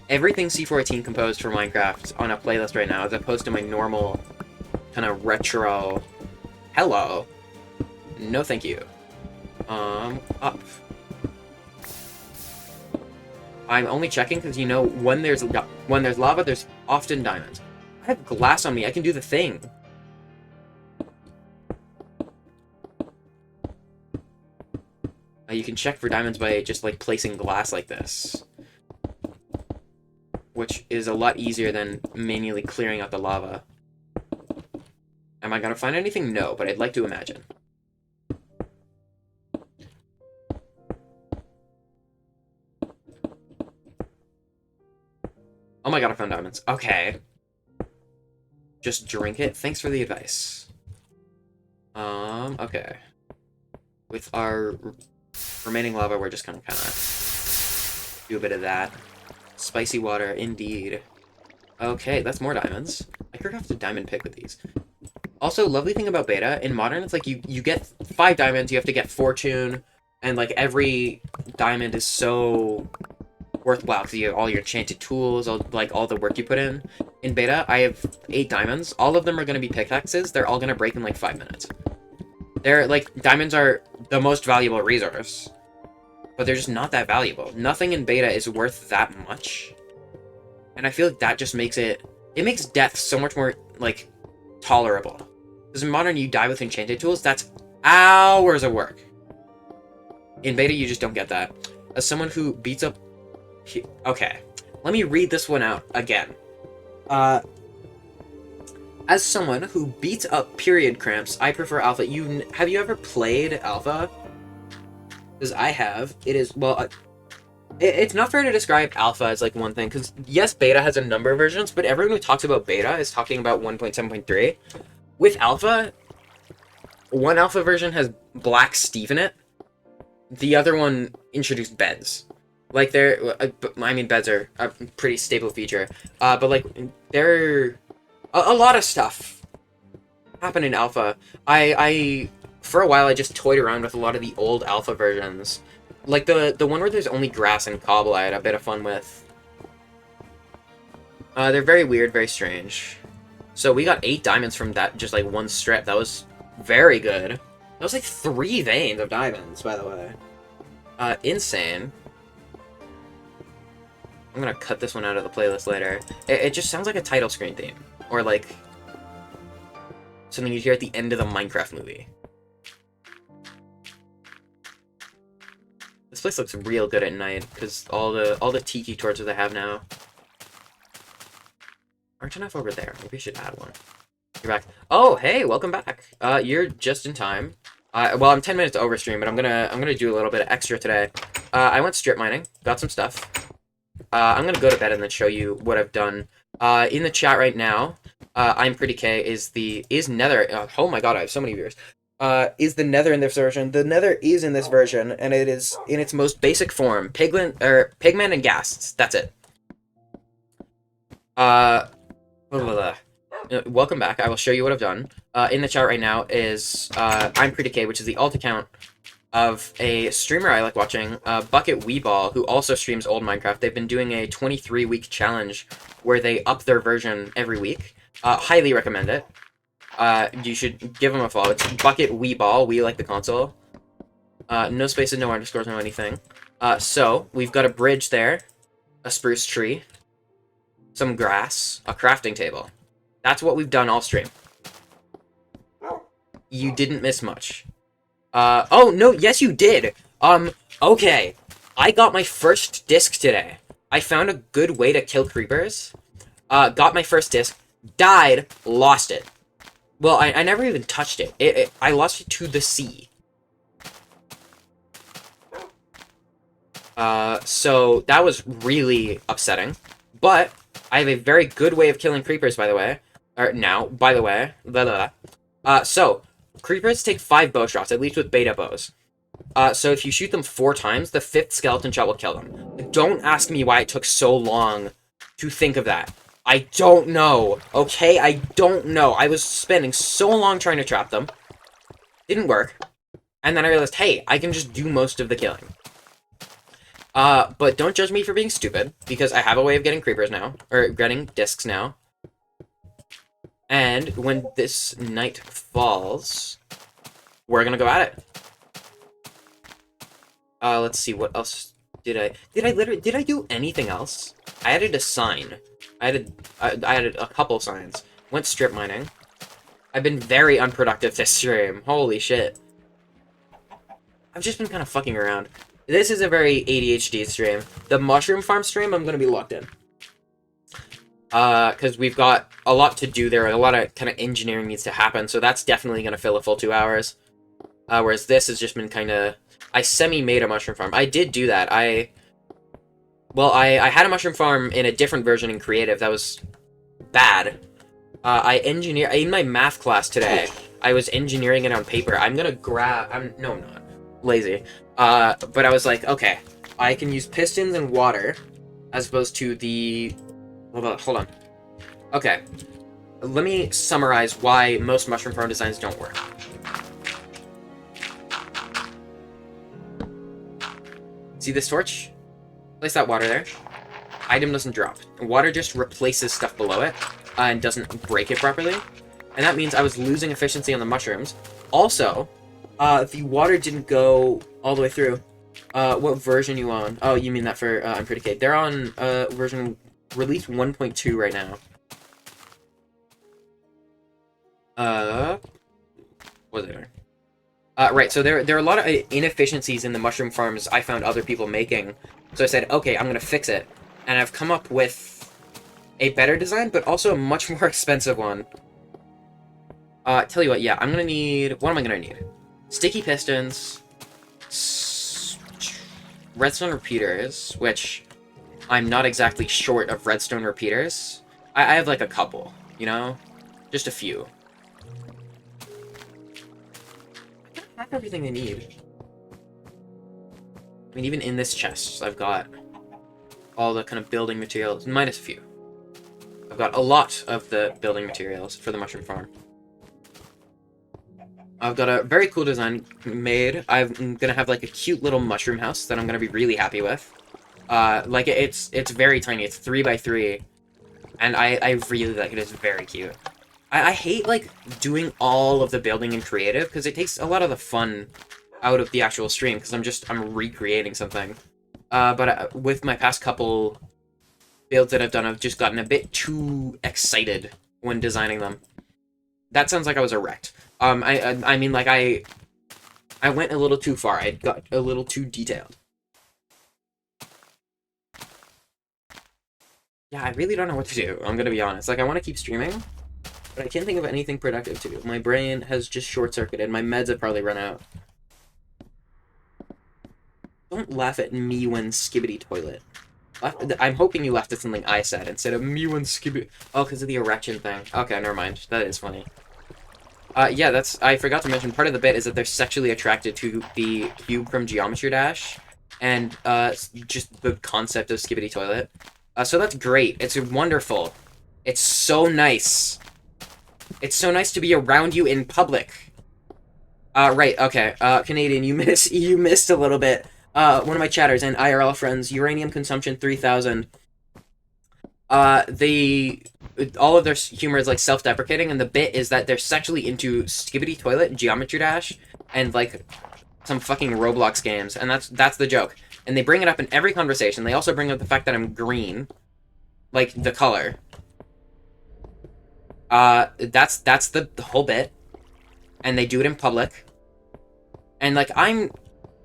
everything C14 composed for Minecraft on a playlist right now, as opposed to my normal kind of retro... Hello. No thank you. Up. I'm only checking because, you know, when there's lava, there's often diamonds. I have glass on me. I can do the thing. You can check for diamonds by just, like, placing glass like this. Which is a lot easier than manually clearing out the lava. Am I gonna find anything? No, but I'd like to imagine. Oh my god, I found diamonds. Okay. Just drink it. Thanks for the advice. Okay. With our remaining lava, we're just gonna do a bit of that. Spicy water, indeed. Okay, that's more diamonds. I could have a diamond pick with these. Also, lovely thing about beta, in modern, it's like you get 5 diamonds, you have to get fortune, and, like, every diamond is so worthwhile because you have all your enchanted tools, all the work you put in. In beta, I have 8 diamonds. All of them are going to be pickaxes. They're all going to break in, like, 5 minutes. They're, like, diamonds are the most valuable resource, but they're just not that valuable. Nothing in beta is worth that much, and I feel like that just makes it makes death so much more, like, tolerable. Because in modern, you die with enchanted tools, that's hours of work. In beta, you just don't get that. As someone who beats up... Okay, let me read this one out again. As someone who beats up period cramps, I prefer alpha. Have you ever played alpha? Because I have. It is, well... It's not fair to describe alpha as, like, one thing, because, yes, beta has a number of versions, but everyone who talks about beta is talking about 1.7.3. With alpha, one alpha version has Black Steve in it. The other one introduced beds. Like, I mean, beds are a pretty stable feature. But, like, a lot of stuff happened in alpha. For a while, I just toyed around with a lot of the old alpha versions. Like, the one where there's only grass and cobble, I had a bit of fun with. They're very weird, very strange. So we got 8 diamonds from that, just, like, one strip. That was very good. That was, like, 3 veins of diamonds, by the way. Insane. I'm gonna cut this one out of the playlist later. It just sounds like a title screen theme. Or, like, something you hear at the end of the Minecraft movie. This place looks real good at night, because all the tiki torches I have now. Aren't enough over there. Maybe I should add one. You're back. Oh, hey, welcome back. You're just in time. Well, I'm 10 minutes over stream, but I'm gonna do a little bit of extra today. I went strip mining, got some stuff. I'm gonna go to bed and then show you what I've done. In the chat right now, I'm Pretty K is Nether. Oh my god, I have so many viewers. Is the Nether in this version? The Nether is in this version, and it is in its most basic form: pigment and ghasts. That's it. Welcome back. I will show you what I've done. In the chat right now is I'm Pretty K, which is the alt account of a streamer I like watching, Bucket Weeball, who also streams old Minecraft. They've been doing a 23-week challenge where they up their version every week. Highly recommend it. You should give them a follow. It's Bucket Weeball. We like the console. No spaces, no underscores, no anything. So, we've got a bridge there, a spruce tree, some grass, a crafting table. That's what we've done all stream. You didn't miss much. Oh, no, yes you did! Okay. I got my first disc today. I found a good way to kill creepers. Got my first disc, died, lost it. Well, I never even touched it. I lost it to the sea. So that was really upsetting. But I have a very good way of killing creepers, by the way. By the way. Blah, blah, blah. So, creepers take 5 bow shots, at least with beta bows. So if you shoot them 4 times, the 5th skeleton shot will kill them. Don't ask me why it took so long to think of that. I don't know, okay? I don't know. I was spending so long trying to trap them. Didn't work. And then I realized, hey, I can just do most of the killing. But don't judge me for being stupid, because I have a way of getting creepers now, or getting discs now. And when this night falls, we're gonna go at it. Let's see, what else did I do anything else? I added a sign. I added a couple signs. Went strip mining. I've been very unproductive this stream. Holy shit. I've just been kind of fucking around. This is a very ADHD stream. The mushroom farm stream, I'm gonna be locked in. Because we've got a lot to do there. A lot of kind of engineering needs to happen, so that's definitely gonna fill a full 2 hours. Whereas this has just been kind of... I semi-made a mushroom farm. I did do that. I had a mushroom farm in a different version in creative that was bad. In my math class today, I was engineering it on paper. I'm gonna grab... No, I'm not. Lazy. But I was like, okay, I can use pistons and water as opposed to the... Hold on. Okay. Let me summarize why most mushroom farm designs don't work. See this torch? Place that water there. Item doesn't drop. Water just replaces stuff below it, and doesn't break it properly. And that means I was losing efficiency on the mushrooms. Also, the water didn't go all the way through. What version you on? Oh, you mean that for I'm Pretty Kid. They're on version release 1.2 right now. What was it? Right, so there are a lot of inefficiencies in the mushroom farms I found other people making. So I said, okay, I'm gonna fix it. And I've come up with a better design, but also a much more expensive one. Tell you what, yeah, I'm gonna need... What am I gonna need? Sticky pistons, redstone repeaters, which I'm not exactly short of redstone repeaters. I have like a couple, you know? Just a few. I have everything I need. I mean, even in this chest, I've got all the kind of building materials, minus a few. I've got a lot of the building materials for the mushroom farm. I've got a very cool design made. I'm gonna have like a cute little mushroom house that I'm gonna be really happy with. Like it's very tiny. It's 3 by 3, and I really like it. It's very cute. I hate like doing all of the building in creative because it takes a lot of the fun out of the actual stream because I'm recreating something. But with my past couple builds that I've done, I've just gotten a bit too excited when designing them. That sounds like I was erect. I mean, like, I went a little too far. I got a little too detailed. Yeah, I really don't know what to do, I'm gonna be honest. Like, I want to keep streaming, but I can't think of anything productive to do. My brain has just short-circuited. My meds have probably run out. Don't laugh at me when skibbity toilet. I'm hoping you laughed at something I said instead of me when skibbity... Oh, because of the erection thing. Okay, never mind. That is funny. Yeah, I forgot to mention, part of the bit is that they're sexually attracted to the cube from Geometry Dash, and, just the concept of skibbity toilet. So that's great. It's wonderful. It's so nice. It's so nice to be around you in public. Right, okay. Canadian, you missed a little bit. One of my chatters and IRL friends, uranium consumption 3000. They all of their humor is like self-deprecating, and the bit is that they're sexually into Skibidi Toilet, Geometry Dash, and like some fucking Roblox games, and that's the joke. And they bring it up in every conversation. They also bring up the fact that I'm green, like the color. That's the whole bit, and they do it in public. And like I'm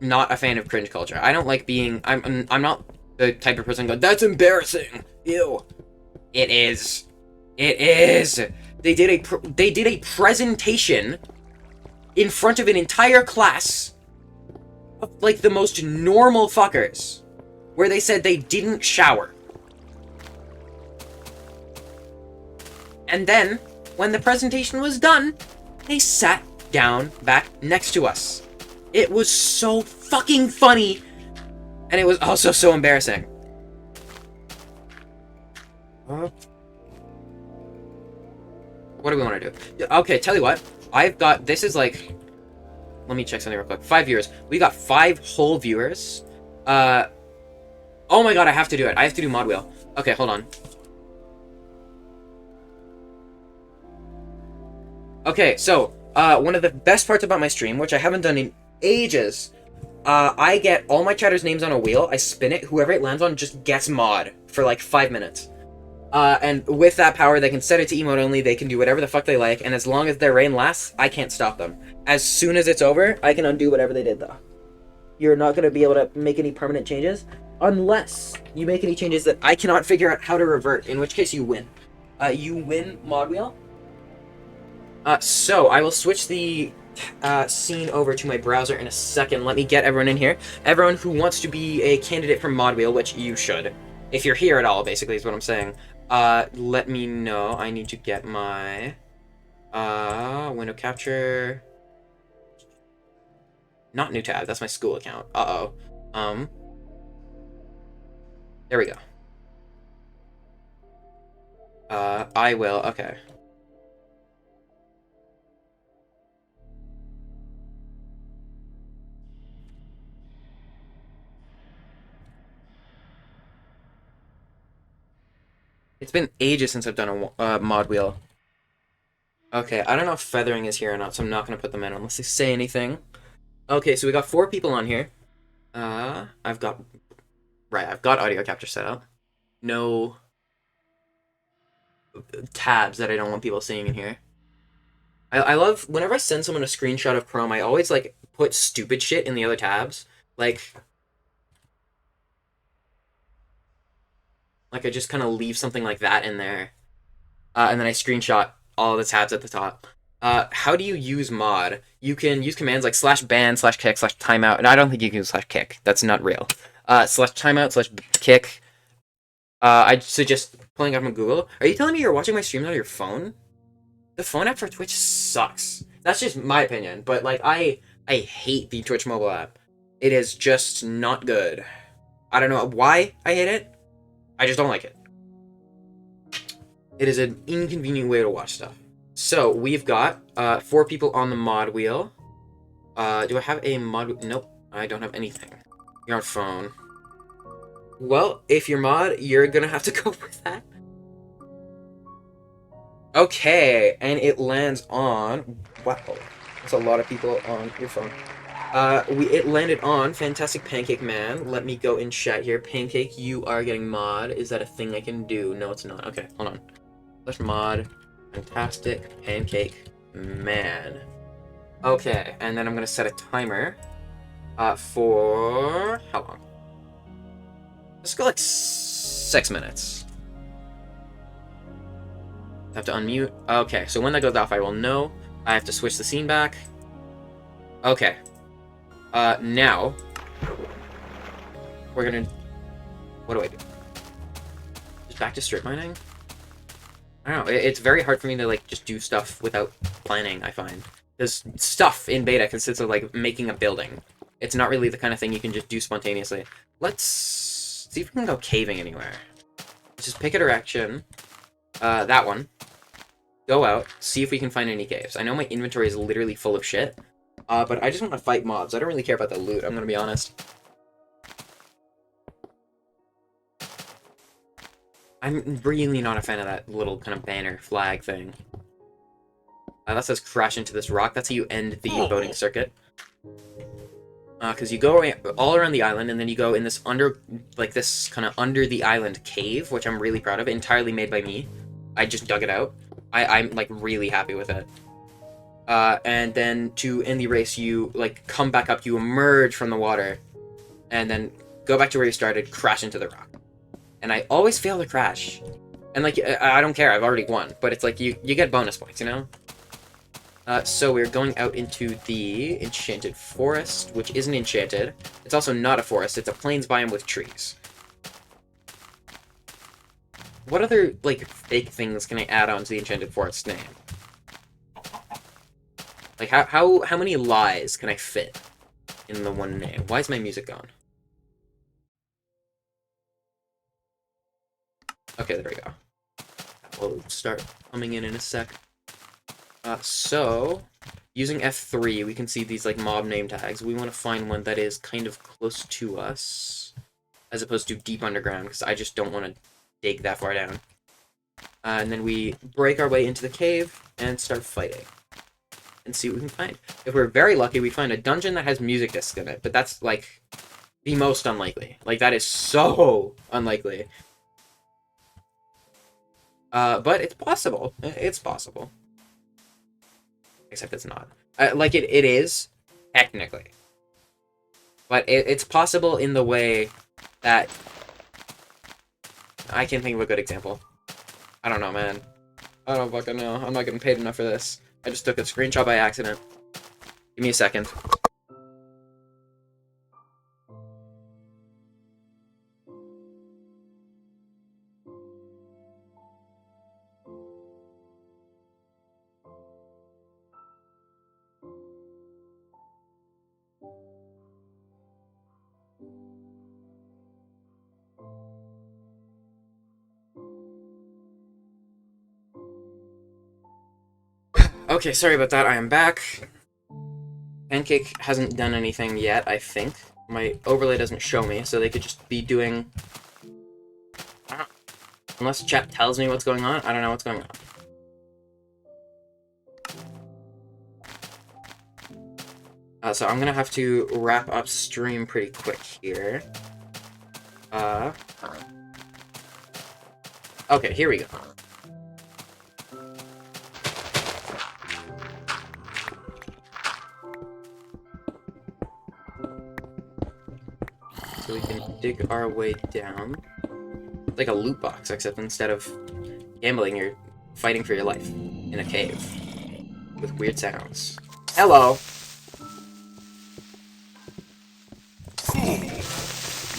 not a fan of cringe culture. I don't like being. I'm not the type of person go, that's embarrassing. Ew. It is. It is. They did a presentation in front of an entire class of like the most normal fuckers, where they said they didn't shower. And then, when the presentation was done, they sat down back next to us. It was so fucking funny, and it was also so embarrassing. What do we want to do? Okay, tell you what. I've got... This is like... Let me check something real quick. 5 viewers. We got 5 whole viewers. Oh my god, I have to do it. I have to do mod wheel. Okay, hold on. Okay, so, one of the best parts about my stream, which I haven't done in ages, I get all my chatters' names on a wheel, I spin it, whoever it lands on just gets mod for like 5 minutes. And with that power, they can set it to emote only, they can do whatever the fuck they like, and as long as their reign lasts, I can't stop them. As soon as it's over, I can undo whatever they did, though. You're not going to be able to make any permanent changes, unless you make any changes that I cannot figure out how to revert, in which case you win. You win mod wheel. So I will switch the scene over to my browser in a second. Let me get everyone in here. Everyone who wants to be a candidate for mod wheel, which you should. If you're here at all, basically, is what I'm saying. Let me know. I need to get my window capture. Not new tab. That's my school account. Uh-oh. There we go. I will. Okay. It's been ages since I've done a mod wheel. Okay, I don't know if feathering is here or not, so I'm not going to put them in unless they say anything. Okay, so we got 4 people on here. I've got audio capture set up. No tabs that I don't want people seeing in here. I love, whenever I send someone a screenshot of Chrome, I always, like, put stupid shit in the other tabs. Like I just kind of leave something like that in there. And then I screenshot all the tabs at the top. How do you use mod? You can use commands like /ban, /kick, /timeout, and I don't think you can use /kick. That's not real. /timeout, /kick. I suggest pulling up on Google. Are you telling me you're watching my streams on your phone? The phone app for Twitch sucks. That's just my opinion, but like I hate the Twitch mobile app. It is just not good. I don't know why I hate it. I just don't like it. It is an inconvenient way to watch stuff. So, we've got 4 people on the mod wheel. Do I have a mod? Nope, I don't have anything. You're on phone. Well, if you're mod, you're gonna have to go with that. Okay, and it lands on... Wow, that's a lot of people on your phone. It landed on Fantastic Pancake Man. Let me go in chat here. Pancake, you are getting mod. Is that a thing I can do? No, it's not. Okay, hold on. Let's mod Fantastic Pancake Man. Okay, and then I'm gonna set a timer for how long? Let's go like 6 minutes. I have to unmute. Okay, so when that goes off, I will know. I have to switch the scene back. Okay. Now we're gonna. What do I do? Just back to strip mining? I don't know. It's very hard for me to like just do stuff without planning. I find because stuff in beta consists of like making a building. It's not really the kind of thing you can just do spontaneously. Let's see if we can go caving anywhere. Just pick a direction. That one. Go out. See if we can find any caves. I know my inventory is literally full of shit. But I just want to fight mobs. I don't really care about the loot, I'm gonna be honest. I'm really not a fan of that little kind of banner flag thing. That says crash into this rock. That's how you end the boating circuit. Because you go all around the island, and then you go in this this kind of under the island cave, which I'm really proud of, entirely made by me. I just dug it out. I'm like really happy with it. And then to end the race, you like come back up, you emerge from the water, and then go back to where you started, crash into the rock. And I always fail to crash. And like, I don't care, I've already won, but it's like you get bonus points, you know? So we're going out into the enchanted forest, which isn't enchanted. It's also not a forest, it's a plains biome with trees. What other, like, fake things can I add on to the enchanted forest name? Like, how many lies can I fit in the one name? Why is my music gone? Okay, there we go. We'll start coming in a sec. So, using F3, we can see these, like, mob name tags. We want to find one that is kind of close to us, as opposed to deep underground, because I just don't want to dig that far down. And then we break our way into the cave and start fighting. And see what we can find. If we're very lucky, we find a dungeon that has music discs in it, but that's, like, the most unlikely. Like, that is so unlikely. But it's possible. It's possible. Except it's not. Like, it is, technically. But it's possible in the way that... I can't think of a good example. I don't know, man. I don't fucking know. I'm not getting paid enough for this. I just took a screenshot by accident. Give me a second. Okay, sorry about that, I am back. Pancake hasn't done anything yet, I think. My overlay doesn't show me, so they could just be doing... Unless chat tells me what's going on, I don't know what's going on. So I'm gonna have to wrap up stream pretty quick here. Okay, here we go. So we can dig our way down. It's like a loot box, except instead of gambling, you're fighting for your life in a cave with weird sounds. Hello!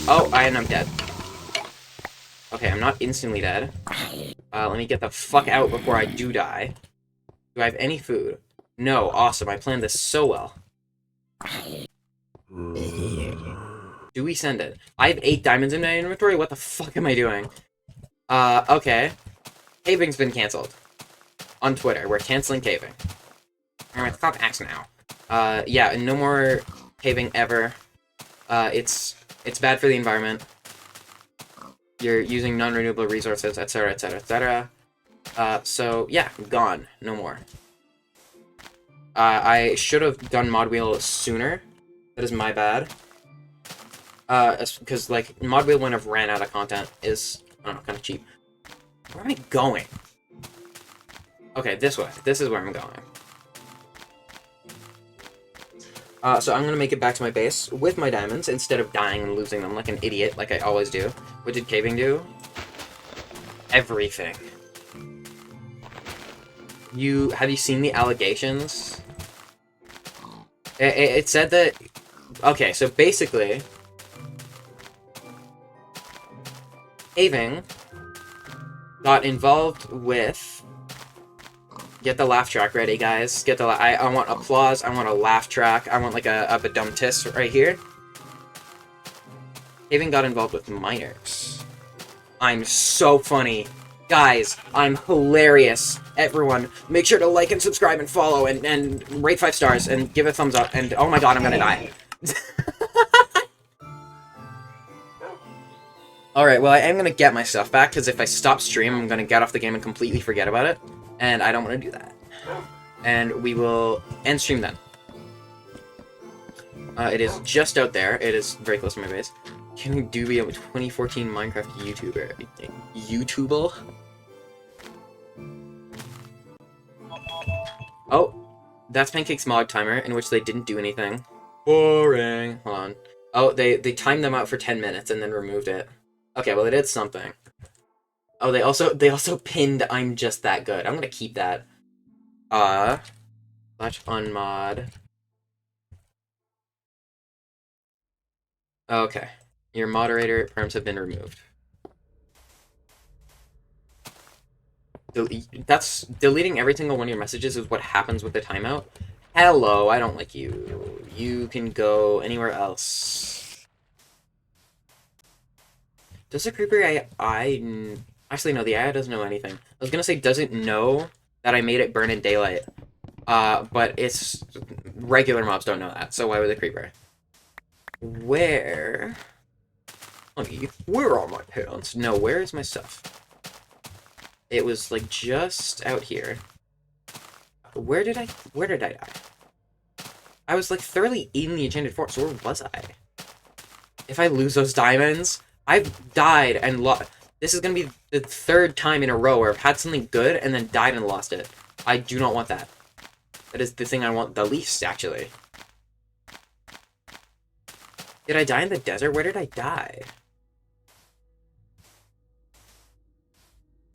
Oh, and I'm dead. Okay, I'm not instantly dead. Let me get the fuck out before I do die. Do I have any food? No, awesome, I planned this so well. Do we send it? I have 8 diamonds in my inventory? What the fuck am I doing? Okay. Caving's been cancelled. On Twitter, we're canceling caving. Alright, stop X now. Yeah, no more caving ever. It's bad for the environment. You're using non-renewable resources, etc, etc, etc. So, yeah, gone. No more. I should have done mod wheel sooner. That is my bad. Because, like, mod wheel when I've ran out of content is, I don't know, kind of cheap. Where am I going? Okay, this way. This is where I'm going. So I'm gonna make it back to my base with my diamonds instead of dying and losing them like an idiot, like I always do. What did caving do? Everything. Have you seen the allegations? It said that... Okay, so basically... Caving got involved with... Get the laugh track ready, guys. Get the I want applause, I want a laugh track, I want like a dum tis right here. Caving got involved with miners. I'm so funny. Guys, I'm hilarious. Everyone, make sure to like and subscribe and follow and rate 5 stars and give a thumbs up. And oh my god, I'm gonna die. Alright, well, I am gonna get my stuff back, because if I stop stream, I'm gonna get off the game and completely forget about it. And I don't want to do that. And we will end stream then. It is just out there. It is very close to my base. Can we do be a 2014 Minecraft YouTuber? YouTuber? Oh, that's Pancake's mod timer, in which they didn't do anything. Boring. Hold on. Oh, they timed them out for 10 minutes and then removed it. Okay, well, they did something. Oh, they also pinned I'm just that good. I'm gonna keep that. Slash unmod. Okay. Your moderator perms have been removed. That's deleting every single one of your messages is what happens with the timeout. Hello, I don't like you. You can go anywhere else. Does the creeper actually no, the AI doesn't know anything. I was gonna say doesn't know that I made it burn in daylight. But it's regular mobs don't know that, so why would the creeper? Where are my pants? No, where is my stuff? It was like just out here. Where did I die? I was like thoroughly in the enchanted forest, so where was I? If I lose those diamonds, I've died and lost. This is gonna be the 3rd time in a row where I've had something good and then died and lost it. I do not want that. That is the thing I want the least, actually. Did I die in the desert? Where did I die?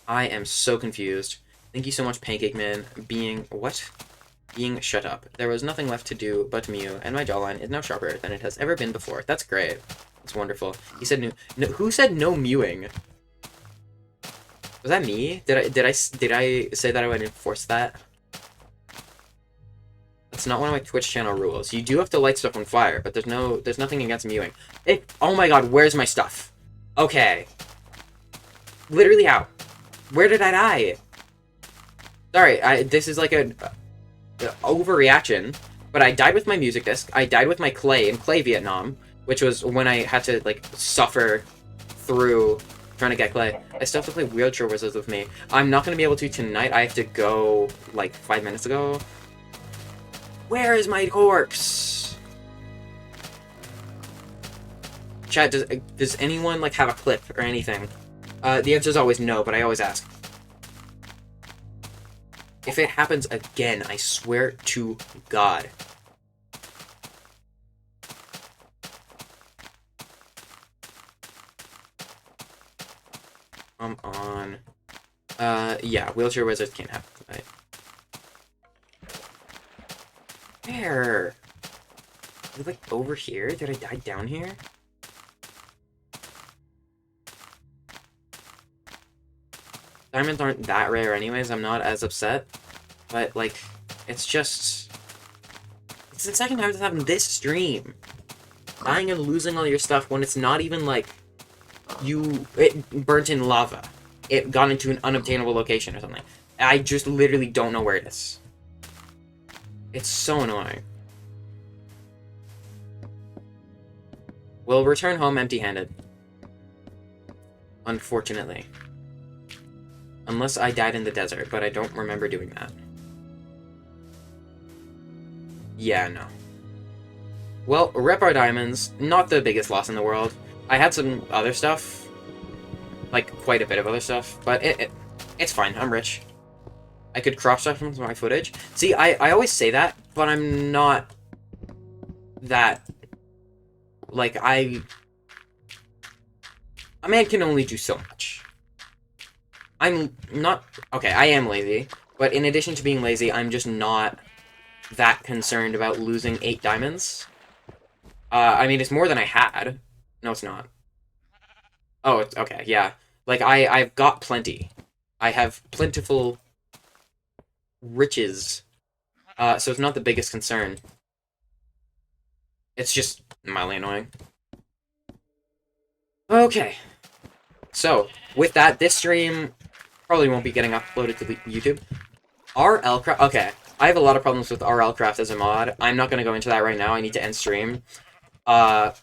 I am so confused. Thank you so much, Pancake Man, being shut up. There was nothing left to do but mew, and my jawline is now sharper than it has ever been before. That's great. That's wonderful. He said no, who said no mewing? Was that me? Did I say that I would enforce that? That's not one of my Twitch channel rules. You do have to light stuff on fire, but there's nothing against mewing. Oh my god, where's my stuff? Okay. Literally how? Where did I die? Sorry, this is like a overreaction, but I died with my music disc. I died with my clay in Clay Vietnam, which was when I had to like suffer through trying to get clay. I still have to play Wheelchair Wizards with me. I'm not gonna be able to tonight. I have to go like 5 minutes ago. Where is my corpse? Chat, does anyone like have a clip or anything? The answer is always no, but I always ask. If it happens again, I swear to God. Come on. Yeah, Wheelchair Wizards can't happen tonight. Where? Is it like over here? Did I die down here? Diamonds aren't that rare anyways, I'm not as upset. But, like, it's just... It's the second time it's happened this stream. Dying and losing all your stuff when it's not even, like... It burnt in lava. It got into an unobtainable location or something. I just literally don't know where it is. It's so annoying. We'll return home empty-handed. Unfortunately. Unless I died in the desert, but I don't remember doing that. Yeah, no. Well, rep our diamonds. Not the biggest loss in the world. I had some other stuff. Like, quite a bit of other stuff. But it's fine. I'm rich. I could crop stuff from my footage. See, I always say that, but I'm not that... Like, a man can only do so much. I'm not... Okay, I am lazy, but in addition to being lazy, I'm just not that concerned about losing 8 diamonds. I mean, it's more than I had. No, it's not. Oh, it's... Okay, yeah. Like, I've got plenty. I have plentiful riches. So it's not the biggest concern. It's just mildly annoying. Okay. So, with that, this stream... probably won't be getting uploaded to the YouTube. RLCraft. Okay, I have a lot of problems with RLCraft as a mod. I'm not going to go into that right now. I need to end stream. I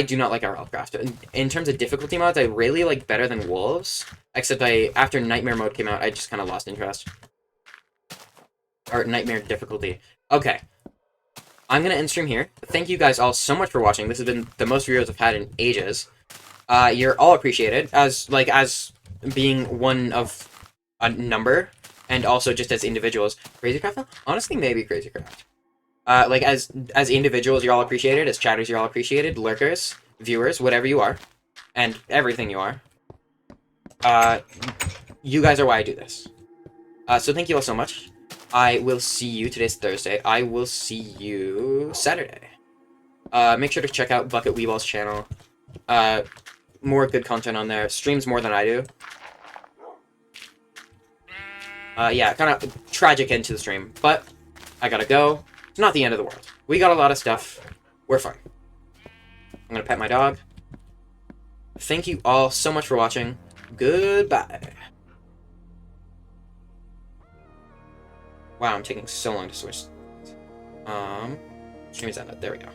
do not like RLCraft. In terms of difficulty mods, I really like Better Than Wolves. Except after Nightmare mode came out, I just kind of lost interest. Or Nightmare difficulty. Okay. I'm going to end stream here. Thank you guys all so much for watching. This has been the most viewers I've had in ages. You're all appreciated as being one of a number, and also just as individuals. Crazycraft? Honestly, maybe Crazycraft. As individuals, you're all appreciated. As chatters, you're all appreciated. Lurkers, viewers, whatever you are, and everything you are. You guys are why I do this. So thank you all so much. I will see you. Today's Thursday. I will see you Saturday. Make sure to check out Bucket Weeball's channel. More good content on there. Streams more than I do. Yeah, kind of tragic end to the stream, but I gotta go. It's not the end of the world. We got a lot of stuff. We're fine. I'm gonna pet my dog. Thank you all so much for watching. Goodbye. Wow, I'm taking so long to switch. Stream is ended. There we go.